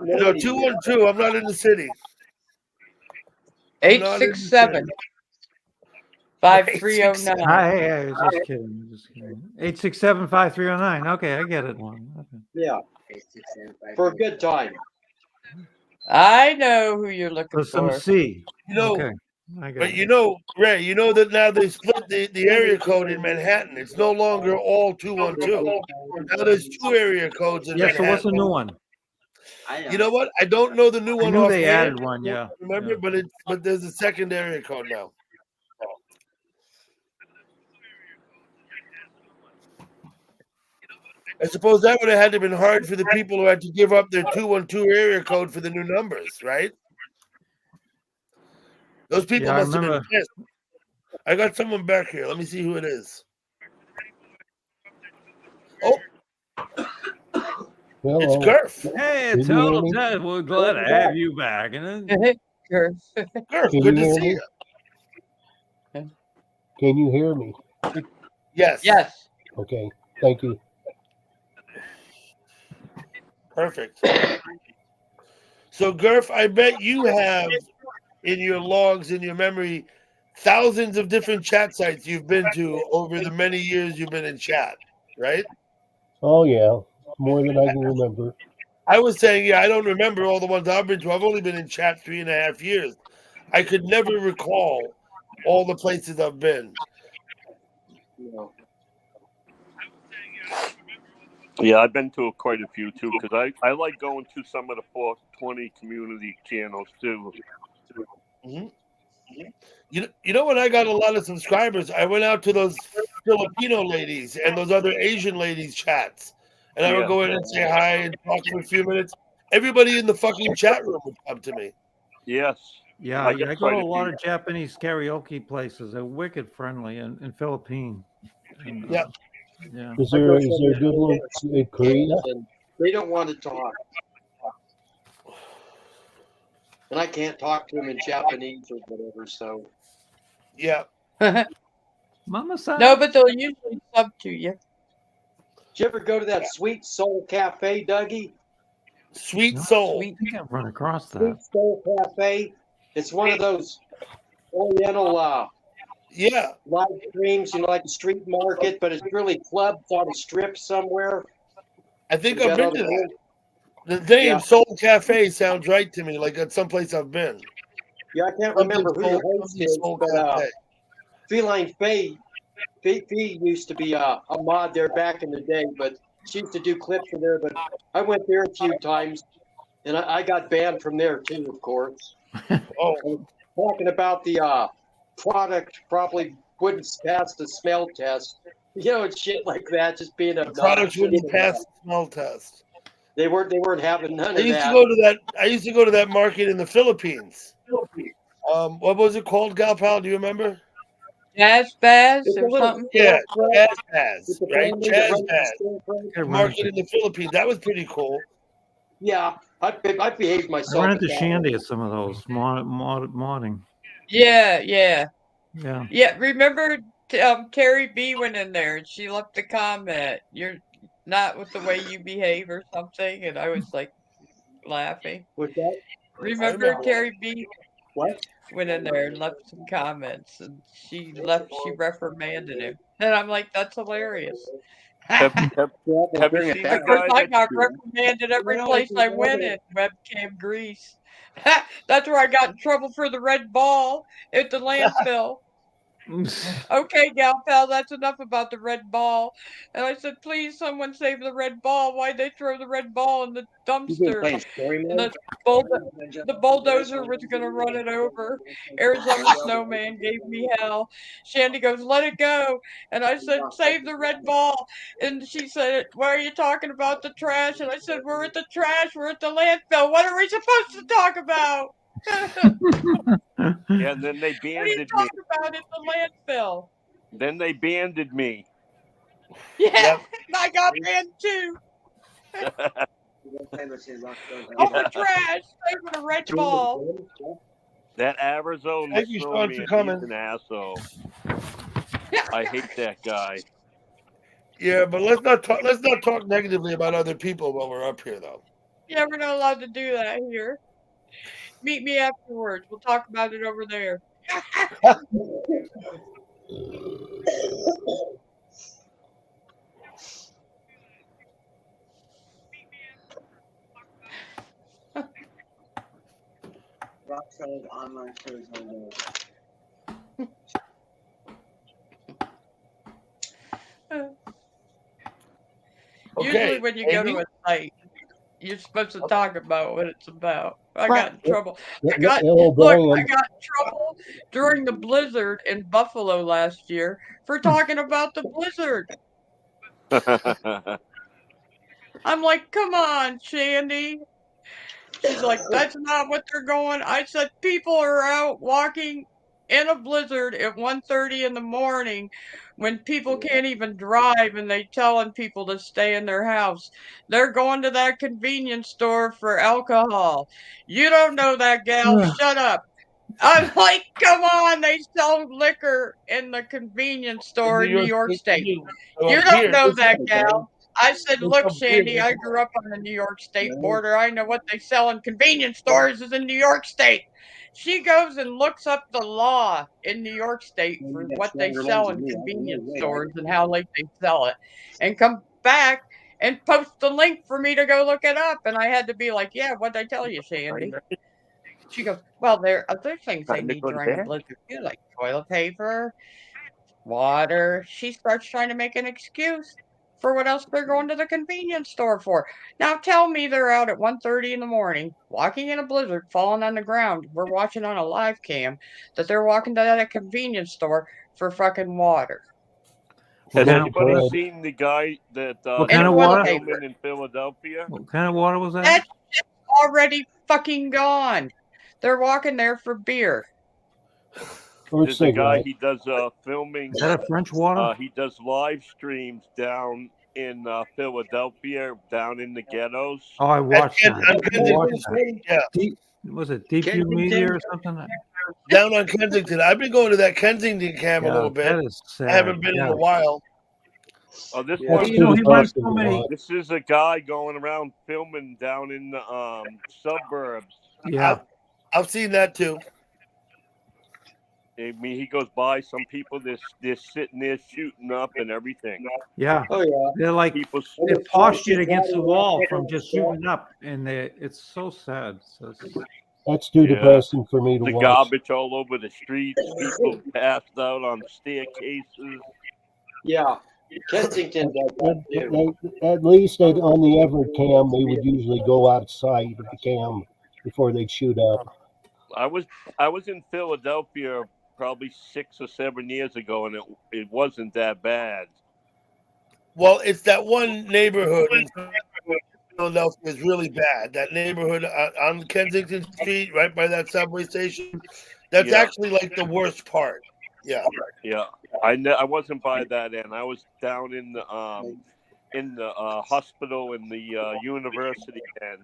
No, 212. I'm not in the city. 867 5309. Hey, I was just kidding. 867-5309. Okay, I get it. One. Okay. Yeah. For a good time. I know who you're looking For some for. C. Okay. I got But it. Ray, that now they split the area code in Manhattan. It's no longer all 212. Now there's 2 area codes in Yeah, Manhattan. so what's the new one? You know what? I don't know the new one. I knew they offhand. added one, yeah. Remember, but there's a second area code now. I suppose that would have had to been hard for the people who had to give up their 212 area code for the new numbers, right? Those people Yeah, I must have been remember. pissed. I got someone back here. Let me see who it is. Oh, Hello. it's Gurf. Hey, Can you hear tell me? Ted we're glad to have you back. And then, Sure. Gurf, Can good you to hear see me? you. Can you hear me? Yes. Yes. Okay. Thank you. Perfect. So, Gurf, I bet you have in your logs, in your memory, thousands of different chat sites you've been to over the many years you've been in chat, right? Oh yeah, more than I can remember. I was saying, yeah, I don't remember all the ones I've been to. I've only been in chat 3.5 years. I could never recall all the places I've been. Yeah, I've been to quite a few too because I like going to some of the 420 community channels too. Mm-hmm. You know when I got a lot of subscribers, I went out to those Filipino ladies and those other Asian ladies chats, and I would go in and say hi and talk for a few minutes. Everybody in the fucking chat room would come to me. Yes. yeah, I I get go to quite a a lot few. of Japanese karaoke places. They're wicked friendly in Philippines. And, Yeah. Yeah. Is there good ones in Korea? They don't want to talk. And I can't talk to them in Japanese or whatever, so. Yeah. Mama-san. No, but they'll usually sub to you. Did you ever go to that Sweet Soul Cafe, Dougie? Sweet Soul. I think I've run across that. Sweet Soul Cafe. It's one of those Oriental live streams, like a street market, but it's really clubs on a strip somewhere. I think You I've got been all to the that. The name Yeah. Soul Cafe sounds right to me, like at someplace I've been. Yeah, I can't Something remember who the Soul, host something is, Soul but Cafe. Feline Faye used to be a mod there back in the day, but she used to do clips from there. But I went there a few times, and I got banned from there too, of course. Oh, Talking about the product probably wouldn't pass the smell test, and shit like that, just being the products obnoxious. wouldn't pass the smell test. They weren't having none I of used to that. go to that. I used to go to that market in the Philippines. What was it called, Gal Pal? Do you remember? Jazz Baz It's a or little something? Yeah, storefront Jazz Baz, with the right? family that Jazz runs Baz. the storefront. I run Market into, in the Philippines. That was pretty cool. Yeah, I behaved I myself. run at into that Shandy one. at some of those modding. Yeah, yeah. Yeah. Yeah, remember Terry B went in there and she left a comment. You're not with the way you behave or something, and I was like laughing. What's that? Remember Terry B What? went in there and left some comments and she reprimanded him. And I'm like, that's hilarious. Have, Of have, Yeah, have you bring it seen back. the course guy I that? got reprimanded every place I went in, webcam grease. That's where I got in trouble for the red ball at the landfill. Okay, gal pal, that's enough about the red ball. And I said, please, someone save the red ball. Why'd they throw the red ball in the You've been dumpster? playing story And mode? the bulldozer was going to run it over. Arizona snowman gave me hell. Shandy goes, let it go. And I said, save the red ball. And she said, why are you talking about the trash? And I said, we're at the trash. We're at the landfill. What are we supposed to talk about? Yeah, and then they What are you banded me. talking about at the landfill? Then they banded me. Yeah, Yep. I got banned too. Over trash, saving a red ball. That Arizona Thank you, Sean, for snowman, he's coming. an asshole. I hate that guy. Yeah, but let's not talk negatively about other people while we're up here, though. Yeah, we're not allowed to do that here. Meet me afterwards. We'll talk about it over there. Rockfeller's online shows on Usually Okay, when you go Amy? to a site, you're supposed to talk about what it's about. I What? got in trouble. I got Hello, look, I Brian. got in trouble during the blizzard in Buffalo last year for talking about the blizzard. I'm like, come on, Shandy. She's like, that's not what they're going. I said, people are out walking in a blizzard at 1:30 in the morning when people can't even drive and they telling people to stay in their house. They're going to that convenience store for alcohol. You don't know that, gal. Shut up. I'm like, come on, they sell liquor in the convenience store in New York State. You don't know that, gal. I said, look, Shandy, I grew up on the New York State border. I know what they sell in convenience stores is in New York State. She goes and looks up the law in New York State for what they sell in convenience stores and how late they sell it, and come back and post the link for me to go look it up. And I had to be like, yeah, what'd I tell you, Shandy? She goes, well, there are other things they Time to need go to during a bed. blizzard too, like toilet paper, water. She starts trying to make an excuse for what else they're going to the convenience store for. Now tell me they're out at 1:30 in the morning, walking in a blizzard, falling on the ground. We're watching on a live cam that they're walking to that convenience store for fucking water Has kind of- anybody Good. seen the guy that What and kind of toilet water? paper. filming in Philadelphia? What kind of water was that? That shit's already fucking gone. They're walking there for beer. Or There's a guy, cigarette. he does filming. Is that a French water? He does live streams down in Philadelphia, down in the ghettos. Oh, I watched that. On I watched Kensington, that. yeah, Was it Deep View Media or something? down on Kensington. I've been going to that Kensington cam a Yeah, little bit. that is sad. I haven't been in Yeah. a while. Oh, this Yeah, Well, one. you know, he runs pretty so many. This is a guy going around filming down in the suburbs. Yeah. I've seen that too. I mean, he goes by. Some people they're sitting there shooting up and everything. Yeah. Oh yeah. They're like People, they're postured against the wall from just shooting up, and it's so sad. So That's too Yeah. depressing for me to the watch. garbage all over the streets. People passed out on staircases. Yeah. Kensington does that too. At least on the Everett cam, they would usually go outside of the cam before they'd shoot up. I was in Philadelphia probably 6 or 7 years ago, and it wasn't that bad. Well, it's that one neighborhood in Philadelphia is really bad. That neighborhood on Kensington Street, right by that subway station, that's actually like the worst part. Yeah. Yeah. I wasn't by that end. I was down in the hospital in the university end.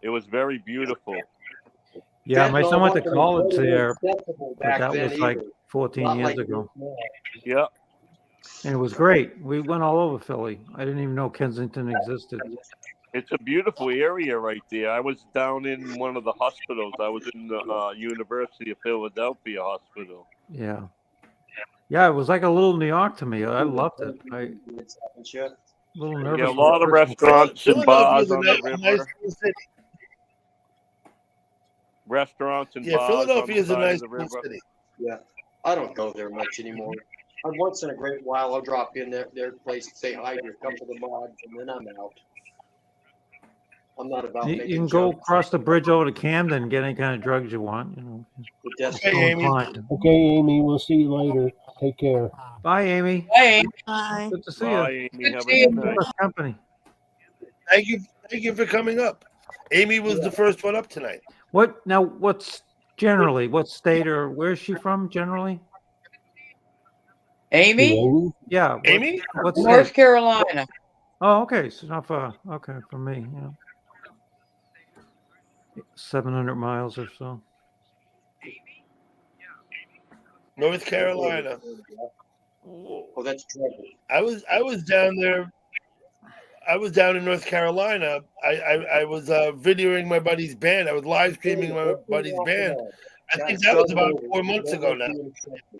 It was very beautiful. yeah, my son went to college there, Accessible but back that then was like either. 14 Not years like ago, this now. Yeah. and it was great. We went all over Philly. I didn't even know Kensington existed. It's a beautiful area right there. I was down in one of the hospitals. I was in the University of Philadelphia hospital. Yeah. Yeah, it was like a little New York to me. I loved it. A little nervous. Yeah, a lot of restaurants and bars on the river. Nice city. Restaurants and Yeah, bars on Philadelphia the is a side nice of the river. city. Yeah. I don't go there much anymore. Once in a great while, I'll drop in their place and say hi to a couple of the mods, and then I'm out. I'm not about You making can go jokes. across the bridge over to Camden and get any kind of drugs you want. You know. Okay, Amy. Okay, Amy, we'll see you later. Take care. Bye, Amy. Hey, Bye. Good to see Bye, you. Amy. Have a see you. good night. Company. Thank you for coming up. Amy was the first one up tonight. What what state or where is she from generally? Amy, Yeah. Amy? What North state? Carolina. Oh, okay. So not far. Okay, from me. Yeah. 700 miles or so. North Carolina. Oh, that's trouble. I was down there. I was down in North Carolina. I was videoing my buddy's band. I was live streaming my buddy's band. I think that was about 4 months ago now.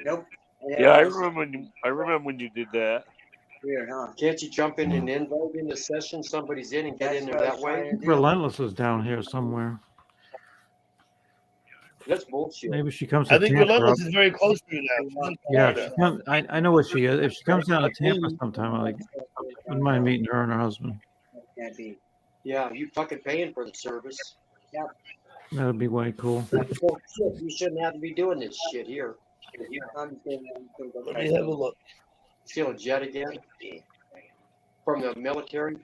Nope. Yeah, I remember when you did that. Weird, huh? Can't you jump in and invite in the session? Somebody's in and get in there that way. Relentless is down here somewhere. That's bullshit. Maybe she comes to I think Tampa. Relentless is very close to you now. She's in Yeah, Florida. I know where she is. If she comes down to Tampa sometime, I wouldn't mind meeting her and her husband. Can't be. Yeah, you fucking paying for the service. Yep. That'd be way cool. Well, shit, you shouldn't have to be doing this shit here. Let me have a look. Steal a jet again? From the military?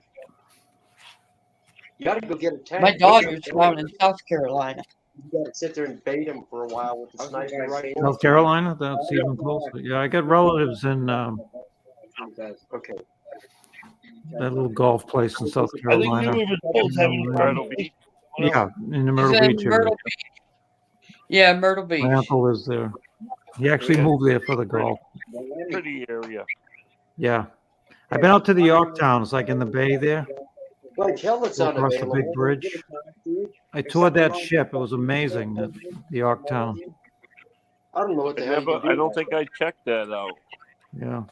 You gotta go get a tank. My daughter's down in South Carolina. You gotta sit there and bait them for a while with the sniper rifle. South Carolina? That's even closer. Yeah, I got relatives in Okay. that little golf place in South I think Carolina. New River Falls having Myrtle Beach. Yeah, in the Myrtle She's in Beach area. Myrtle Beach. Yeah, Myrtle Beach. My uncle lives there. He actually moved there for the golf. Pretty area. Yeah. I've been out to the Yorktown. It's like in the bay there. Like hell, it's Go across the unavailable. big bridge. I toured that ship. It was amazing, the Yorktown. I don't know what the hell. you I don't think I checked that out. Yeah.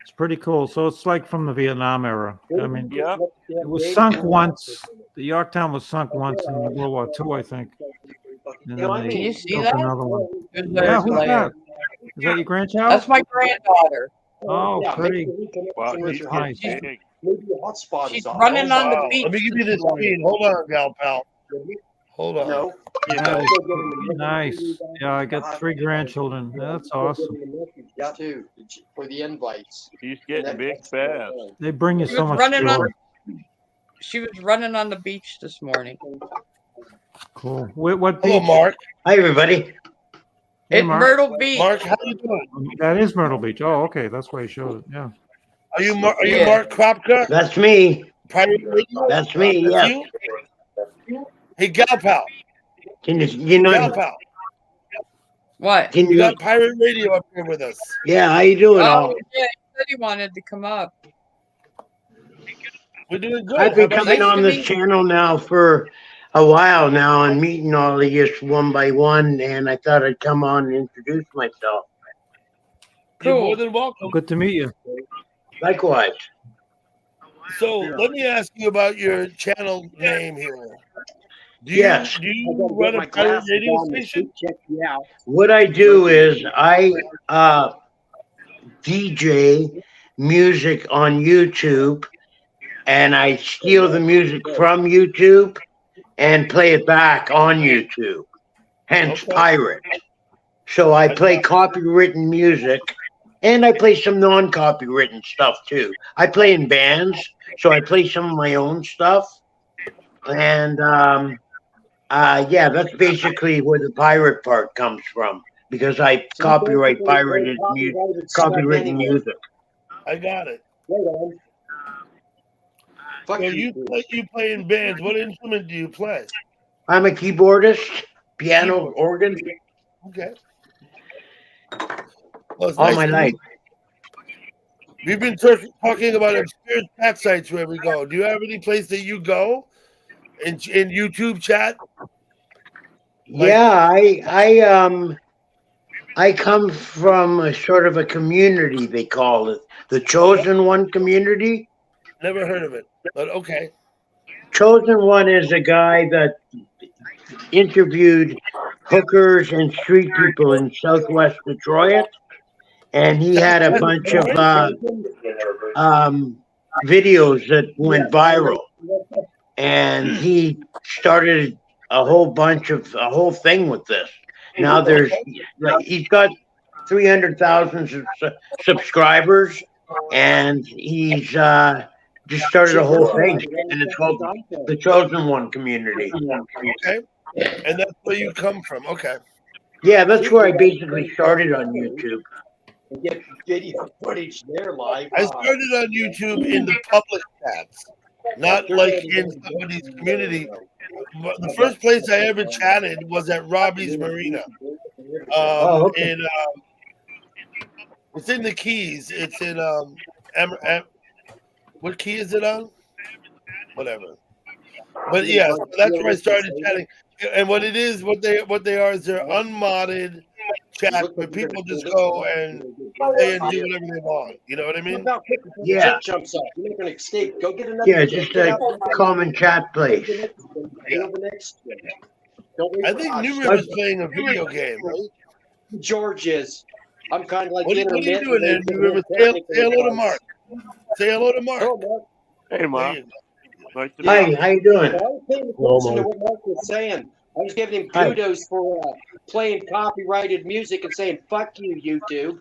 It's pretty cool. So it's like from the Vietnam era. I mean, Yeah. it was sunk once. The Yorktown was sunk once in World War II, I think. And then Can they you see built that? another one. Who's Yeah, there who's playing? that? Is that your grandchild? That's my granddaughter. Oh, Yeah, pretty. make the Wow, connection with he's your nice. house. big. Maybe the hotspot She's is off. running on the Wow. beach. Let me give you this screen. Hold on, gal pal. Hold on. No. That is nice. Yeah, I got 3 grandchildren. That's awesome. Yeah, too, for the invites. He's getting big fast. They bring you She so was much running on. joy. She was running on the beach this morning. Cool. What Hello, beach? Mark. Hi, everybody. Hey, It's Mark. Myrtle Beach. Mark, how you doing? That is Myrtle Beach. Oh, okay. That's why he showed it. Yeah. Are you Mark Yeah. Kropka? That's me. Pirate Radio? That's me. That's Yeah. you? Hey, gal pal. Can you Gal know? pal. What? Can You you? got Pirate Radio up here with us. Yeah. How you doing? Oh, All? yeah, he said he wanted to come up. We're doing good. I've How been about coming Nice you? on to this meet you. channel now for a while now and meeting all of you one by one, and I thought I'd come on and introduce myself. You're more Cool. than welcome. Good to meet you. Likewise. So let me ask you about your channel name here. Do Yes. you run a pirate radio station? Check you out. What I do is I DJ music on YouTube, and I steal the music from YouTube and play it back on YouTube. Hence, Okay. pirate. So I play copywritten music, and I play some non-copywritten stuff too. I play in bands, so I play some of my own stuff, and yeah, that's basically where the pirate part comes from, because I copyright pirated music, copywritten music. I got it. Right on. Fuck So you. you play in bands. What instrument do you play? I'm a keyboardist, piano, Keyboard. organ, Okay. Well, it's all nice my to life. meet you. We've been talking about obscure chat sites where we go. Do you have any place that you go in YouTube chat? Yeah, I come from a sort of a community, they call it the Chosen One community. Never heard of it, but okay. Chosen One is a guy that interviewed hookers and street people in Southwest Detroit, and he had a bunch of videos that went viral, and he started a whole thing with this. Now he's got 300,000 subscribers, and he's just started a whole thing, and it's called the Chosen One community. Okay. And that's where you come from. Okay. Yeah, that's where I basically started on YouTube. Get video footage there live. I started on YouTube in the public chats, not like in somebody's community. But the first place I ever chatted was at Robbie's Marina. Okay. It's in the Keys. It's in what key is it on? Whatever. But yeah, so that's where I started chatting. And what it is, what they are is they're unmodded chat where people just go and say and do whatever they want. You know what I mean? Yeah. Jumps up. You're not gonna escape. Go get another. Yeah, just a common chat place. Yeah. I think New River's playing a video game, right? George is. I'm kind of like What are you doing there, New River? Say hello to Mark. Say hello to Mark. Oh, Mark. Hey, Mark. Nice to Hi, meet you. how you doing? I was paying attention to what Mark was saying. I was giving him kudos for playing copyrighted music and saying "fuck you, YouTube."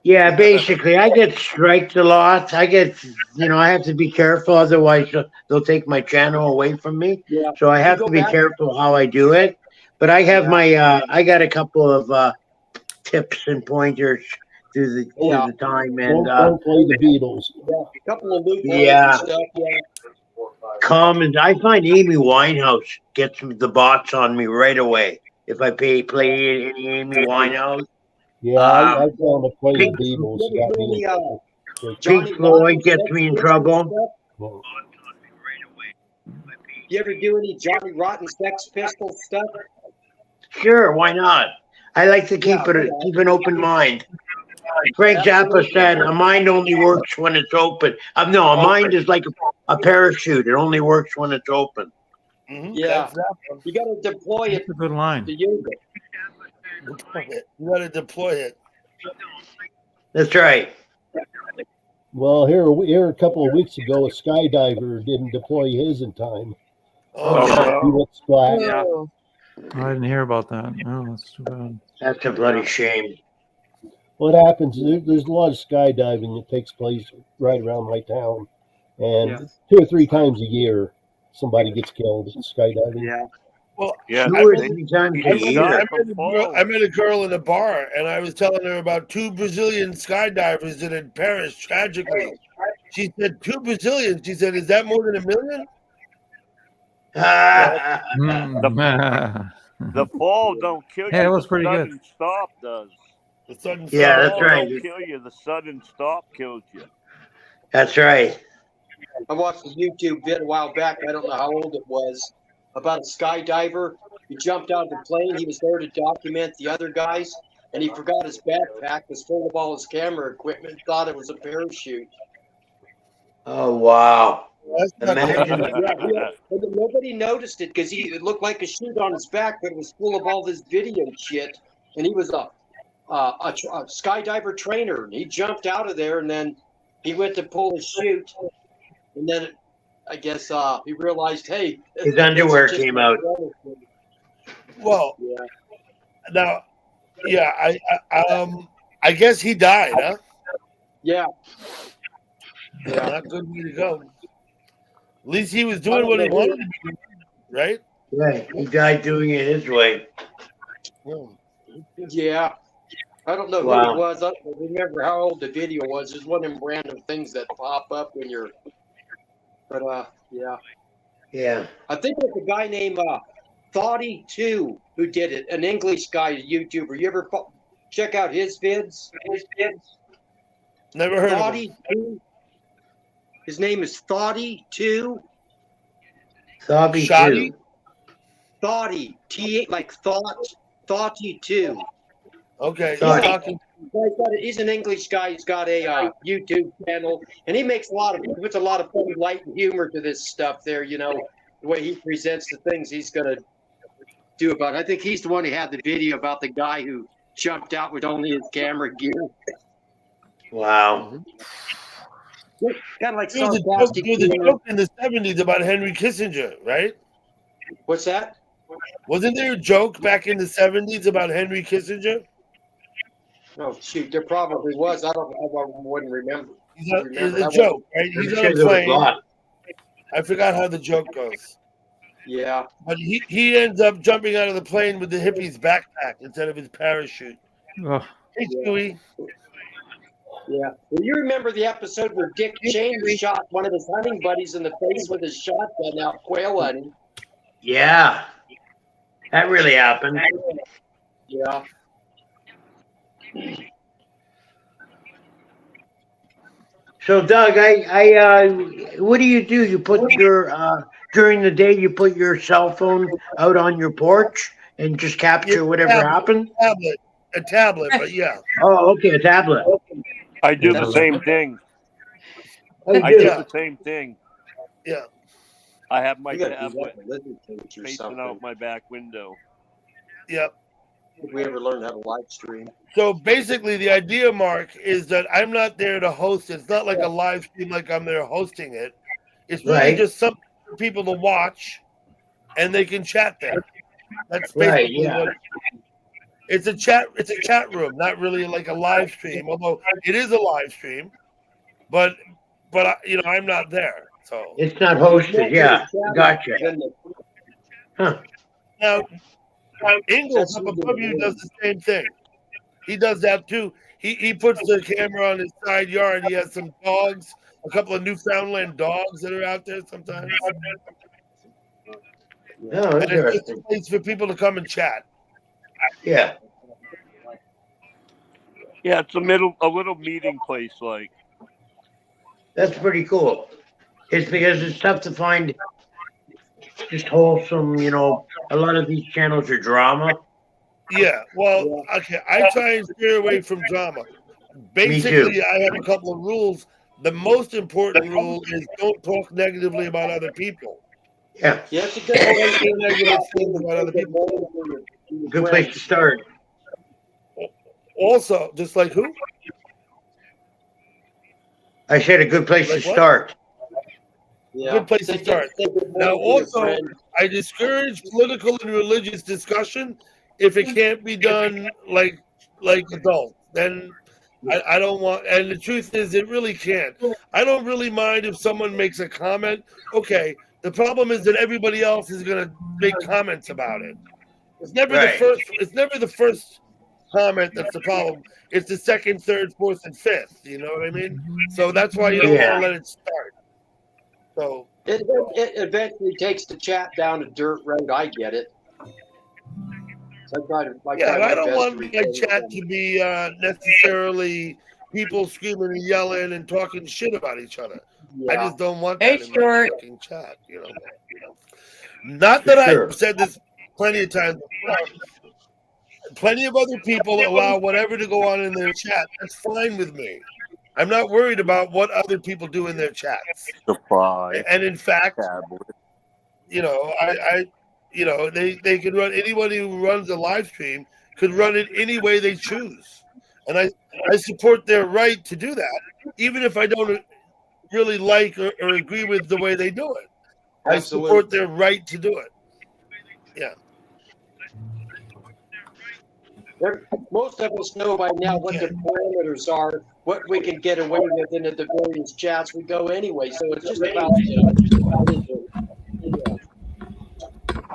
Yeah, basically, I get striked a lot. I have to be careful, otherwise they'll take my channel away from me. Yeah. So I have to be careful how I do it. But I have I got a couple of tips and pointers through the time, and Don't play the Beatles. A couple of loopholes Yeah. and stuff. Yeah. Common. I find Amy Winehouse gets the bots on me right away if I play any Amy Winehouse. Yeah, I found to play the Beatles. Got me in Pink Floyd gets me in trouble. You ever do any Johnny Rotten Sex Pistols stuff? Sure, why not? I like to keep an open mind. Frank Zappa said, "A mind only works when it's open." No, a mind is like a parachute; it only works when it's open. Mm-hmm. Yeah, you got to deploy it. That's a good line. To use it. You got to deploy it. That's right. Well, here a couple of weeks ago, a skydiver didn't deploy his in time. Oh, He went splat. Yeah. I didn't hear about that. Oh, that's too bad. That's a bloody shame. What happens is there's a lot of skydiving that takes place right around my town, and 2 or 3 times a year, somebody gets killed at skydiving. Yeah. Well, Yeah, 2 or 3 times a year. I met a girl in a bar, and I was telling her about 2 Brazilian skydivers that had perished tragically. She said, 2 Brazilians? She said, is that more than 1 million? The fall don't kill you. Hey, that was the pretty good. sudden stop does. The sudden Yeah, stop. that's Fall right. don't kill you. The sudden stop kills you. That's right. I watched a YouTube vid a while back. I don't know how old it was. about a skydiver. He jumped out of the plane. He was there to document the other guys, and he forgot his backpack was full of all his camera equipment. Thought it was a parachute. Oh wow! That's not good. Imagine. But nobody noticed it because it looked like a chute on his back, but it was full of all this video shit. And he was a skydiver trainer. And he jumped out of there, and then he went to pull his chute, and then I guess he realized, hey, His underwear came out. Well, Yeah. now, yeah, I guess he died, huh? Yeah. Not good way to go. At least he was doing what he wanted to be, right? Right. He died doing it his way. Yeah. I don't know who Wow. it was. I don't remember how old the video was. It's one of them random things that pop up when you're. But yeah. Yeah. I think there's a guy named Thoughty2 who did it, an English guy, a YouTuber. You ever check out his vids? Never heard of him. Thoughty2. His name is Thoughty2. Thoughty Shoddy? too. Thoughty, like thought, Thoughty2. Okay, Thoughty. He's an English guy. He's got a YouTube channel, and he puts a lot of funny, light and humor to this stuff. There, the way he presents the things he's gonna do about it. I think he's the one who had the video about the guy who jumped out with only his camera gear. Wow. Kind of like There was sarcastic. a joke in the 70s about Henry Kissinger, right? What's that? Wasn't there a joke back in the 70s about Henry Kissinger? Oh shoot, there probably was. I wouldn't remember. It's a joke, right? He's on a plane. I forgot how the joke goes. Yeah. But he ends up jumping out of the plane with the hippie's backpack instead of his parachute. Ugh. Hey, Stewie. Yeah. Well, you remember the episode where Dick Cheney shot one of his hunting buddies in the face with his shotgun out quail hunting? Yeah. That really happened. Yeah. So, Doug, what do? You put your during the day. You put your cell phone out on your porch and just capture whatever happened. A tablet, but yeah. Oh, okay, a tablet. I do the same thing. I do the same thing. Yeah. I have my You gotta do tablet that to listen to it or facing something. out my back window. Yep. If we ever learn how to live stream. So basically, the idea, Mark, is that I'm not there to host it. It's not like a live stream like I'm there hosting it. It's really Right. just something for people to watch, and they can chat there. That's Right, basically yeah. what it's a chat. It's a chat room, not really like a live stream. Although it is a live stream, but I'm not there. So It's not hosted. Yeah, gotcha. Huh. now Ingalls up above you does the same thing. He does that too. He puts the camera on his side yard. He has some dogs, a couple of Newfoundland dogs that are out there sometimes. Oh, And it's just a interesting. place for people to come and chat. Yeah. Yeah, it's a little meeting place, like. That's pretty cool. It's because it's tough to find just wholesome, a lot of these channels are drama. Yeah, well, okay. I try and steer away from drama. Basically, I have a couple of rules. The most important rule is don't talk negatively about other people. Yeah. Yeah, it's a good Don't say negative things about other people. Good place to start. Also, just like who? I said a good place Like to what? start. Yeah. Good place to start. Now, also, I discourage political and religious discussion if it can't be done like adults. Then I don't want. And the truth is, it really can't. I don't really mind if someone makes a comment. Okay, the problem is that everybody else is going to make comments about it. It's never Right. the first. It's never the first comment that's the problem. It's the second, third, fourth, and fifth. You know what I mean? So that's why you don't Yeah. want to let it start. So It eventually takes the chat down a dirt road. I get it. So I try to, yeah, my I don't best want to my retain chat them. to be necessarily people screaming and yelling and talking shit about each other. I Yeah. just don't want Hey, that in my Stuart. fucking chat. Not that Sure. I've said this plenty of times before. Plenty of other people allow whatever to go on in their chat. That's fine with me. I'm not worried about what other people do in their chats. Surprise. And in fact, Cowboy. you know, they can run, anybody who runs a live stream could run it any way they choose. And I support their right to do that, even if I don't really like or agree with the way they do it. I support their right to do it. Yeah. Most of us know by now what the parameters are, what we can get away with in the various chats we go anyway. So it's just about,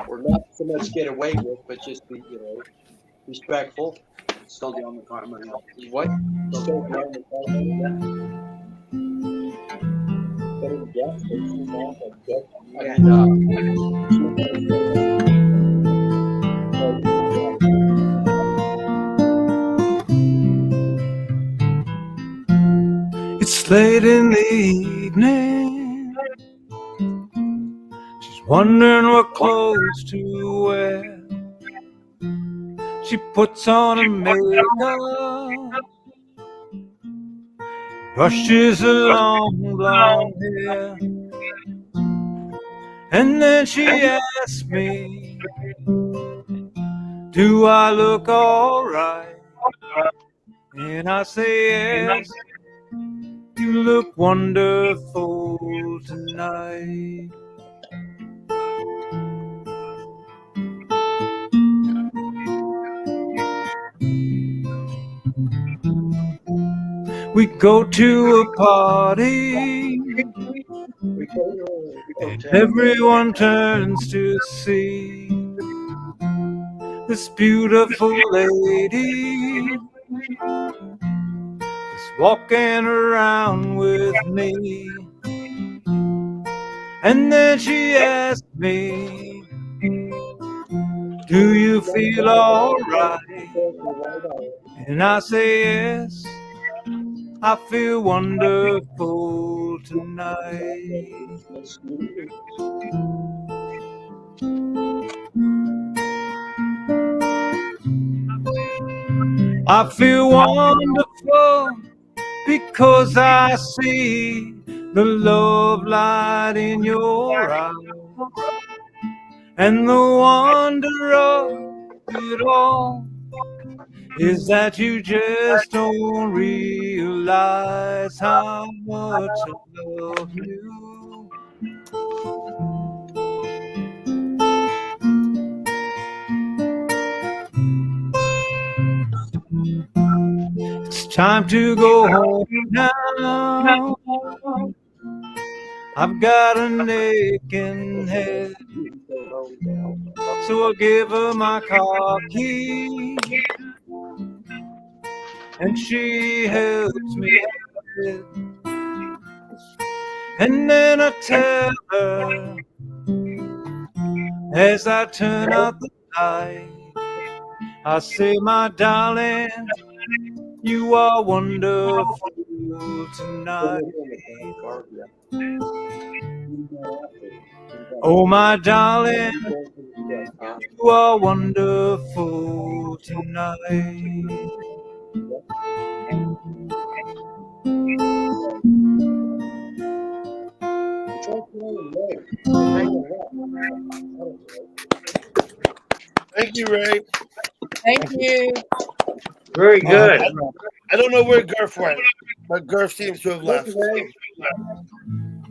or not so much get away with, but just be, respectful. Still down the car money. What? Still down the car money? Go to the gas station, man. It's late in the evening. She's wondering what clothes to wear. She puts on her makeup, brushes her long blonde hair, and then she asks me, do I look alright? And I say yes, you look wonderful tonight. We go to a party, and everyone turns to see this beautiful lady is walking around with me. And then she asked me, do you feel alright? And I say yes, I feel wonderful tonight. I feel wonderful because I see the love light in your eyes, and the wonder of it all is that you just don't realize how much I love you. It's time to go home now. I've got an aching head, so I give her my car key, and she helps me with it. And then I tell her, as I turn out the light, I say, my darling, you are wonderful tonight. Oh, my darling, you are wonderful tonight. Thank you, Ray. Thank you. Very good. I don't know where Gurf went, but Gurf seems to have left.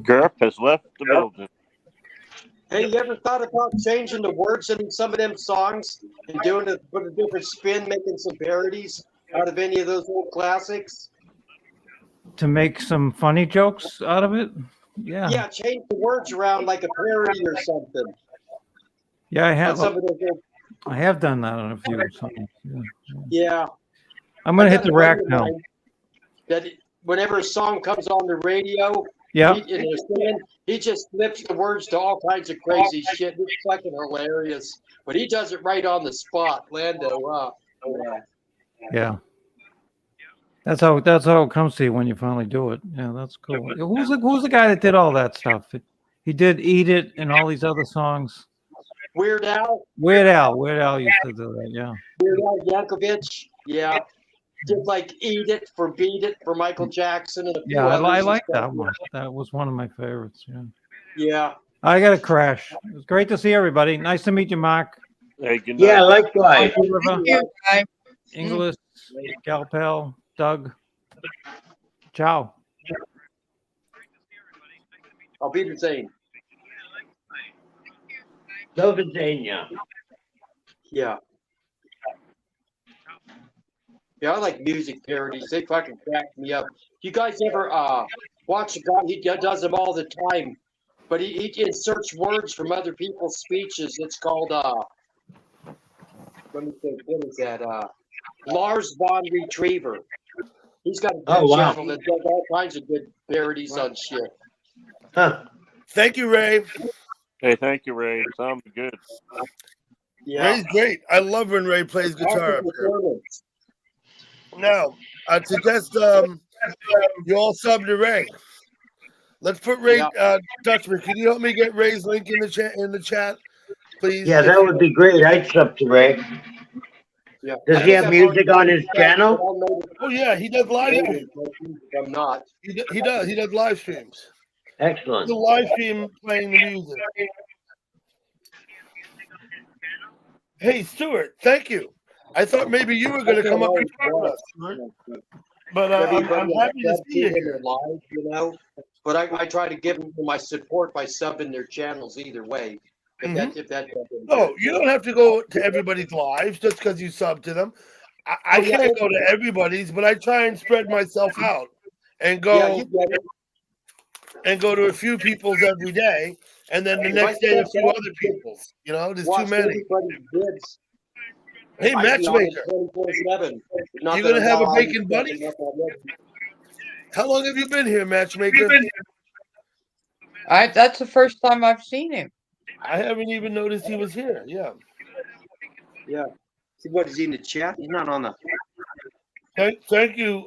Gurf has left the building. Hey, you ever thought about changing the words in some of them songs and doing it, put a different spin, making some parodies out of any of those old classics? To make some funny jokes out of it? Yeah. Yeah, change the words around like a parody or something. Yeah, I On have. some of those old, I have done that on a few songs. yeah. I'm gonna I hit got the a rack buddy of now. mine That whenever a song comes on the radio, Yeah. he just flips the words to all kinds of crazy shit. It's fucking hilarious. But he does it right on the spot, Lando. Yeah. That's how it comes to you when you finally do it. Yeah, that's cool. Who's the guy that did all that stuff? He did Eat It and all these other songs. Weird Al. Weird Al used to do that. Yeah. Weird Al Yankovic. Yeah. Did like Eat It for Beat It for Michael Jackson and a few Yeah, I others. like that one. That was one of my favorites. Yeah. Yeah. I got to crash. It was great to see everybody. Nice to meet you, Mark. Hey, good Yeah, night. likewise. Thank you, River. Thank you, guys. Inglis, Galpel, Doug. Ciao. I'll be the same. Pennsylvania. Yeah. Yeah, I like music parodies. They fucking crack me up. You guys ever watch a guy? He does them all the time, but he inserts words from other people's speeches. It's called let me think. What is that? Lars Von Retriever. He's got a good channel that does all kinds of good parodies on shit. Huh. Thank you, Ray. Hey, thank you, Ray. It sounds good. Yeah. Ray's great. I love when Ray plays guitar up here. Now, I suggest you all sub to Ray. Let's put Ray. Dutchman, can you help me get Ray's link in the chat, please? Yeah, that would be great. I'd sub to Ray. Yeah. Does he have music on his channel? Oh yeah, he does live streams. I'm not. He does. He does live streams. Excellent. The live stream playing the music. Hey, Stuart, thank you. I thought maybe you were going to come up and talk with us, Stuart. But I'm happy to see you here. Live, you know. But I try to give them my support by subbing their channels either way. If that No, you don't have to go to everybody's lives just because you sub to them. I can't go to everybody's, but I try and spread myself out and go to a few people's every day, and then the next day a few other people's. You know, there's too many. Hey, matchmaker, you gonna have a bacon buddy? How long have you been here, matchmaker? That's the first time I've seen him. I haven't even noticed he was here. Yeah. Yeah. See, what is he in the chat? He's not on the. Thank you,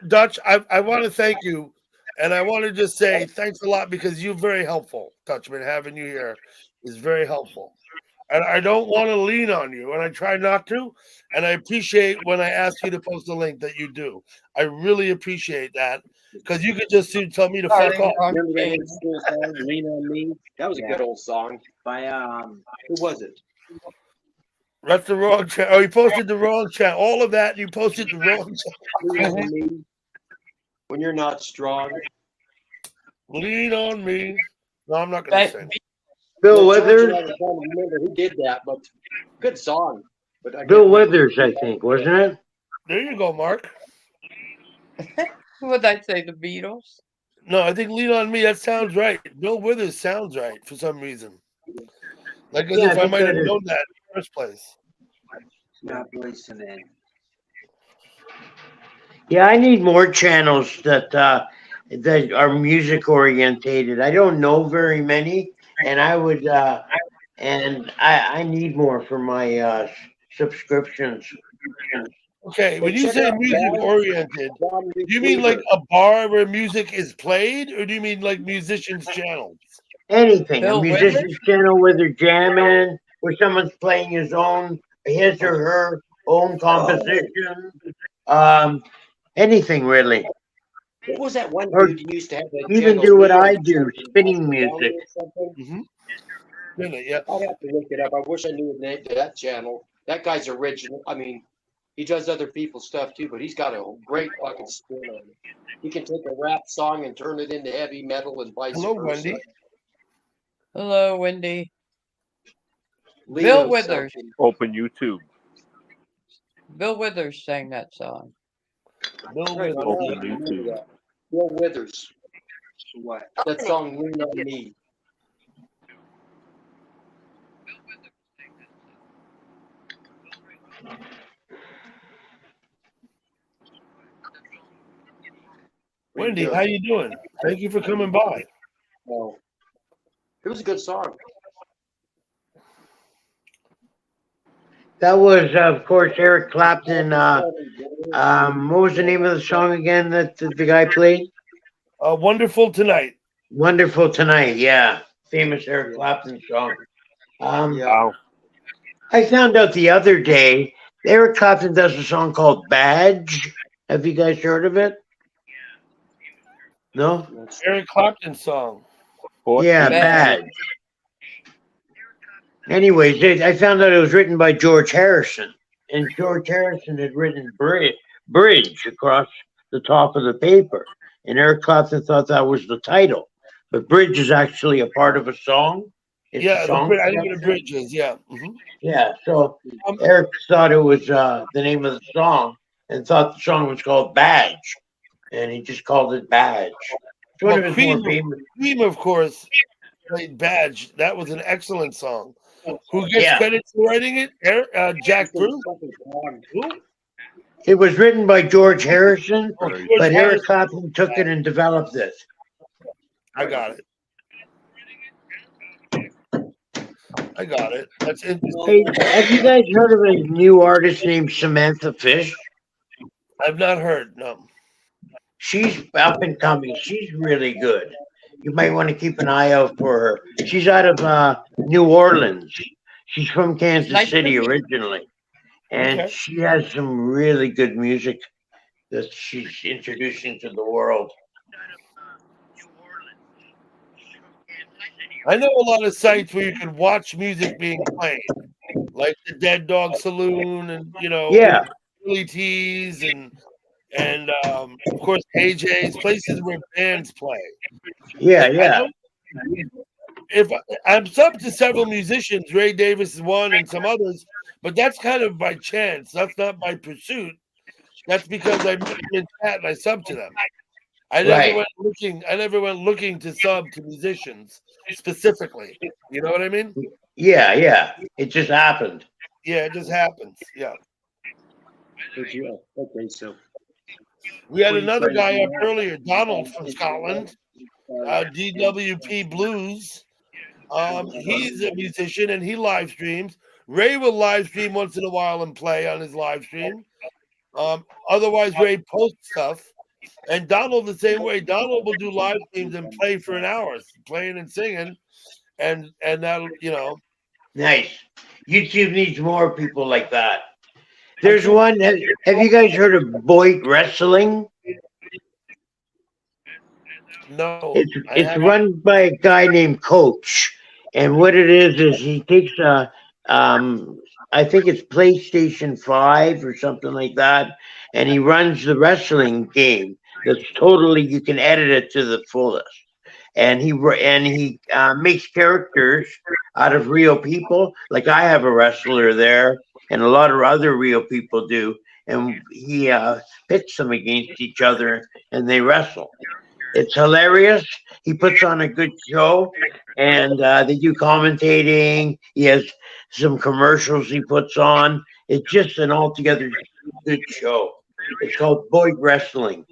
Dutch. I want to thank you, and I want to just say thanks a lot because you're very helpful, Dutchman. Having you here is very helpful. And I don't want to lean on you, and I try not to. And I appreciate when I ask you to post a link that you do. I really appreciate that because you could just tell me to fuck off. Remember that song, "Lean on Me"? That was a good old song by who was it? That's the wrong chat. Oh, you posted the wrong chat. All of that, you posted the wrong chat. Lean on me when you're not strong. Lean on me. No, I'm not going to sing. Bill Withers. I don't remember who did that, but good song. But Bill Withers, I think, wasn't it? There you go, Mark. Would I say the Beatles? No, I think "Lean on Me." That sounds right. Bill Withers sounds right for some reason. Like as if I might have known that in the first place. Not listening. Yeah, I need more channels that are music orientated. I don't know very many, and I would and I need more for my subscriptions. Okay, when you say music oriented, do you mean like a bar where music is played, or do you mean like musicians' channels? Anything, Bill a musician's channel where they're jamming, where someone's playing his or her own composition. Anything really. What was that one Or dude you used to have? even do what I do, spinning music. Mm-hmm. Yeah. I'd have to look it up. I wish I knew the name of that channel. That guy's original. I mean, he does other people's stuff too, but he's got a great fucking spin on it. He can take a rap song and turn it into heavy metal and vice Hello, versa. Wendy. Hello, Wendy. Leo Bill Withers. something. Open YouTube. Bill Withers sang that song. Bill Right, Withers. I Open remember YouTube. that. Bill Withers. What? That song "Lean on Me." Wendy, how you doing? Thank you for coming by. Oh, it was a good song. That was, of course, Eric Clapton. What was the name of the song again that the guy played? Wonderful Tonight. Wonderful Tonight, yeah. Famous Eric Clapton song. Wow. I found out the other day Eric Clapton does a song called Badge. Have you guys heard of it? No? Eric Clapton song. Yeah, Badge. Anyways, I found out it was written by George Harrison. And George Harrison had written Bridge across the top of the paper. And Eric Clapton thought that was the title. But Bridge is actually a part of a song. It's a Yeah, song. I know the bridges. Yeah. Yeah, so Eric thought it was the name of the song and thought the song was called Badge. And he just called it Badge. It's one of his more famous. Cream, of course, played Badge. That was an excellent song. Who gets credit for writing it? Jack Bruce. It was written by George Harrison, George but Eric Harrison. Clapton took it and developed it. I got it. That's interesting. Hey, have you guys heard of a new artist named Samantha Fish? I've not heard. No. She's up and coming. She's really good. You might want to keep an eye out for her. She's out of New Orleans. She's from Kansas City originally. And she has some really good music that she's introducing to the world. I know a lot of sites where you can watch music being played, like the Dead Dog Saloon, and Billy T's, and of course AJ's, places where bands play. Yeah. If I'm subbed to several musicians, Ray Davis is one, and some others, but that's kind of by chance. That's not by pursuit. That's because I met them in chat and I sub to them. I never went looking to sub to musicians specifically. You know what I mean? Yeah. It just happened. Yeah, it just happens. Yeah. Okay, so We had another guy up earlier, Donald from Scotland, DWP Blues. He's a musician and he live streams. Ray will live stream once in a while and play on his live stream. Otherwise, Ray posts stuff. And Donald the same way. Donald will do live streams and play for an hour, playing and singing, and that'll Nice. YouTube needs more people like that. There's one. Have you guys heard of Boyd Wrestling? No. It's run by a guy named Coach, and what it is he takes I think it's PlayStation 5 or something like that, and he runs the wrestling game. That's totally, you can edit it to the fullest, and he makes characters out of real people. Like I have a wrestler there, and a lot of other real people do, and he pits them against each other, and they wrestle. It's hilarious. He puts on a good show, and they do commentating. He has some commercials he puts on. It's just an altogether good show. It's called Boyd Wrestling.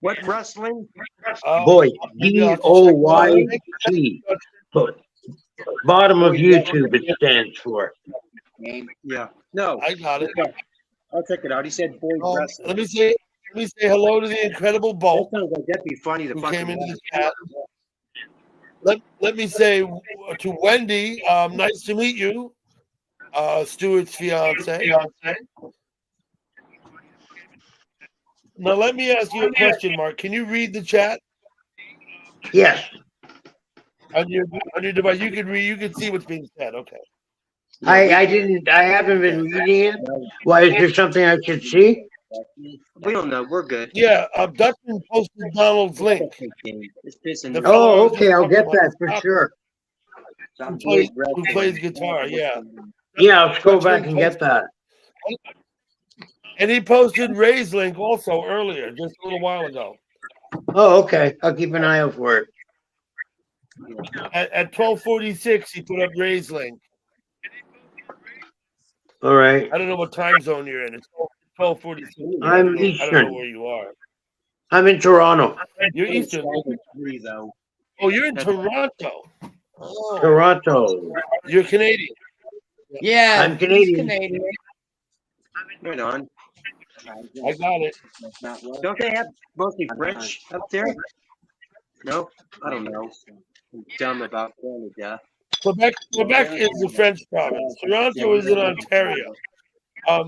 What wrestling? Boyd, BOYT. Bottom of YouTube, it stands for. Yeah. No. I got it. I'll check it out. He said Boyd Wrestling. Let me say hello to the Incredible Bulk. That sounds like that'd be funny to who fucking came into watch. the chat. Let me say to Wendy, nice to meet you, Stuart's fiance. Now let me ask you a question, Mark. Can you read the chat? Yes. On your device, you can see what's being said. Okay. I haven't been reading it. Why, is there something I should see? We don't know. We're good. Yeah, Dustin posted Donald's link. It's pissing The me Oh, off. okay, I'll get that for sure. Who plays guitar? Yeah. Yeah, I'll scroll back and get that. And he posted Ray's link also earlier, just a little while ago. Oh, okay. I'll keep an eye out for it. At 12:46, he put up Ray's link. All right. I don't know what time zone you're in. It's 12:46. I'm I don't know Eastern. where you are. I'm in Toronto. You're Eastern. though. Oh, you're in Toronto. Oh. Toronto. You're Canadian. Yeah, I'm Canadian. he's Canadian. Right on. I got it. Don't they have mostly French up there? No, I don't know. I'm dumb about Canada. Quebec is the French province. Toronto is in Ontario.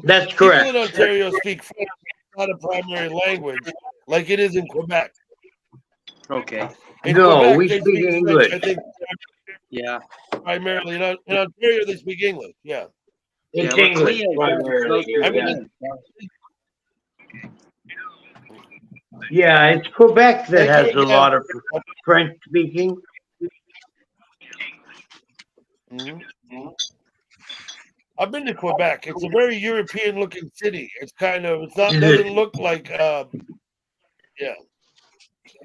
That's People correct. in Ontario speak French, not a primary language, like it is in Quebec. Okay. In No, Quebec, we they speak speak English. French, I think, Yeah. primarily. In Ontario, they speak English. Yeah. It's well, English Cleo primarily does here. I mean, Yeah. Yeah, it's Quebec that Thank has you a again. lot of French speaking. Mhm. I've been to Quebec. It's a very European looking city. It's doesn't look like yeah.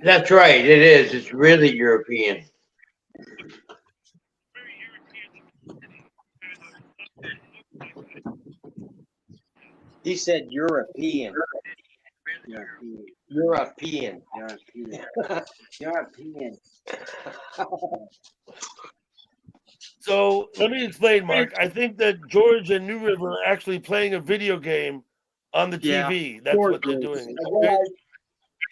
That's right. It is. It's really European. He said European. European. European. So let me explain, Mark. I think that George and New River are actually playing a video game on the Yeah, TV. That's George what they're is. doing.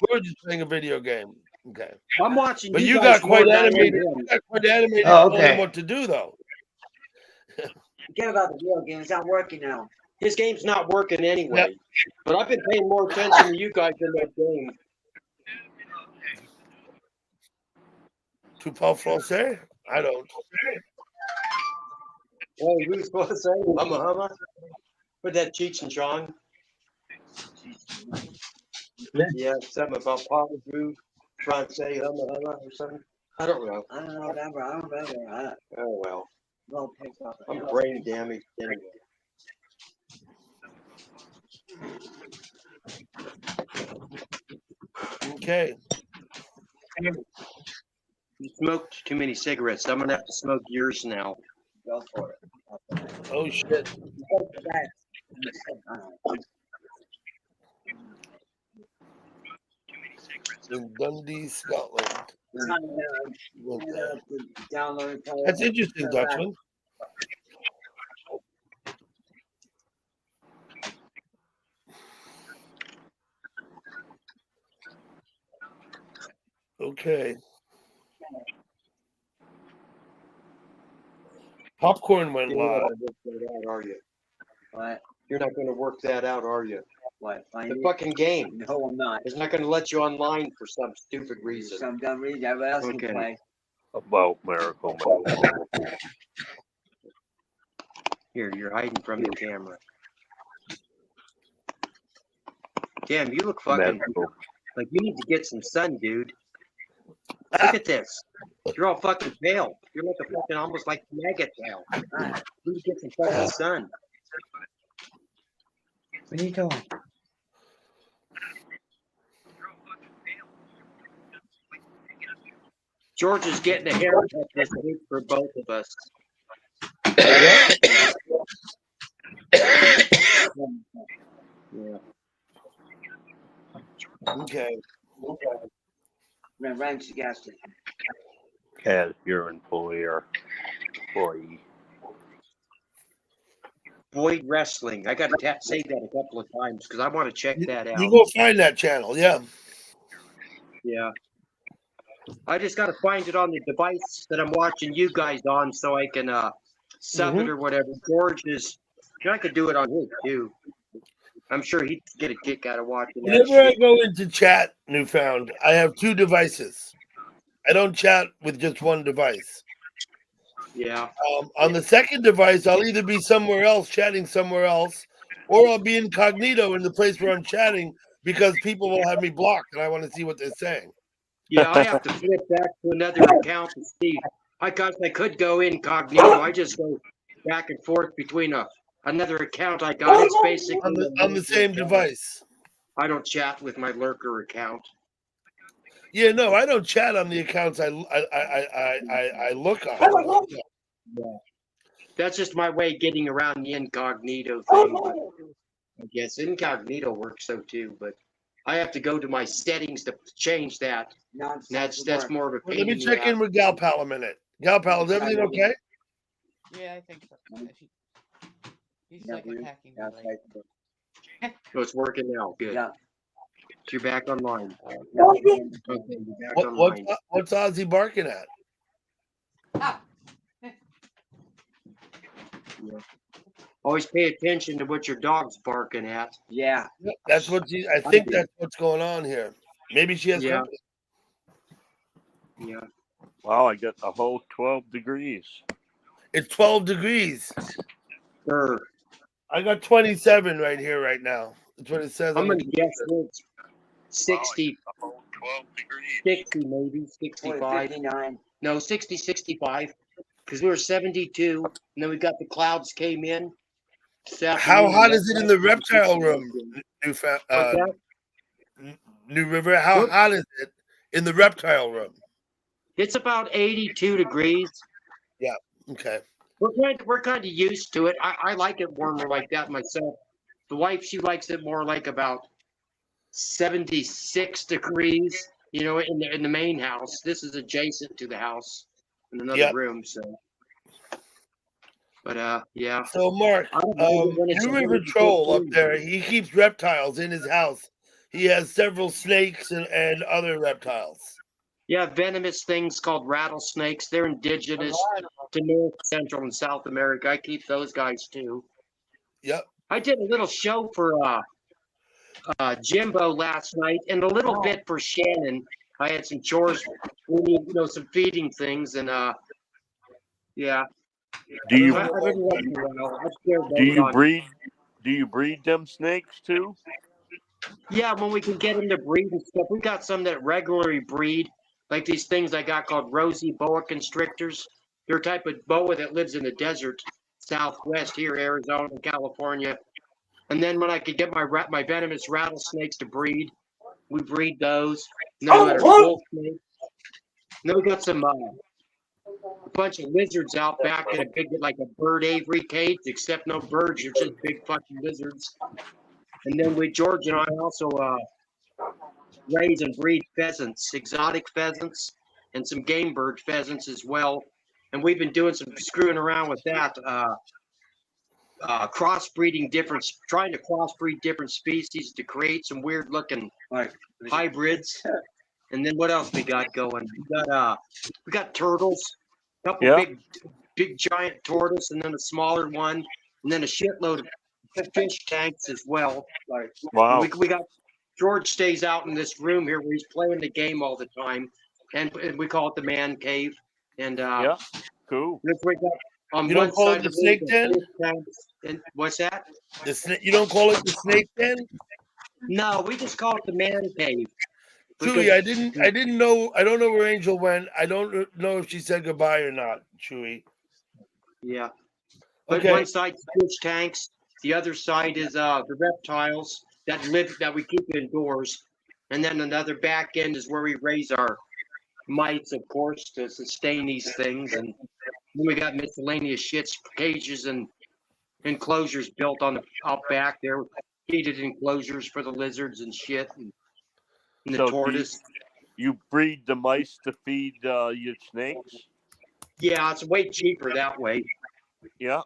George is playing a video game. Okay. I'm watching But you you guys got quite more than I am animated. him. You got quite animated Oh, telling him okay. what to do, though. Forget about the video game. It's not working now. His game's not working anyway. But I've been paying more attention to you guys than that game. Tu parles français? I don't. Hey, who's supposed to say humma humma? With that Cheech and Chong? Yeah, something about parlez-vous, français, humma humma, or something. I don't know. I don't remember. I don't remember. Oh well. Well, picked up. I'm brain damaged anyway. Okay. You smoked too many cigarettes. I'm gonna have to smoke yours now. Go for it. Oh shit. In Dundee, Scotland. That's interesting, Dutchman. Okay. Popcorn went You're not live. gonna work that out, are you? What? You're not going to work that out, are you? What? The fucking game. No, I'm not. It's not going to let you online for some stupid reason. Some dumb reason. Everybody else can play. About Miracle. Here, you're hiding from the camera. Damn, you look fucking like you need to get some sun, dude. Look at this. You're all fucking pale. You're like a fucking almost like maggot pale. You need to get some fucking sun. What are you doing? George is getting a haircut this week for both of us. Yeah. Okay. Rent the gas station. As your employee. Boyd Wrestling. I got to say that a couple of times because I want to check that out. You go find that channel, yeah. Yeah. I just got to find it on the device that I'm watching you guys on so I can sub it or whatever. George is, I could do it on his too. I'm sure he'd get a kick out of watching that. Whenever I go into chat, Newfound, I have two devices. I don't chat with just one device. Yeah. On the second device, I'll either be somewhere else, chatting somewhere else, or I'll be incognito in the place where I'm chatting because people will have me blocked and I want to see what they're saying. Yeah, I have to flip back to another account to see. I could go incognito. I just go back and forth between another account I got. It's basically on the same device. I don't chat with my lurker account. Yeah, no, I don't chat on the accounts I look on. Yeah. That's just my way of getting around the incognito thing. But I guess incognito works so too, but I have to go to my settings to change that. That's more of a pain. Let me in the check in ass. with Gal Pal a minute. Gal Pal, is everything okay? Yeah, I think so. He's like attacking me. So it's working now. Good. Yeah. So you're back online. Okay, you're back online. What's Ozzy barking at? Yeah. Always pay attention to what your dog's barking at. Yeah. That's what I think that's what's going on here. Maybe she has Yeah. company. Yeah. Wow, I got a whole 12 degrees. It's 12 degrees. Sure. I got 27 right here right now. That's what it says I'm on the gonna guess computer. it's 60, 60 maybe, 65. 59. No, 60, 65. Because we were 72, and then we got the clouds came in this How afternoon. hot is it in the reptile room, What's that? New River? How hot is it in the reptile room? It's about 82 degrees. Yeah. Okay. We're kind of used to it. I like it warmer like that myself. The wife, she likes it more like about 76 degrees, you know, in the main house. This is adjacent to the house in another room, so. But yeah. So Mark, I don't mind it when it's New River 115. Troll up there, he keeps reptiles in his house. He has several snakes and other reptiles. Yeah, venomous things called rattlesnakes. They're indigenous to North, Central, and South America. I keep those guys too. Yep. I did a little show for Jimbo last night, and a little bit for Shannon. I had some chores, some feeding things, and yeah. Do you I really like them well. I scared do you on. breed? Do you breed them snakes too? Yeah, when we can get them to breed and stuff. We got some that regularly breed, like these things I got called rosy boa constrictors. They're a type of boa that lives in the desert, Southwest here, Arizona, and California. And then when I could get my venomous rattlesnakes to breed, we breed those. And then we got our bull snakes. And then we got some a bunch of lizards out back in a big, like a bird aviary cage, except no birds, they're just big fucking lizards. And then George and I also raise and breed pheasants, exotic pheasants, and some game bird pheasants as well. And we've been doing some screwing around with that, crossbreeding trying to crossbreed different species to create some weird looking hybrids. And then what else we got going? We got turtles, a couple big giant tortoise, and then a smaller one, and then a shitload of fish tanks as well. Wow. We got George stays out in this room here where he's playing the game all the time, and we call it the man cave. And yeah, cool. We got on You one don't call side it the of snake room, den? fish tanks. And what's that? You don't call it the snake den? No, we just call it the man cave. Chewy, I didn't know. I don't know where Angel went. I don't know if she said goodbye or not, Chewy. Yeah. But Okay. one side's fish tanks, the other side is the reptiles that we keep indoors, and then another back end is where we raise our mites, of course, to sustain these things, and then we got miscellaneous shits, cages, and enclosures built on the out back there, heated enclosures for the lizards and shit, and the So tortoise. You breed the mice to feed your snakes? Yeah, it's way cheaper that way. Yeah.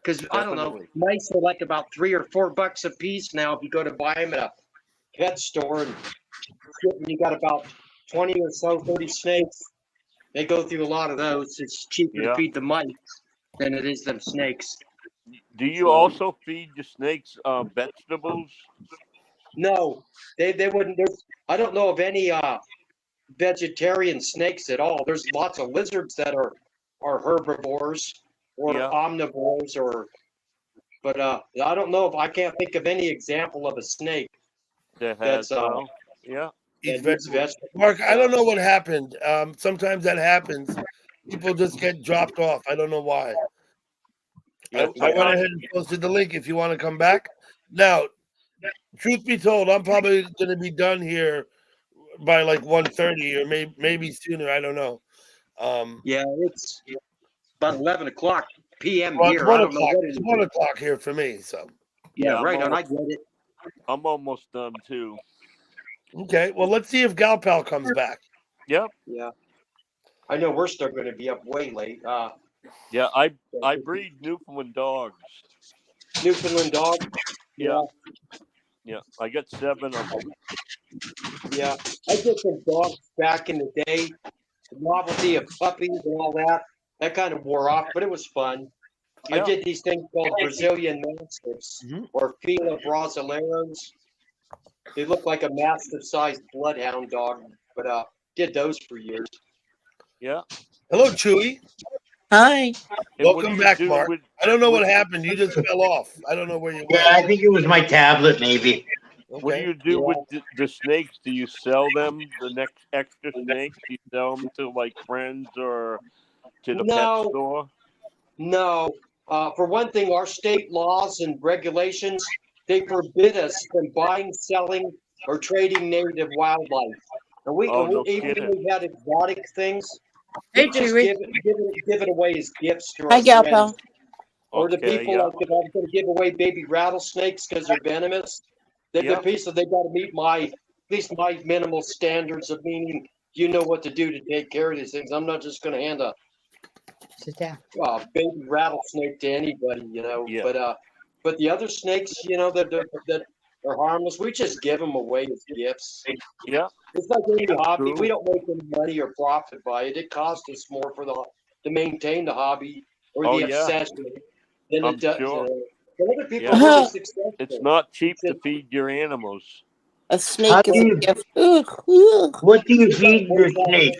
Because I don't know, Definitely. mice are like about $3 or $4 a piece now. If you go to buy them at a pet store, and you got about 20 or so, 30 snakes. They go through a lot of those. It's cheaper to feed the mice than it is them snakes. Do you also feed your snakes vegetables? No, they wouldn't. I don't know of any vegetarian snakes at all. There's lots of lizards that are herbivores or omnivores, but I don't know if I can't think of any example of a snake that's Eats vegetables. Mark, I don't know what happened. Sometimes that happens. People just get dropped off. I don't know why. I went ahead and posted the link if you want to come back. Now, truth be told, I'm probably going to be done here by like 1:30 or maybe sooner. I don't know. Yeah, it's about 11 o'clock p.m. Well, here. it's 1 I don't know o'clock. what it It's is. 1 o'clock here for me. So Yeah, right on. I get it. I'm almost done too. Okay, well, let's see if Gal Pal comes back. Yep. Yeah. I know we're still going to be up way late. Yeah, I breed Newfoundland dogs. Newfoundland dog? Yeah. Yeah, I got 7 of them. Yeah. I did some dogs back in the day. The novelty of puppies and all that. That kind of wore off, but it was fun. I Yeah. did these things called Brazilian Mastiffs or Fila Brasileiros. They look like a mastiff-sized bloodhound dog, but did those for years. Yeah. Hello, Chewy. Hi. And what do Welcome you back, do Mark. with- I don't know what with- happened. You just fell off. I don't know where you Yeah, went. I think it was my tablet, maybe. What do you do with the snakes? Do you sell them? The next extra snakes? Do you sell them to like friends or to the pet store? No. For one thing, our state laws and regulations, they forbid us from buying, selling, or trading native wildlife. And Oh, no even kidding. when we had exotic things, Hey, we just Chewy. give it away as gifts to Hi, our Gal friends. Pal. Or the Okay, people yeah. like if I was going to give away baby rattlesnakes because they're venomous, they Yeah. they got to meet at least my minimal standards of meaning you know what to do to take care of these things. I'm not just going to hand a Sit down. baby rattlesnake to anybody, you know. Yeah. But the other snakes, you know, that are harmless, we just give them away as gifts. Yeah. It's like any hobby. True. We don't make any money or profit by it. It costs us more to maintain the hobby or Oh, the yeah. obsession than I'm it does. sure. But other people Yeah. are really successful. It's not cheap to feed your animals. A How snake do is a you, gift. Ugh. what do you feed your snake?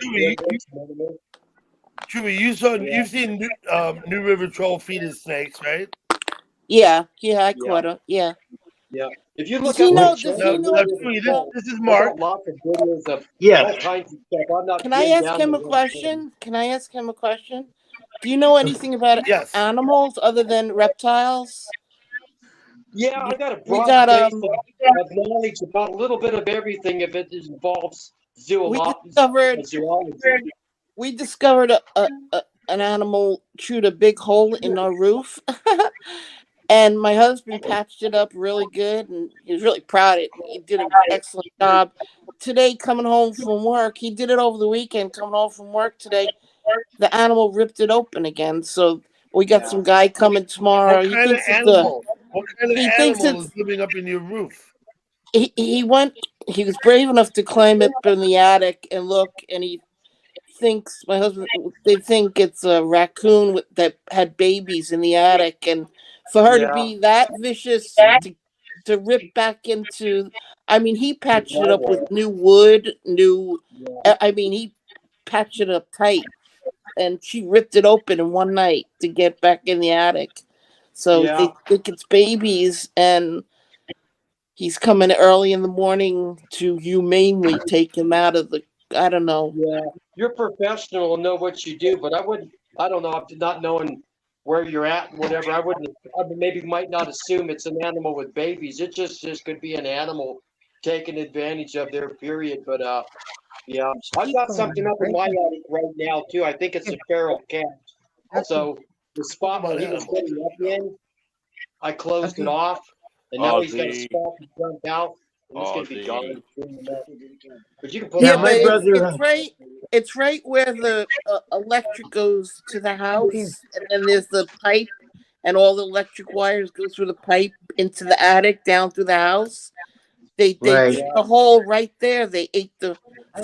Chewy, you've seen New River Troll feed his snakes, right? Yeah, I caught her. Yeah. Yeah. If you Does look he up know? the Does channel, he know? Chewy, this is I Mark. got lots of videos of Yes. all kinds of stuff. I'm not Can I pinned ask down him to a one question? Can I ask him a question? Do you know anything about Yes. animals other than reptiles? Yeah, I got a We broad got base of knowledge about a little bit of everything if it involves we discovered zoology. we discovered an animal chewed a big hole in our roof. And my husband patched it up really good, and he was really proud of it. He did an excellent job. Today, coming home from work, he did it over the weekend. Coming home from work today, the animal ripped it open again. So we got some guy coming tomorrow. What He kind of thinks it's animal? What kind of he thinks animal it's is living up in your roof? he went. He was brave enough to climb up in the attic and look, and he thinks they think it's a raccoon that had babies in the attic, and for her to be that vicious to rip back into, I mean, he patched it up with new wood, he patched it up tight, and she ripped it open in one night to get back in the attic. So Yeah. they think it's babies, and he's coming early in the morning to humanely take him out of the, I don't know. Yeah, you're professional and know what you do, but I don't know, not knowing where you're at and whatever, I maybe might not assume it's an animal with babies. It just could be an animal taking advantage of their period. But yeah, I've got something up in my attic right now too. I think it's a feral cat. So the spot where he was getting up in, I closed it off, and now he's got a spot to jump out, and it's gonna be gone. But you can put Yeah, it but on. it's right where the electric goes to the house, and then there's the pipe, and all the electric wires go through the pipe into the attic down through the house. They Right. chewed a hole right there. They ate the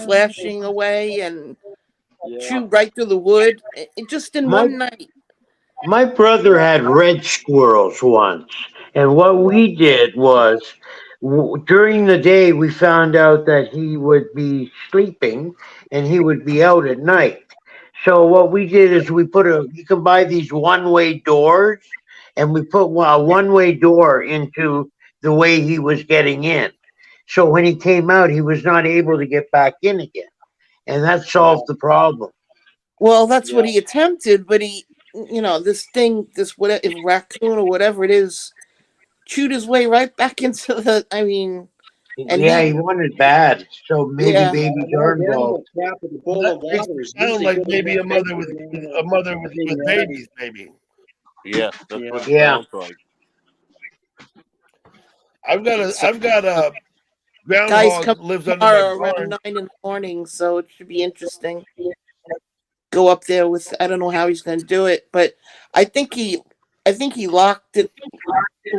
flashing away and chewed right through the wood. Just in one night. My brother had red squirrels once, and what we did was during the day we found out that he would be sleeping and he would be out at night. So what we did is you can buy these one-way doors, and we put a one-way door into the way he was getting in. So when he came out, he was not able to get back in again, and that solved the problem. Well, that's what he attempted, but this raccoon or whatever it is, chewed his way right back into the. I mean, and he wanted bad, so maybe Yeah. babies are involved. Sound like maybe a mother with babies, maybe. Yes, that's what it Yeah. sounds like. I've got a guys groundhog come lives under my tomorrow around barn. 9 in the morning, so it should be interesting. Go up there with. I don't know how he's going to do it, but I think he locked it,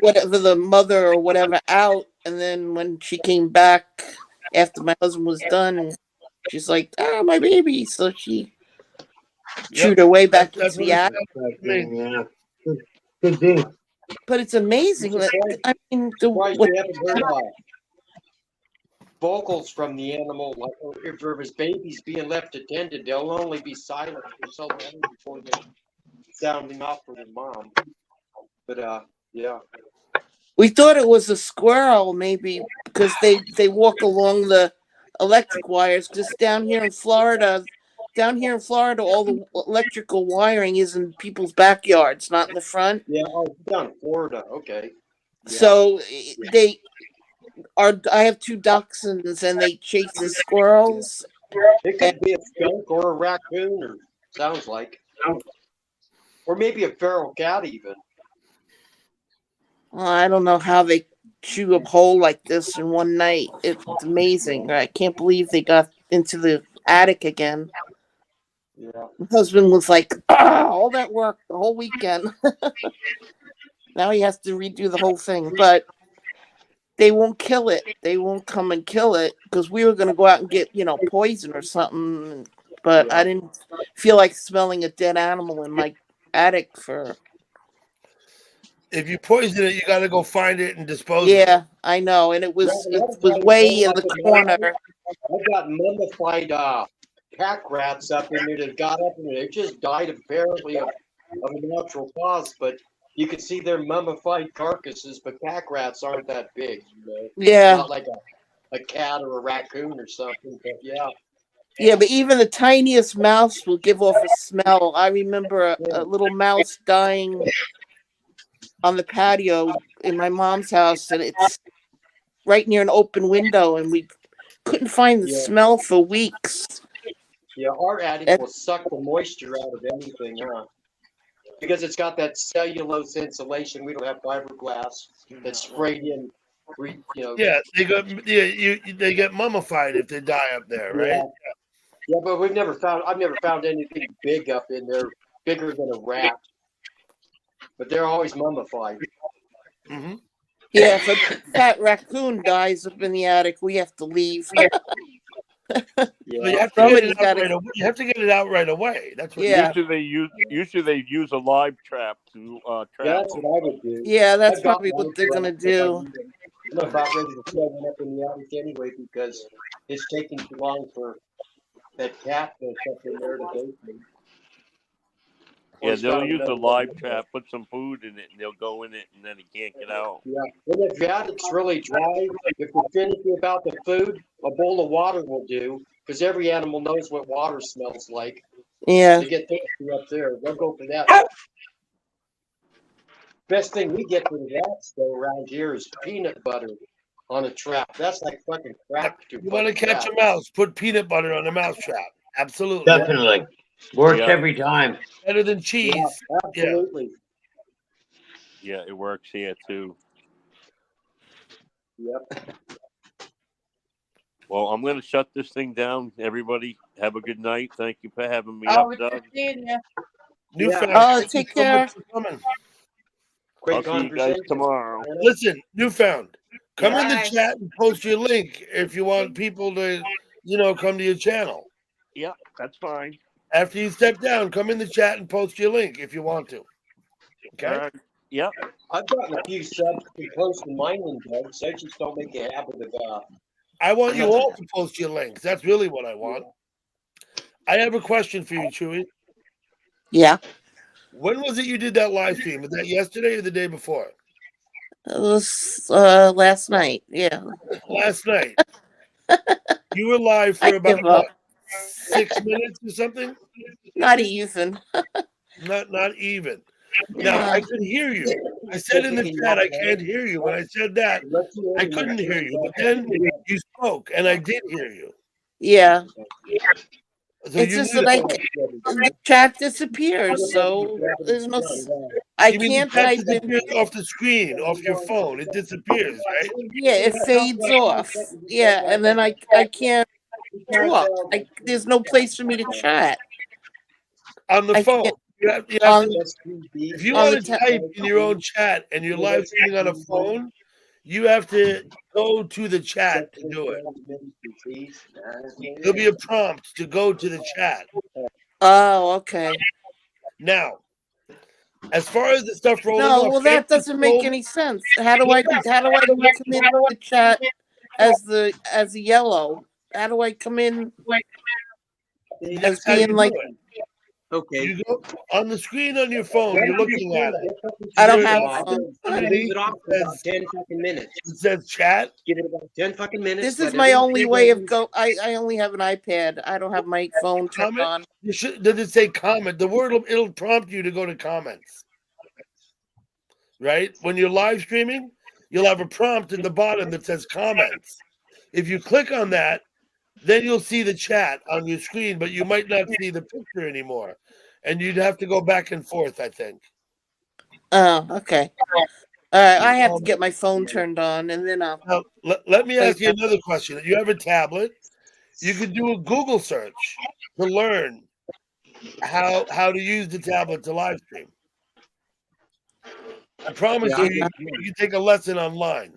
whatever the mother or whatever, out, and then when she came back after my husband was done, she's like, "Ah, my baby!" So she chewed her way back into the attic. Yeah. Could be. But it's amazing that I mean the Surprised what we haven't heard vocals from the animal. Like if there was babies being left attended, they'll only be silent for so long before they're sounding off for their mom. But yeah. we thought it was a squirrel maybe because they walk along the electric wires. Just down here in Florida, all the electrical wiring is in people's backyards, not in the front. Yeah, down in Florida. Okay. Yeah. So they are. I have two dachshunds, and they chase the squirrels. It could be a skunk or a raccoon, or sounds like, or maybe a feral cat even. Well, I don't know how they chew a hole like this in one night. It's amazing. I can't believe they got into the attic again. Yeah. My husband was like, all that work the whole weekend. Now he has to redo the whole thing, but they won't kill it. They won't come and kill it because we were going to go out and get, poison or something. But I didn't feel like smelling a dead animal in my attic for. If you poison it, you got to go find it and dispose of it. Yeah, I know, and it was way in the corner. I've got mummified pack rats up in there that got up and they just died apparently of a natural cause, but you can see their mummified carcasses, but pack rats aren't that big, Yeah. Not like a cat or a raccoon or something, but yeah. Yeah, but even the tiniest mouse will give off a smell. I remember a little mouse dying on the patio in my mom's house, and it's right near an open window, and we couldn't find the smell for weeks. Yeah, our attic will suck the moisture out of anything, because it's got that cellulose insulation. We don't have fiberglass that's sprayed in. Yeah, they get mummified if they die up there, right? Yeah, but I've never found anything big up in there, bigger than a rat. But they're always mummified. Mm-hmm. Yeah, if a fat raccoon dies up in the attic, we have to leave. You have to get it out right away. That's what. Usually they use a live trap to trap. Yeah, that's what I would do. Yeah, that's probably what they're gonna do. I'm about ready to throw one up in the attic anyway because it's taking too long for that cat that's up in there to bake me. Yeah, they'll use a live trap, put some food in it, and they'll go in it, and then he can't get out. Yeah, when the attic's really dry, if we're finicky about the food, a bowl of water will do, because every animal knows what water smells like. Yeah. They get thirsty up there. They'll go for that. Best thing we get for the rats, though, around here is peanut butter on a trap. That's like fucking crack. You want to catch a mouse? Put peanut butter on the mouse trap. Absolutely. Definitely. Works every time. Better than cheese. Yeah, absolutely. Yeah, it works here too. Yep. Well, I'm going to shut this thing down. Everybody, have a good night. Thank you for having me Oh, up, Doug. Newfound. Take care. I'll see you guys tomorrow. Listen, Newfound, come in the chat and post your link if you want people to, come to your channel. Yeah, that's fine. After you step down, come in the chat and post your link if you want to. Okay? Yep. I've gotten a few subs to post to mine and Doug, so I just don't make a habit of I want you all to post your links. That's really what I want. I have a question for you, Chewy. Yeah. When was it you did that live stream? Was that yesterday or the day before? It was last night. Yeah. Last night. You were live for about what, 6 minutes or something? Not even. Not even. Now, I could hear you. I said in the chat, I can't hear you. When I said that, I couldn't hear you. But then you spoke, and I did hear you. Yeah. So it's just that the chat disappears, so there's no. I can't type in off the screen, off your phone. It disappears, right? Yeah, it fades off. Yeah, and then I can't talk. There's no place for me to chat on the phone. If you want to type in your own chat and you're live streaming on a phone, you have to go to the chat to do it. There'll be a prompt to go to the chat. Oh, okay. Now, As far as the stuff rolling No, off, well, that doesn't make any sense. How do I come into the chat as the yellow? How do I come in as That's how you being do like? it. Okay. You go on the screen on your phone. You're looking at it. I don't There- have a phone. underneath it off for about 10 fucking minutes. It says chat. Give it about 10 fucking minutes. This is let my everything only go way of in. go. I only have an iPad. I don't have my phone turned Comment. on. You should. Does it say comment? The word it'll prompt you to go to comments. Right when you're live streaming, you'll have a prompt at the bottom that says comments. If you click on that, then you'll see the chat on your screen, but you might not see the picture anymore, and you'd have to go back and forth. I think. Oh, okay. All right, I have to get my phone turned on, and then I'll. Now, let me play ask you that. another question. You have a tablet. You could do a Google search to learn how to use the tablet to live stream. I promise Yeah. you can take a lesson online.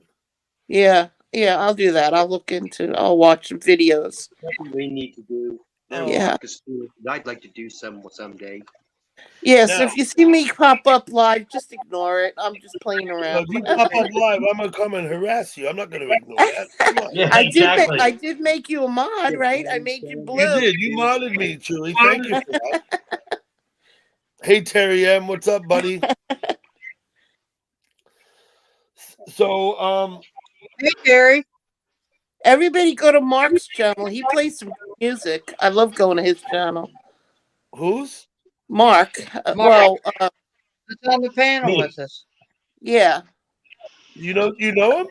Yeah, I'll do that. I'll look into. I'll watch some videos. That's what we need to do. Yeah. I'd like to do some someday. Yes, Now- if you see me pop up live, just ignore it. I'm just playing Well, around. if you pop up live, I'm gonna come and harass you. I'm not gonna ignore that. Come on. I did make you a mod, right? I made you blue. You did. You modded me, Chewy. Thank you for that. Hey Terry M, what's up, buddy? So, Hey, Gary. Everybody go to Mark's channel. He plays some music. I love going to his channel. Whose? Mark. Mark. Well, It's on the panel Me. with us. yeah. You know him?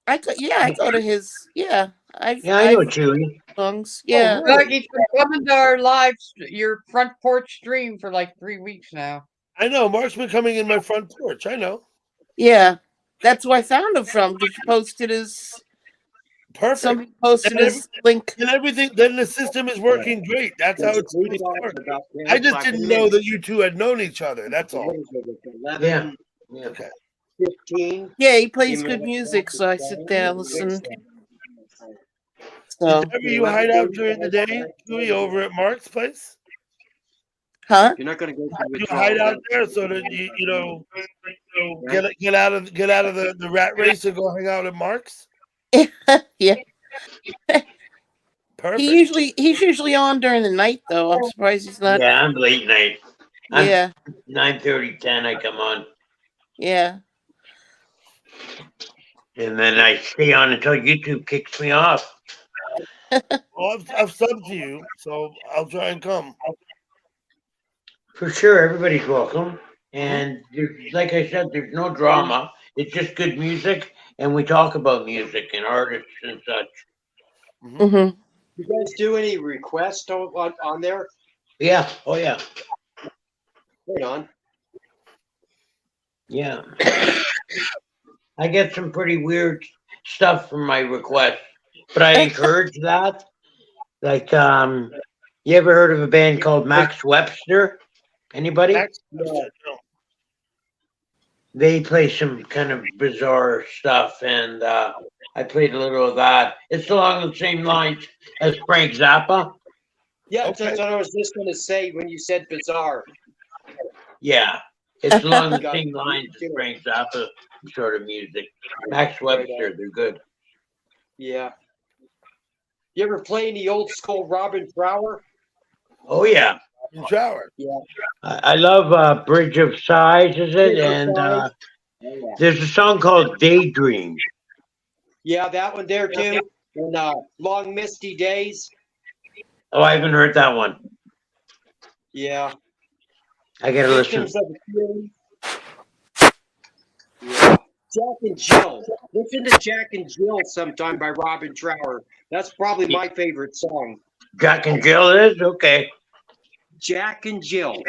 I go to his. Yeah, I know Chewy. songs. Yeah. Doug, he's been coming to our your front porch stream for like 3 weeks now. I know. Mark's been coming in my front porch. I know. Yeah, that's where I found him from. Because you posted his. Perfect. Somebody posted And his link. And everything. Then the system is working great. That's how it's supposed to work. I just didn't know that you two had known each other. That's all. Yeah. Okay. 15. Yeah, he plays good music, so I sit there and listen. So. Did ever you hide out during the day, Chewy, over at Mark's place? Huh? You're not going to go through You hide out there so that you get out of the rat race and go hang out at Mark's. Yeah. Perfect. He's usually on during the night though. I'm surprised he's not. Yeah, I'm late night. Yeah. 9:30, 10, I come on. Yeah. And then I stay on until YouTube kicks me off. Well, I've subbed to you, so I'll try and come. For sure, everybody's welcome. And like I said, there's no drama. It's just good music, and we talk about music and artists and such. Mm-hmm. You guys do any requests on there? Yeah. Oh, yeah. Right on. Yeah. I get some pretty weird stuff from my requests, but I encourage that. Like, you ever heard of a band called Max Webster? Anybody? No. They play some kind of bizarre stuff, and I played a little of that. It's along the same lines as Frank Zappa. Yeah, that's what I was just going to say when you said bizarre. Yeah, it's along the same lines as Frank Zappa sort of music. Max Webster, they're good. Yeah. You ever play any old school Robin Trower? Oh, yeah. Trower. Yeah. I love Bridge of Sighs, is it? And there's a song called Daydream. Yeah, that one there too. And Long Misty Days. Oh, I haven't heard that one. Yeah. I gotta listen. Victims of the Fury. Yeah. Jack and Jill. Listen to Jack and Jill sometime by Robin Trower. That's probably my favorite song. Jack and Jill is? Okay. Jack and Jill.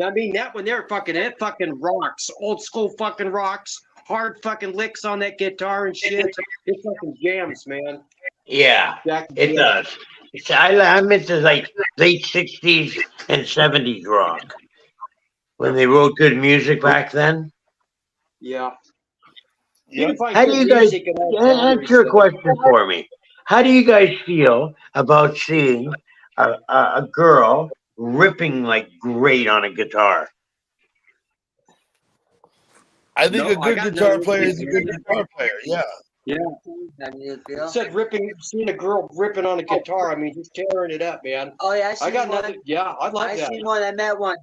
I mean, that one there, it fucking rocks. Old school fucking rocks. Hard fucking licks on that guitar and shit. It fucking jams, man. Yeah, it does. I'm into like late 60s and 70s rock. When they wrote good music back then. Yeah. How do you guys answer a question for me? How do you guys feel about seeing a girl ripping like great on a guitar. I think No, a I good got guitar no player is a issues. good guitar player. Yeah. Yeah. Said seeing a girl ripping on a guitar. I mean, just tearing it up, man. Oh yeah, I got nothing. Yeah, I like I that. seen one. I met one.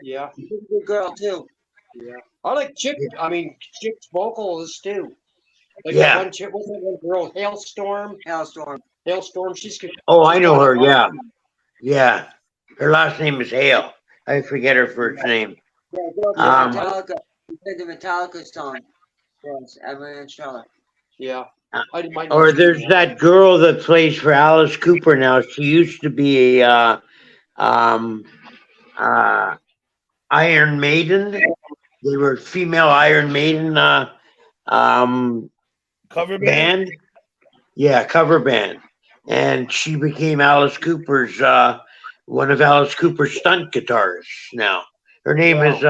Yeah. She's a good girl too. Yeah. I like chick. I mean, chick's vocals too. Like Yeah. that one chick. What's that one girl? Hailstorm. Hailstorm. She's good. Oh, I She's know got her. a- Yeah. Yeah. Her last name is Hale. I forget her first name. Yeah, go to Metallica. She did the Metallica song. Yes, Evan Scheller. Yeah. I might not Or have seen there's that girl that plays for Alice Cooper now. She used to be a Iron Maiden. They were female Iron Maiden Cover band. Yeah, cover band. And she became Alice Cooper's one of Alice Cooper's stunt guitarists now. Her name is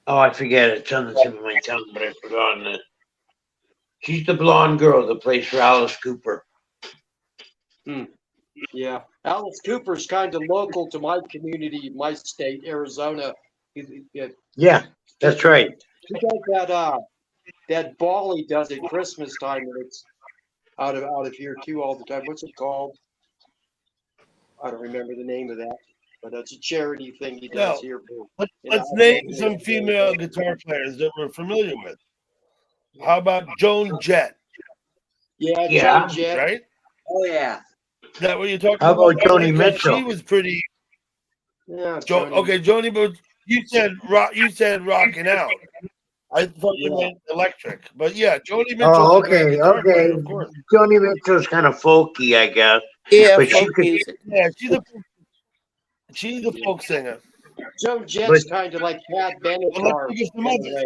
I forget it. It's on the tip of my tongue, but I've forgotten it. She's the blonde girl that plays for Alice Cooper. Yeah, Alice Cooper's kind of local to my community, my state, Arizona. Yeah, that's right. He does that ball he does at Christmas time, and it's out of here too all the time. What's it called? I don't remember the name of that, but that's a charity thing he does here. Let's name some female guitar players that we're familiar with. How about Joan Jett? Yeah, Yeah. Joan Jett. Right? Oh yeah. Is that what you're talking How about about? Joni Because Mitchell? She was pretty. Yeah. Okay, Joni, but you said rock. You said rocking out. I thought you meant electric, but yeah, Joni Mitchell. Oh, okay, okay. Of course. Joni Mitchell's kind of folky, I guess. Yeah, but she folk could. music. Yeah, she's a folk singer. Joan Jett's kind of like Pat Benatar. Let's give some others.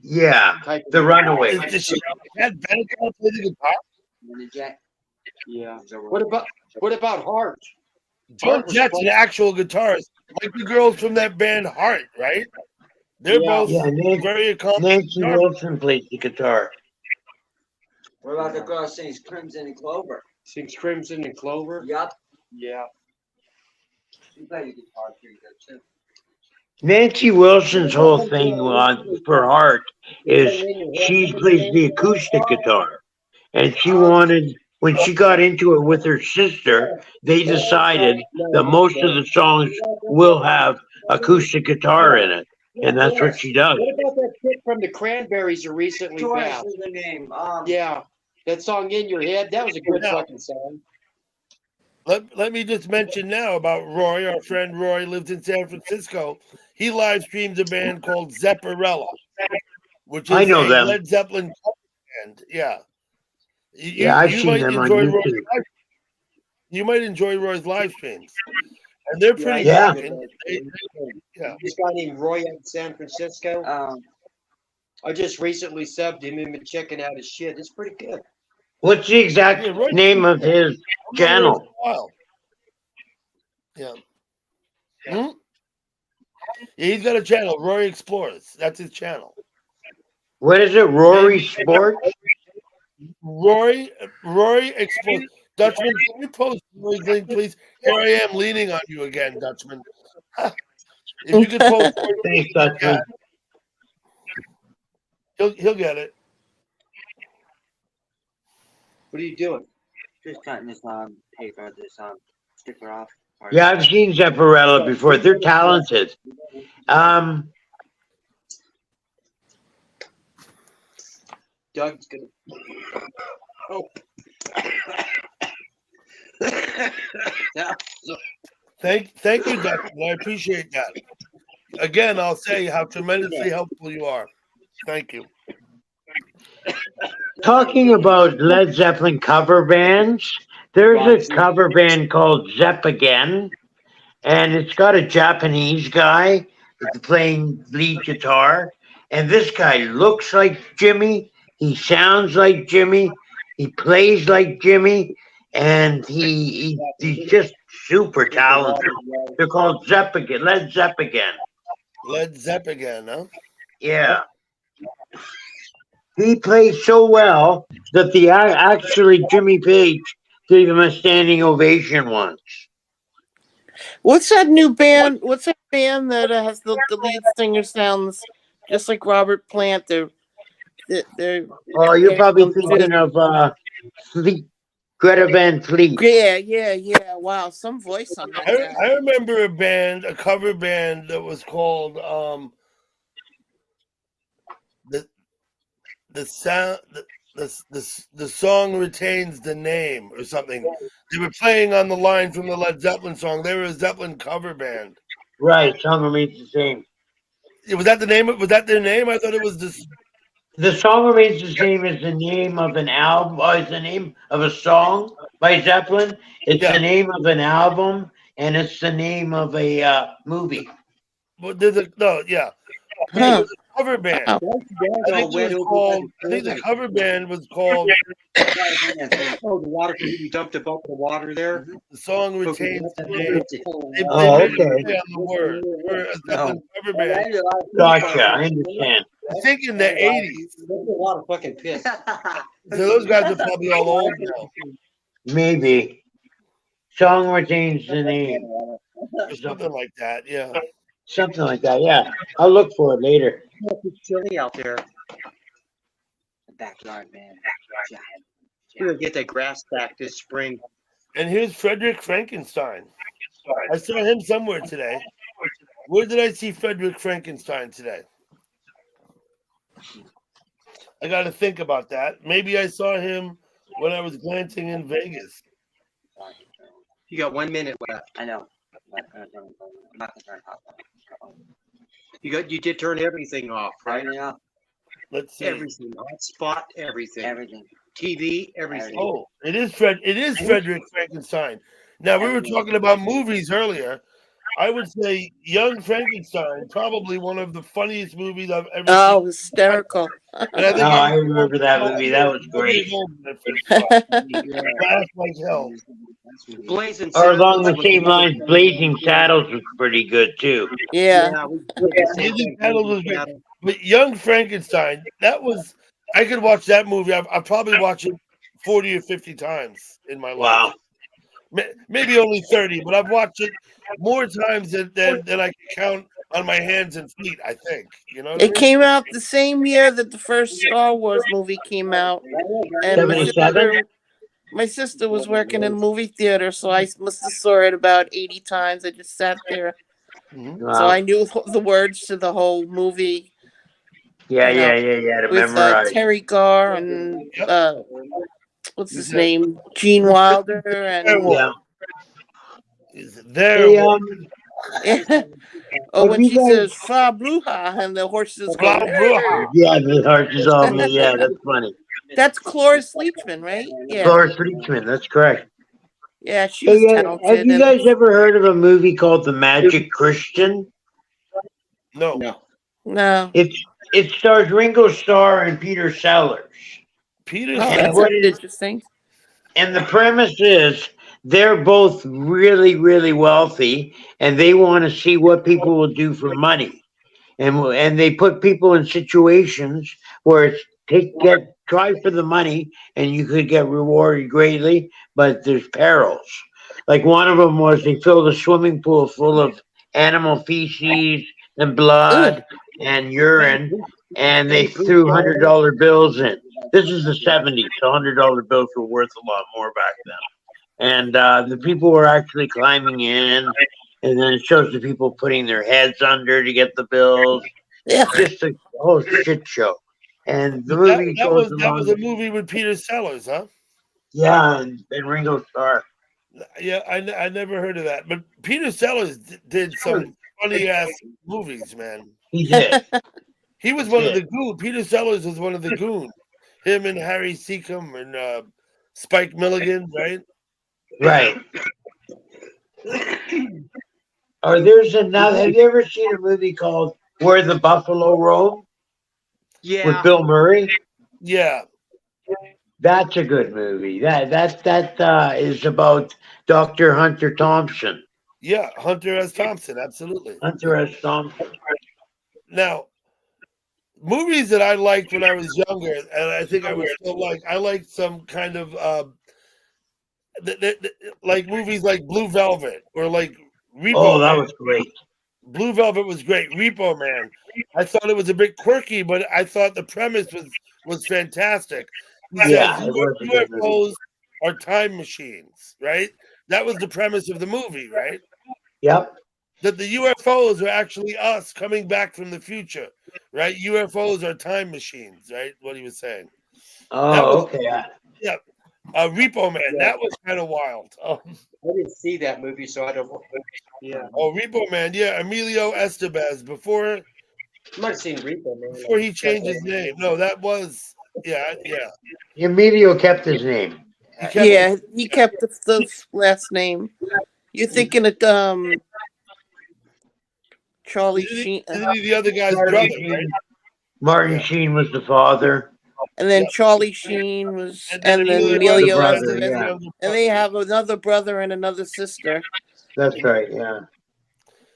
Yeah, the Runaways. Does she had Benatar play the guitar? Yeah. What about Hart? Joan Jett's an actual guitarist, like the girls from that band Heart, right? They're both very accomplished. Nancy Wilson plays the guitar. What about the girl that sings Crimson and Clover? Sings Crimson and Clover? Yup. Yeah. She played the guitar pretty good too. Nancy Wilson's whole thing for Heart is she plays the acoustic guitar. And she wanted, when she got into it with her sister, they decided that most of the songs will have acoustic guitar in it. And that's what she does. What about that chick from the Cranberries who recently Joyce passed? is the name. Yeah. That song In Your Head, that was a good fucking song. Let me just mention now about Roy. Our friend Roy lives in San Francisco. He live streams a band called Zepparella, which is I know a them. Led Zeppelin cover band. Yeah. I've seen them on YouTube. You might enjoy Roy's live streams. And they're pretty Yeah. good. Yeah. This guy named Roy out in San Francisco. I just recently subbed him and been checking out his shit. It's pretty good. What's the exact name of his channel? Yeah. Yeah, he's got a channel, Roy Explores. That's his channel. What is it? Rory Sports? Roy Explores. Dutchman, can you post Roy's link, please? Here I am leaning on you again, Dutchman. If you could post, Thanks, Dutchman. He'll get it. What are you doing? Just cutting this paper, this sticker off. Yeah, I've seen Zepparella before. They're talented. Doug's gonna. Oh. Thank you, Dutchman. I appreciate that. Again, I'll say how tremendously helpful you are. Thank you. Talking about Led Zeppelin cover bands, there's a cover band called Zepp Again, and it's got a Japanese guy playing lead guitar. And this guy looks like Jimmy, he sounds like Jimmy, he plays like Jimmy, and he's just super talented. They're called Zepp Again, Led Zepp Again. Led Zepp Again, huh? Yeah. He plays so well that actually Jimmy Page Gave him a standing ovation once. What's that new band? What's that band that has the lead singer sounds just like Robert Plant? They're Oh, you're comparing probably them to. thinking of Fleet, Greta Van Fleet. Yeah. Wow, some voice on that guy. I remember a cover band that was called the sound the song retains the name or something. They were playing on the line from the Led Zeppelin song. They were a Zeppelin cover band. Right, song remains the same. Was that the name? Was that their name? I thought it was this. The song remains the same as the name of an album. Is the name of a song by Zeppelin. It's the name of an album, and it's the name of a movie. But there's a yeah. It was a cover band. I think it was called. I think the cover band was called. Oh, the water. You dumped a bucket of water there. The song retains the name. They Oh, made it okay. play on the word. We're a Zeppelin cover band. Gotcha. I understand. I think in the 80s. There's a lot of fucking piss. So those guys are probably all old now. Maybe. Song retains the name. Or something like that, yeah. Something like that, yeah. I'll look for it later. It's chilly out there. The backyard, man. We're gonna get that grass back this spring. And here's Frederick Frankenstein. I saw him somewhere today. Where did I see Frederick Frankenstein today? I got to think about that. Maybe I saw him when I was glancing in Vegas. You got 1 minute left. I know. I'm not gonna turn it off. You did turn everything off, right? Everything off. Let's see. Everything. Hotspot, everything. Everything. TV, everything. Oh, it is Frederick Frankenstein. Now we were talking about movies earlier. I would say Young Frankenstein, probably one of the funniest movies I've ever seen. Oh, hysterical. And I think I remember that movie. That was great. Laugh like hell. Blazing Or along Saddles the same lines, Blazing Saddles was pretty good too. Yeah. Blazing Saddles was great. But Young Frankenstein, I could watch that movie. I've probably watched it 40 or 50 times in my life. Wow. Maybe only 30, but I've watched it more times than I can count on my hands and feet, I think. You know what I It mean? came out the same year that the first Star Wars movie came out. And 77? my sister was working in a movie theater, so I must have saw it about 80 times. I just sat there. Mm-hmm. So I knew the words to the whole movie. Yeah, you know, to with memorize. Terry Garr and what's his name? Gene Wilder and Yeah. There. Oh, when she says "Fra Bruja" and the horses go. Yeah, the horses all me. Yeah, that's funny. That's Cloris Leachman, right? Yeah. Cloris Leachman, that's correct. Yeah, she was talented. Have you guys ever heard of a movie called The Magic Christian? No. No. It stars Ringo Starr and Peter Sellers. Peter Sellers. What That's interesting. And the premise is they're both really, really wealthy, and they want to see what people will do for money, and they put people in situations where it's try for the money, and you could get rewarded greatly, but there's perils. Like one of them was they filled a swimming pool full of animal feces and blood and urine, and they threw $100 bills in. This is the 70s, so $100 bills were worth a lot more back then. And the people were actually climbing in, and then it shows the people putting their heads under to get the bills. Yeah. Just a whole shit show. And the movie that was a movie with Peter Sellers, huh? Yeah, and Ringo Starr. Yeah, I never heard of that. But Peter Sellers did some funny ass movies, man. He did. He was one of the goons. Peter Sellers was one of the goons. Him and Harry Seacombe and Spike Milligan, right? Right. Or there's another. Have you ever seen a movie called Where the Buffalo Roam? Yeah. With Bill Murray? Yeah. That's a good movie. That is about Dr. Hunter Thompson. Yeah, Hunter S. Thompson, absolutely. Hunter S. Thompson. Now, movies that I liked when I was younger, and I think I would still like, I liked some kind of like movies like Blue Velvet or like Repo Oh, that Man. was great. Blue Velvet was great. Repo Man, I thought it was a bit quirky, but I thought the premise was fantastic. He says Yeah, it was a good movie. UFOs are time machines, right? That was the premise of the movie, right? Yep. That the UFOs are actually us coming back from the future, right? UFOs are time machines, right? What he was saying. That Oh, was okay. yeah. Repo Man, Yeah. that was kind of wild. I didn't see that movie, so I don't. Yeah, Oh, Repo Man, yeah, Emilio Estevez before I might have seen Repo Man. before he changed his name. No, that was yeah. Emilio kept his name. He kept Yeah, he kept the last name. You're thinking of Charlie Sheen, Isn't he the other guy's Martin brother, Sheen. right? Martin Yeah. Sheen was the father. and then Charlie Sheen was, And then and then Emilio Emilio Estevez, Estevez, yeah. and they have another brother and another sister. That's right. Yeah.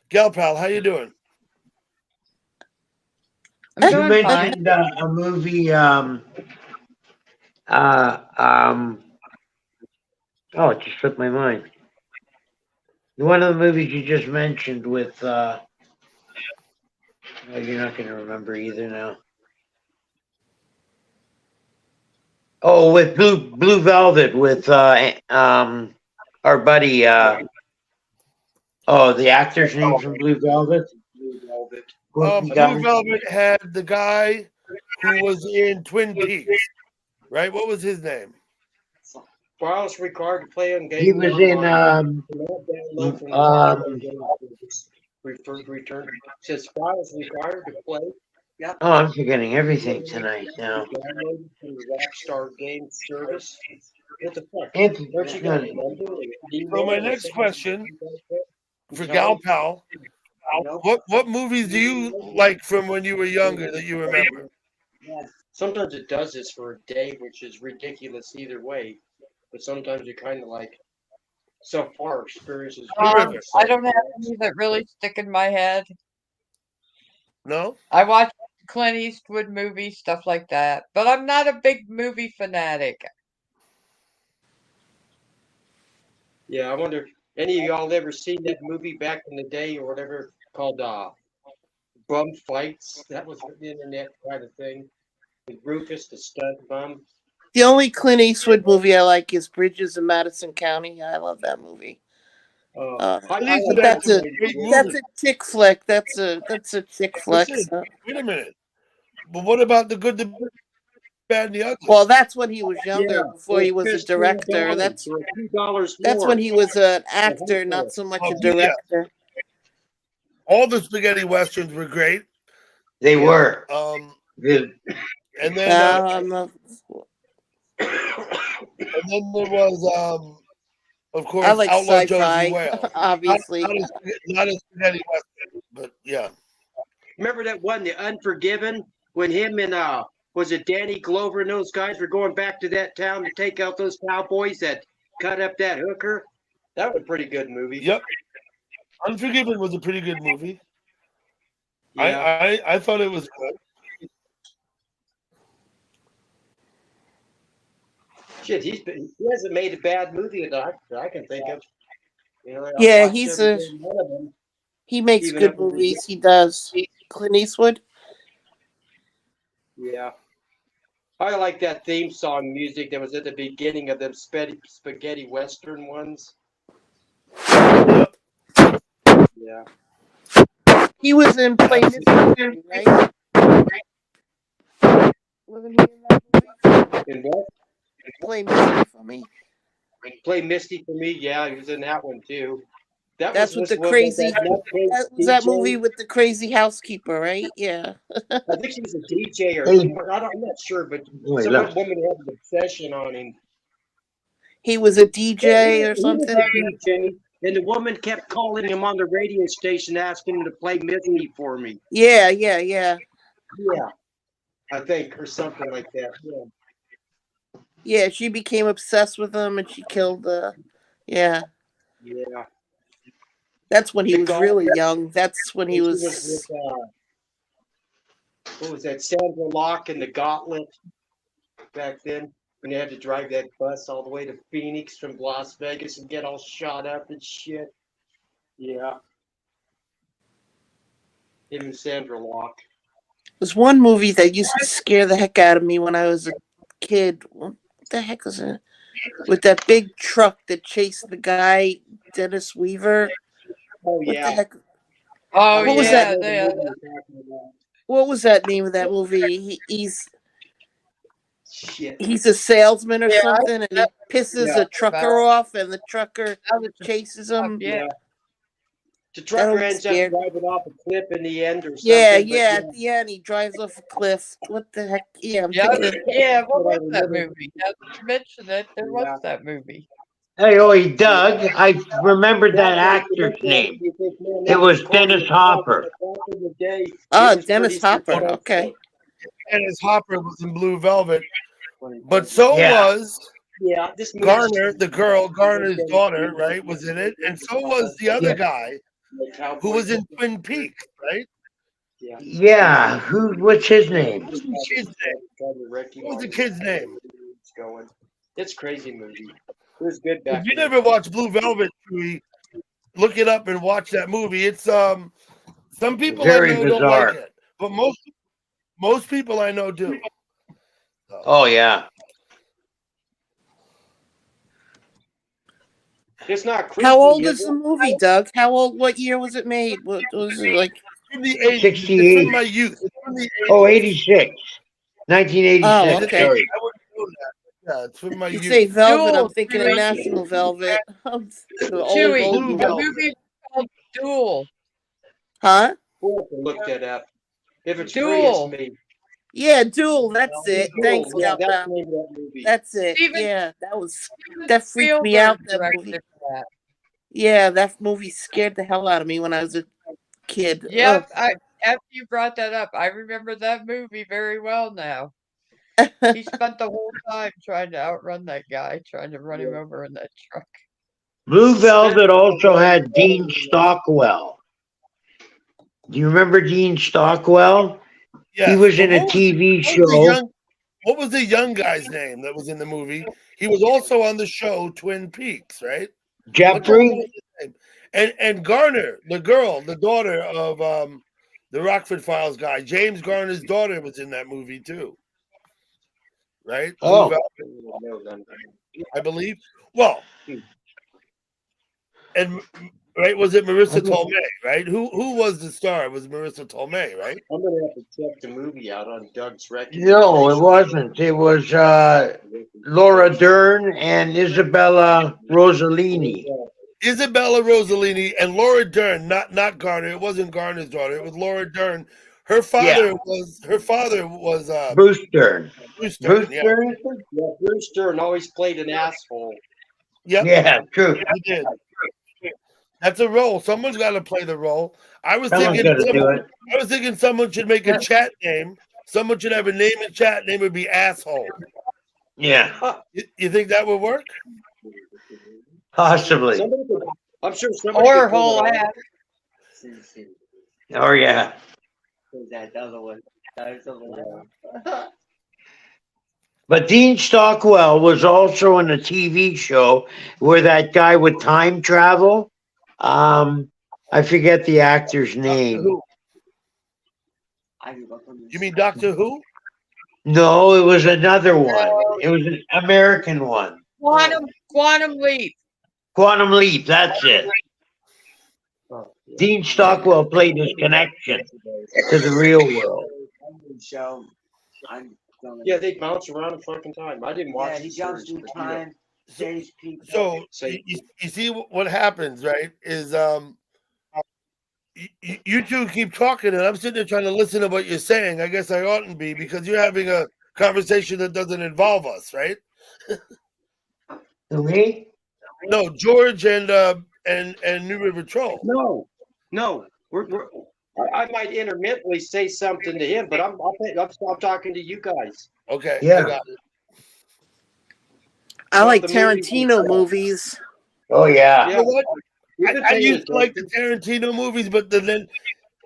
Gal Pal, how you doing? I'm You doing fine. mentioned a movie. Oh, it just slipped my mind. One of the movies you just mentioned with. Oh, you're not going to remember either now. Oh, with Blue Velvet with our buddy. Oh, the actor's name from Blue Velvet. Blue Velvet. Blue Velvet had the guy who was in Twin Peaks, right? What was his name? Files required to play on game. He was in Return. Says files required to play. Yeah. Oh, I'm forgetting everything tonight now. Downloaded from the Rockstar Game Service. What the fuck? Anthony, Don't you got a number? So my next question for Gal Pal, what movies do you like from when you were younger that you remember? Sometimes it does this for a day, which is ridiculous either way. But sometimes you kind of like so far experiences. I don't have any that really stick in my head. No? I watch Clint Eastwood movies, stuff like that. But I'm not a big movie fanatic. Yeah, I wonder if any of y'all ever seen that movie back in the day or whatever called Bum Fights? That was the internet kind of thing. With Rufus the stunt bum. The only Clint Eastwood movie I like is Bridges in Madison County. I love that movie. But that's a chick flick. That's a chick flick. Listen, So. wait a minute. But what about the good, the bad, and the ugly? Well, that's when he was younger, before he was a director. That's when he was an actor, not so much a director. All the spaghetti westerns were great. They were. And then and then there was of course I like Outlaw sci-fi, Josie Whale. obviously. Not a spaghetti western, but yeah. Remember that one, The Unforgiven, when him and was it Danny Glover and those guys were going back to that town to take out those cowboys that cut up that hooker? That was a pretty good movie. Yep. Unforgiven was a pretty good movie. Yeah. I thought it was good. Shit, he hasn't made a bad movie that I can think of. You know, Yeah, he makes good movies. He does. Clint Eastwood. Yeah. I like that theme song music that was at the beginning of them spaghetti western ones. Yeah. He was in Play Misty, right? Wasn't he in that movie? In what? Play Misty for me. Play Misty for me. Yeah, he was in that one too. That's with the crazy. That was that movie with the crazy housekeeper, right? Yeah. I think she was a DJ or something. I'm not sure, but some woman had an obsession on him. He was a DJ or something. He was a DJ, and the woman kept calling him on the radio station asking him to play Misty for me. Yeah. Yeah, I think, or something like that. Yeah. Yeah, she became obsessed with him, and she killed the. Yeah. Yeah. That's when he was really young. That's when he was. With, what was that? Sandra Locke and the Gauntlet back then. And they had to drive that bus all the way to Phoenix from Las Vegas and get all shot up and shit. Yeah. Him and Sandra Locke. There's one movie that used to scare the heck out of me when I was a kid. What the heck was it? With that big truck that chased the guy, Dennis Weaver. Oh, What yeah. the heck? Oh What was yeah, that? What was that name of that movie? He's Shit. a salesman or Yeah, something, and he pisses Yeah. a trucker off, and the trucker chases him. yeah. The That trucker always ends up scared me. driving off a cliff in the end or something. Yeah, but yeah. At the end, he drives off a cliff. What the heck? Yeah, I'm Yeah, thinking. yeah. What But I was that remember- movie? Now that you mention it, there was Yeah. that movie. Hey, oi, Doug, I remembered that actor's name. It was Dennis Hopper. Oh, Dennis Hopper. Okay. Dennis Hopper was in Blue Velvet, but so Yeah. was Yeah, this movie- Garner, the girl, Garner's daughter, right, was in it, and so was the other guy who was in Twin Peaks, right? Yeah. What's his name? What was the kid's name? What was the kid's name? It's a crazy movie. It was good back If you then. never watched Blue Velvet, Chewie, look it up and watch that movie. It's some people Very I know bizarre. don't like it, but most people I know do. Oh yeah. It's not creepy. How old is the movie, Doug? How old? What year was it made? What was it like? From the 80s. 68. It's from my youth. It's from the 80s. Oh, 86. 1986. Oh, okay. Sorry. I wouldn't know that. Yeah, it's from my You youth. say Velvet, I'm Duel, thinking of Chewie. National Velvet. The Chewie, old Blue the Velvet. movie called Duel. Huh? We'll have to look that up. If it's free, Duel. it's me. Yeah, Duel. That's it. Thanks, Yeah, that's Gal the name of that movie. That's it. Steven- Yeah, that freaked me out. That directed movie. that. Yeah, that movie scared the hell out of me when I was a kid. Yep, after you brought that up, I remember that movie very well now. He spent the whole time trying to outrun that guy, trying to run him over in that truck. Blue Velvet also had Dean Stockwell. Do you remember Dean Stockwell? Yeah. He was in But a TV show. What was the young guy's name that was in the movie? He was also on the show Twin Peaks, right? Jeffrey? What was his name? And Garner, the girl, the daughter of the Rockford Files guy, James Garner's daughter was in that movie too. Right? Oh. Blue Velvet, I believe. Well, and right, was it Marissa Tomei, right? Who was the star? It was Marissa Tomei, right? I'm gonna have to check the movie out on Doug's record. No, it wasn't. It was Laura Dern and Isabella Rossellini. Isabella Rossellini and Laura Dern, not Garner. It wasn't Garner's daughter. It was Laura Dern. Her father was Bruce Dern. Bruce Dern. Bruce Yeah. Dern? Yeah, Bruce Dern always played an asshole. Yep. Yeah, true. He did. That's a role. Someone's got to play the role. I was Someone's thinking. gotta do it. I was thinking someone should make a chat name. Someone should have a name and chat name would be asshole. Yeah, You think that would work? possibly. I'm sure somebody Or could pull whole it off. ass. Oh yeah. That other one. That's the one. But Dean Stockwell was also in a TV show where that guy with time travel. I forget the actor's name. Who? You mean Doctor Who? No, it was another one. It was an American one. Quantum Leap. Quantum Leap, that's it. Dean Stockwell played his connection to the real world. Show. I'm gonna. Yeah, they bounce around in fucking time. I didn't watch Yeah, the he jumps series, through but yeah. time, saves people. So you see what happens, right? Is you two keep talking, and I'm sitting there trying to listen to what you're saying. I guess I oughtn't be because you're having a conversation that doesn't involve us, right? Me? No, George and New River Troll. No. I might intermittently say something to him, but I'm talking to you guys. Okay. Yeah. I got it. I like the movies Tarantino movies. Oh yeah. You know what? We've been I paying used to like the Tarantino movies, but then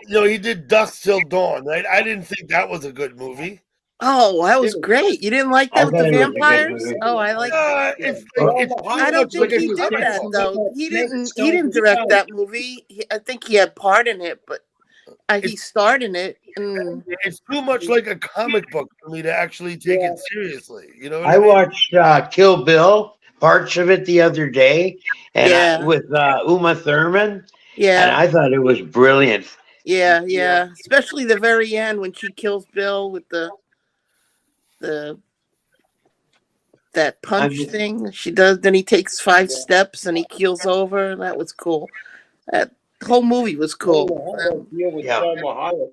he did Dusk Till Dawn, right? I didn't think that was a good movie. Oh, that was It was- great. You didn't like I that with thought the it was a good vampires? movie. Oh, I like. It's Well, like it's too I don't much think like he a did comic that book. though. He didn't direct that movie. I think he had part in it, but he starred in it. And It's too much like a comic book for me to actually take it seriously. You know what I I mean? watched Kill Bill, parts of it the other day, and Yeah. with Uma Thurman, and yeah, I thought it was brilliant. yeah. Especially the very end when she kills Bill with the that I punch mean, thing she does. Then he takes 5 steps and he keels over. That was cool. That whole movie was I don't cool. know how that deal with Yeah. Selma Hayek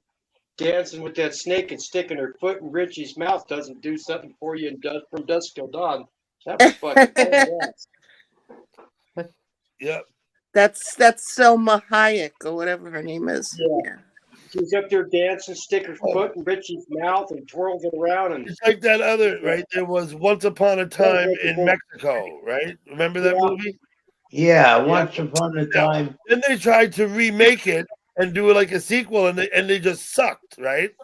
dancing with that snake and sticking her foot in Richie's mouth doesn't do something for you and does from dusk till dawn. That was fucking badass. Yep. That's Selma Hayek or whatever her name is. Yeah. She's up there dancing, stick her foot in Richie's mouth and twirls it around and It's like that other, right? There was Once Upon a Time in Mexico, right? Remember that movie? Yeah, Once Upon a Time. Then they tried to remake it and do it like a sequel, and they just sucked, right?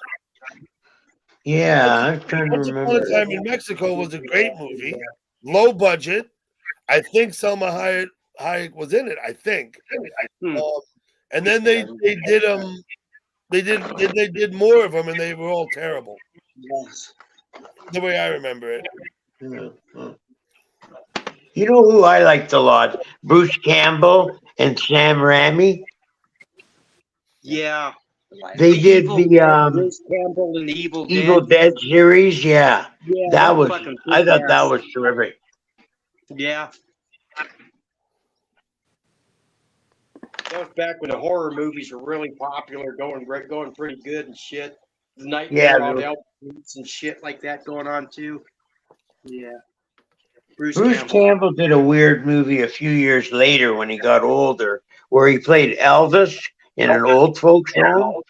Yeah, I'm trying to Once Upon remember. a Time in Mexico was a great movie, low budget. I think Selma Hayek was in it. I think, and then they did more of them, and they were all terrible. Yes. The way I remember it. You know who I liked a lot? Bruce Campbell and Sam Raimi. yeah. They did the Bruce Campbell and the Evil Evil Dead. Dead series. Yeah, Yeah, that that was. fucking I thought that kick-ass. was terrific. Yeah. That was back when the horror movies were really popular, going pretty good and shit. The Nightmare Yeah, on they- Elm Street and shit like that going on too. Yeah. Bruce Bruce Campbell. Campbell did a weird movie a few years later when he got older, where he played Elvis in an old folks home.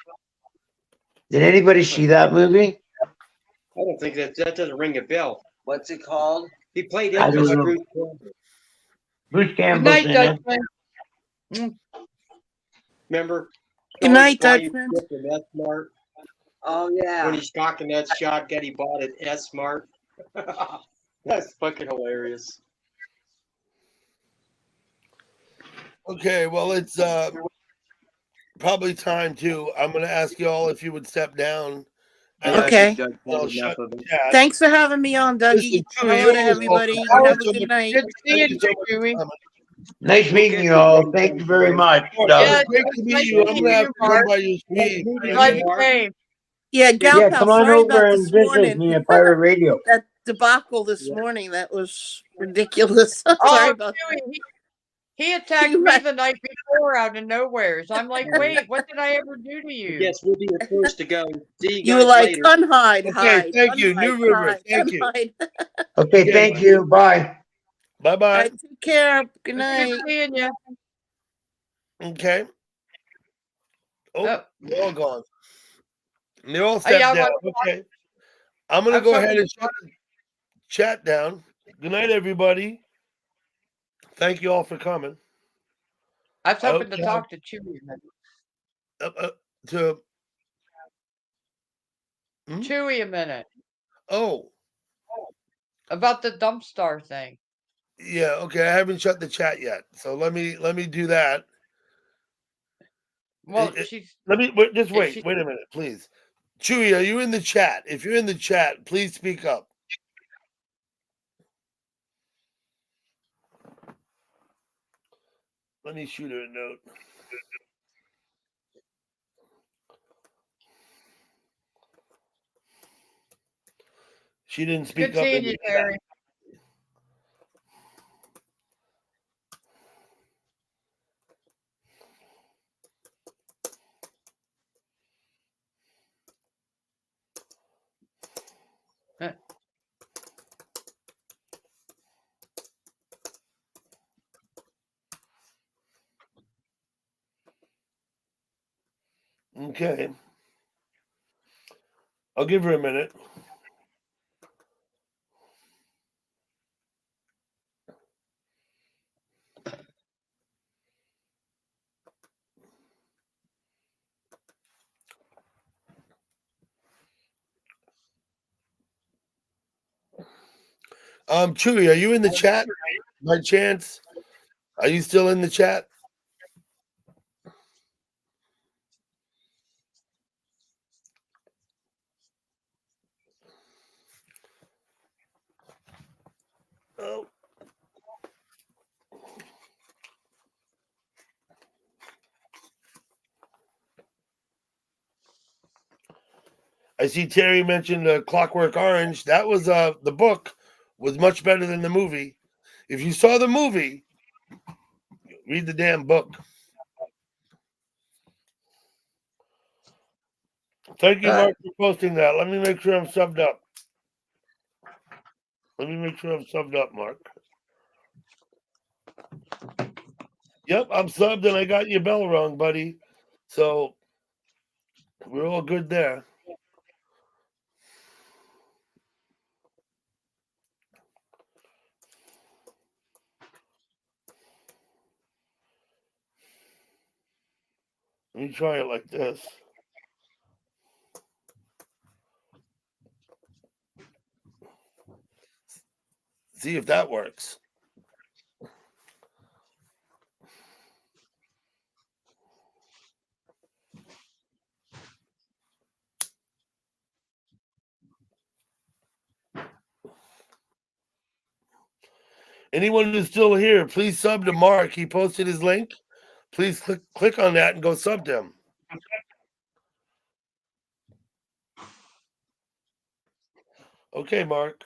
Did anybody see that movie? I don't think that doesn't ring a bell. What's it called? He played I don't Elvis. know. Bruce Campbell. Bruce Good Campbell's night, in it. Dutchman. Remember? Good Always night, buy you Dutchman. shit from S-Mart. Oh yeah. When he's cocking that shotgun he bought at S-Mart. That's fucking hilarious. Okay, well, it's probably time to. I'm going to ask you all if you would step down. And Okay. I'll shut the chat. Thanks for having me on, Dougie. Listen, Chewy, Hello to you're everybody. welcome. Have a good night. Good seeing you, Chewy. Nice meeting you all. Thank you very much, Oh, Doug. Yeah, it's great to meet nice you. I'm meeting going to have you, to come Mark. by you, Steve. Glad you came. Yeah, Gal Yeah, Pal, come on sorry over about and this visit morning. me at Pirate Radio. That debacle this morning, that was ridiculous. sorry Oh, about Chewy, he attacked me the night before out of nowheres. I'm like, wait, what did I ever do to you? Yes, we'll be the first to go. See you You were guys like, later. unhide, Okay, hide. thank you. unhide, New River, hide, thank you. unhide. Okay, thank you. Bye. Bye All bye. right, take care. Good Good night. seeing you. Okay. Oh, they're all gone. And they're all Oh, stepped yeah, down. Okay. I'm going to go ahead and shut the chat down. Good night, everybody. Thank you all for coming. I was I hoping hope to you talk to Chewy a minute. to Chewy a minute oh, about the dumpster thing. yeah, okay. I haven't shut the chat yet. So let me do that. Well, she's. Let me just wait. Wait a minute, please. Chewy, are you in the chat? If you're in the chat, please speak up. Let me shoot her a note. She didn't speak Good up. seeing in you, the Terry. chat. Okay. I'll give her a minute. Chewy, are you in the chat by chance? Are you still in the chat? Oh. I see Terry mentioned Clockwork Orange. That was the book was much better than the movie. If you saw the movie, read the damn book. Thank you, Mark, for posting that. Let me make sure I'm subbed up. Let me make sure I'm subbed up, Mark. Yep, I'm subbed and I got your bell wrong, buddy. So we're all good there. Let me try it like this. See if that works. Anyone who's still here, please sub to Mark. He posted his link. Please click on that and go sub to him. Okay, Mark.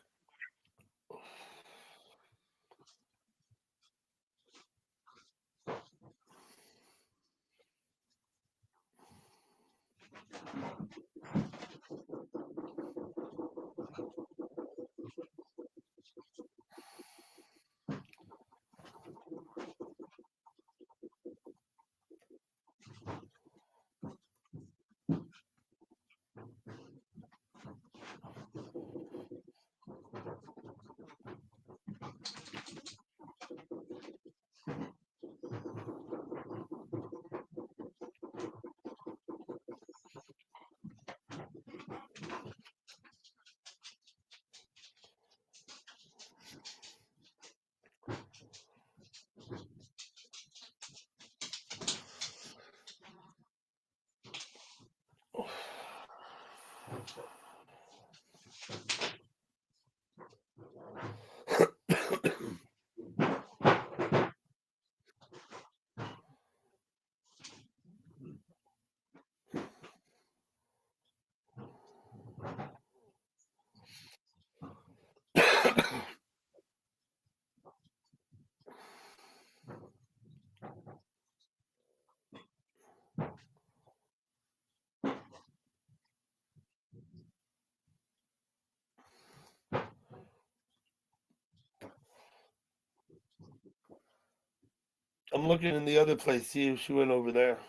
I'm looking in the other place, see if she went over there.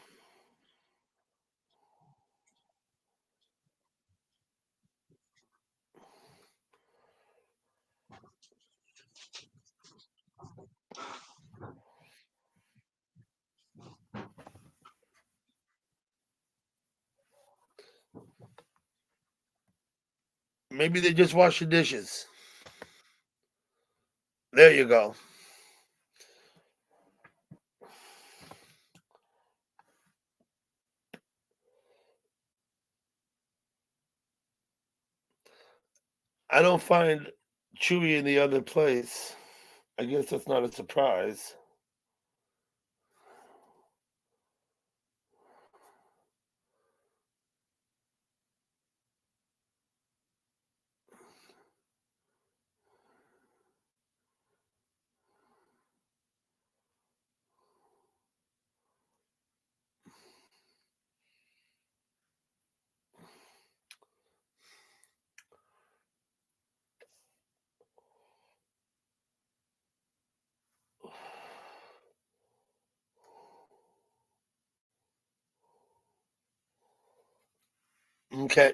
Maybe they just washed the dishes. There you go. I don't find Chewy in the other place. I guess that's not a surprise. Okay.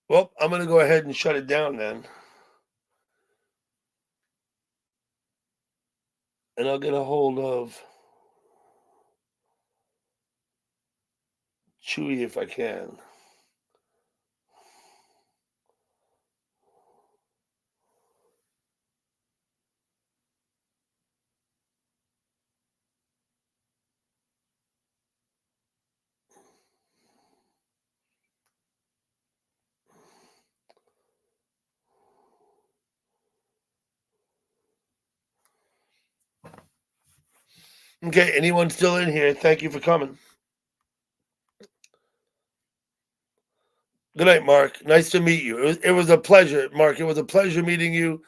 Well, I'm going to go ahead and shut it down then. And I'll get a hold of Chewy if I can. Okay, anyone still in here? Thank you for coming. Good night, Mark. Nice to meet you. It was a pleasure, Mark. It was a pleasure meeting you.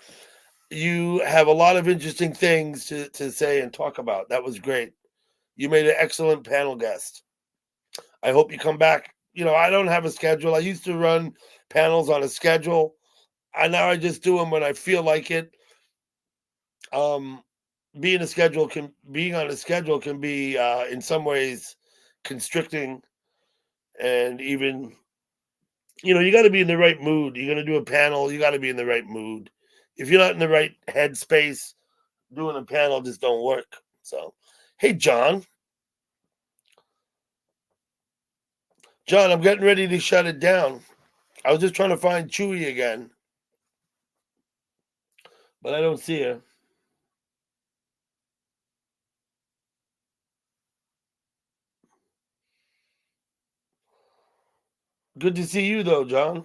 You have a lot of interesting things to say and talk about. That was great. You made an excellent panel guest. I hope you come back. You know, I don't have a schedule. I used to run panels on a schedule. Now I just do them when I feel like it. Being on a schedule can be in some ways constricting, and even, you know, you got to be in the right mood. You're going to do a panel, you got to be in the right mood. If you're not in the right headspace, doing a panel just don't work. So, hey, John, I'm getting ready to shut it down. I was just trying to find Chewy again, but I don't see her. Good to see you, though, John.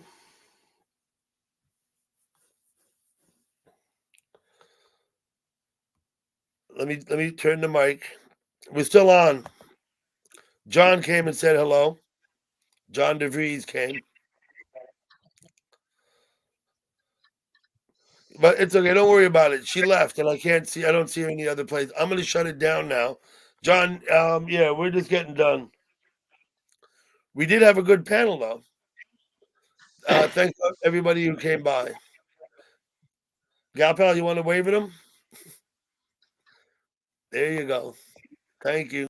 Let me turn the mic. We're still on. John came and said hello. John DeVries came. But it's okay. Don't worry about it. She left, and I don't see her any other place. I'm going to shut it down now. John, yeah, we're just getting done. We did have a good panel, though. Thanks to everybody who came by. Gal Pal, you want to wave at him? There you go. Thank you.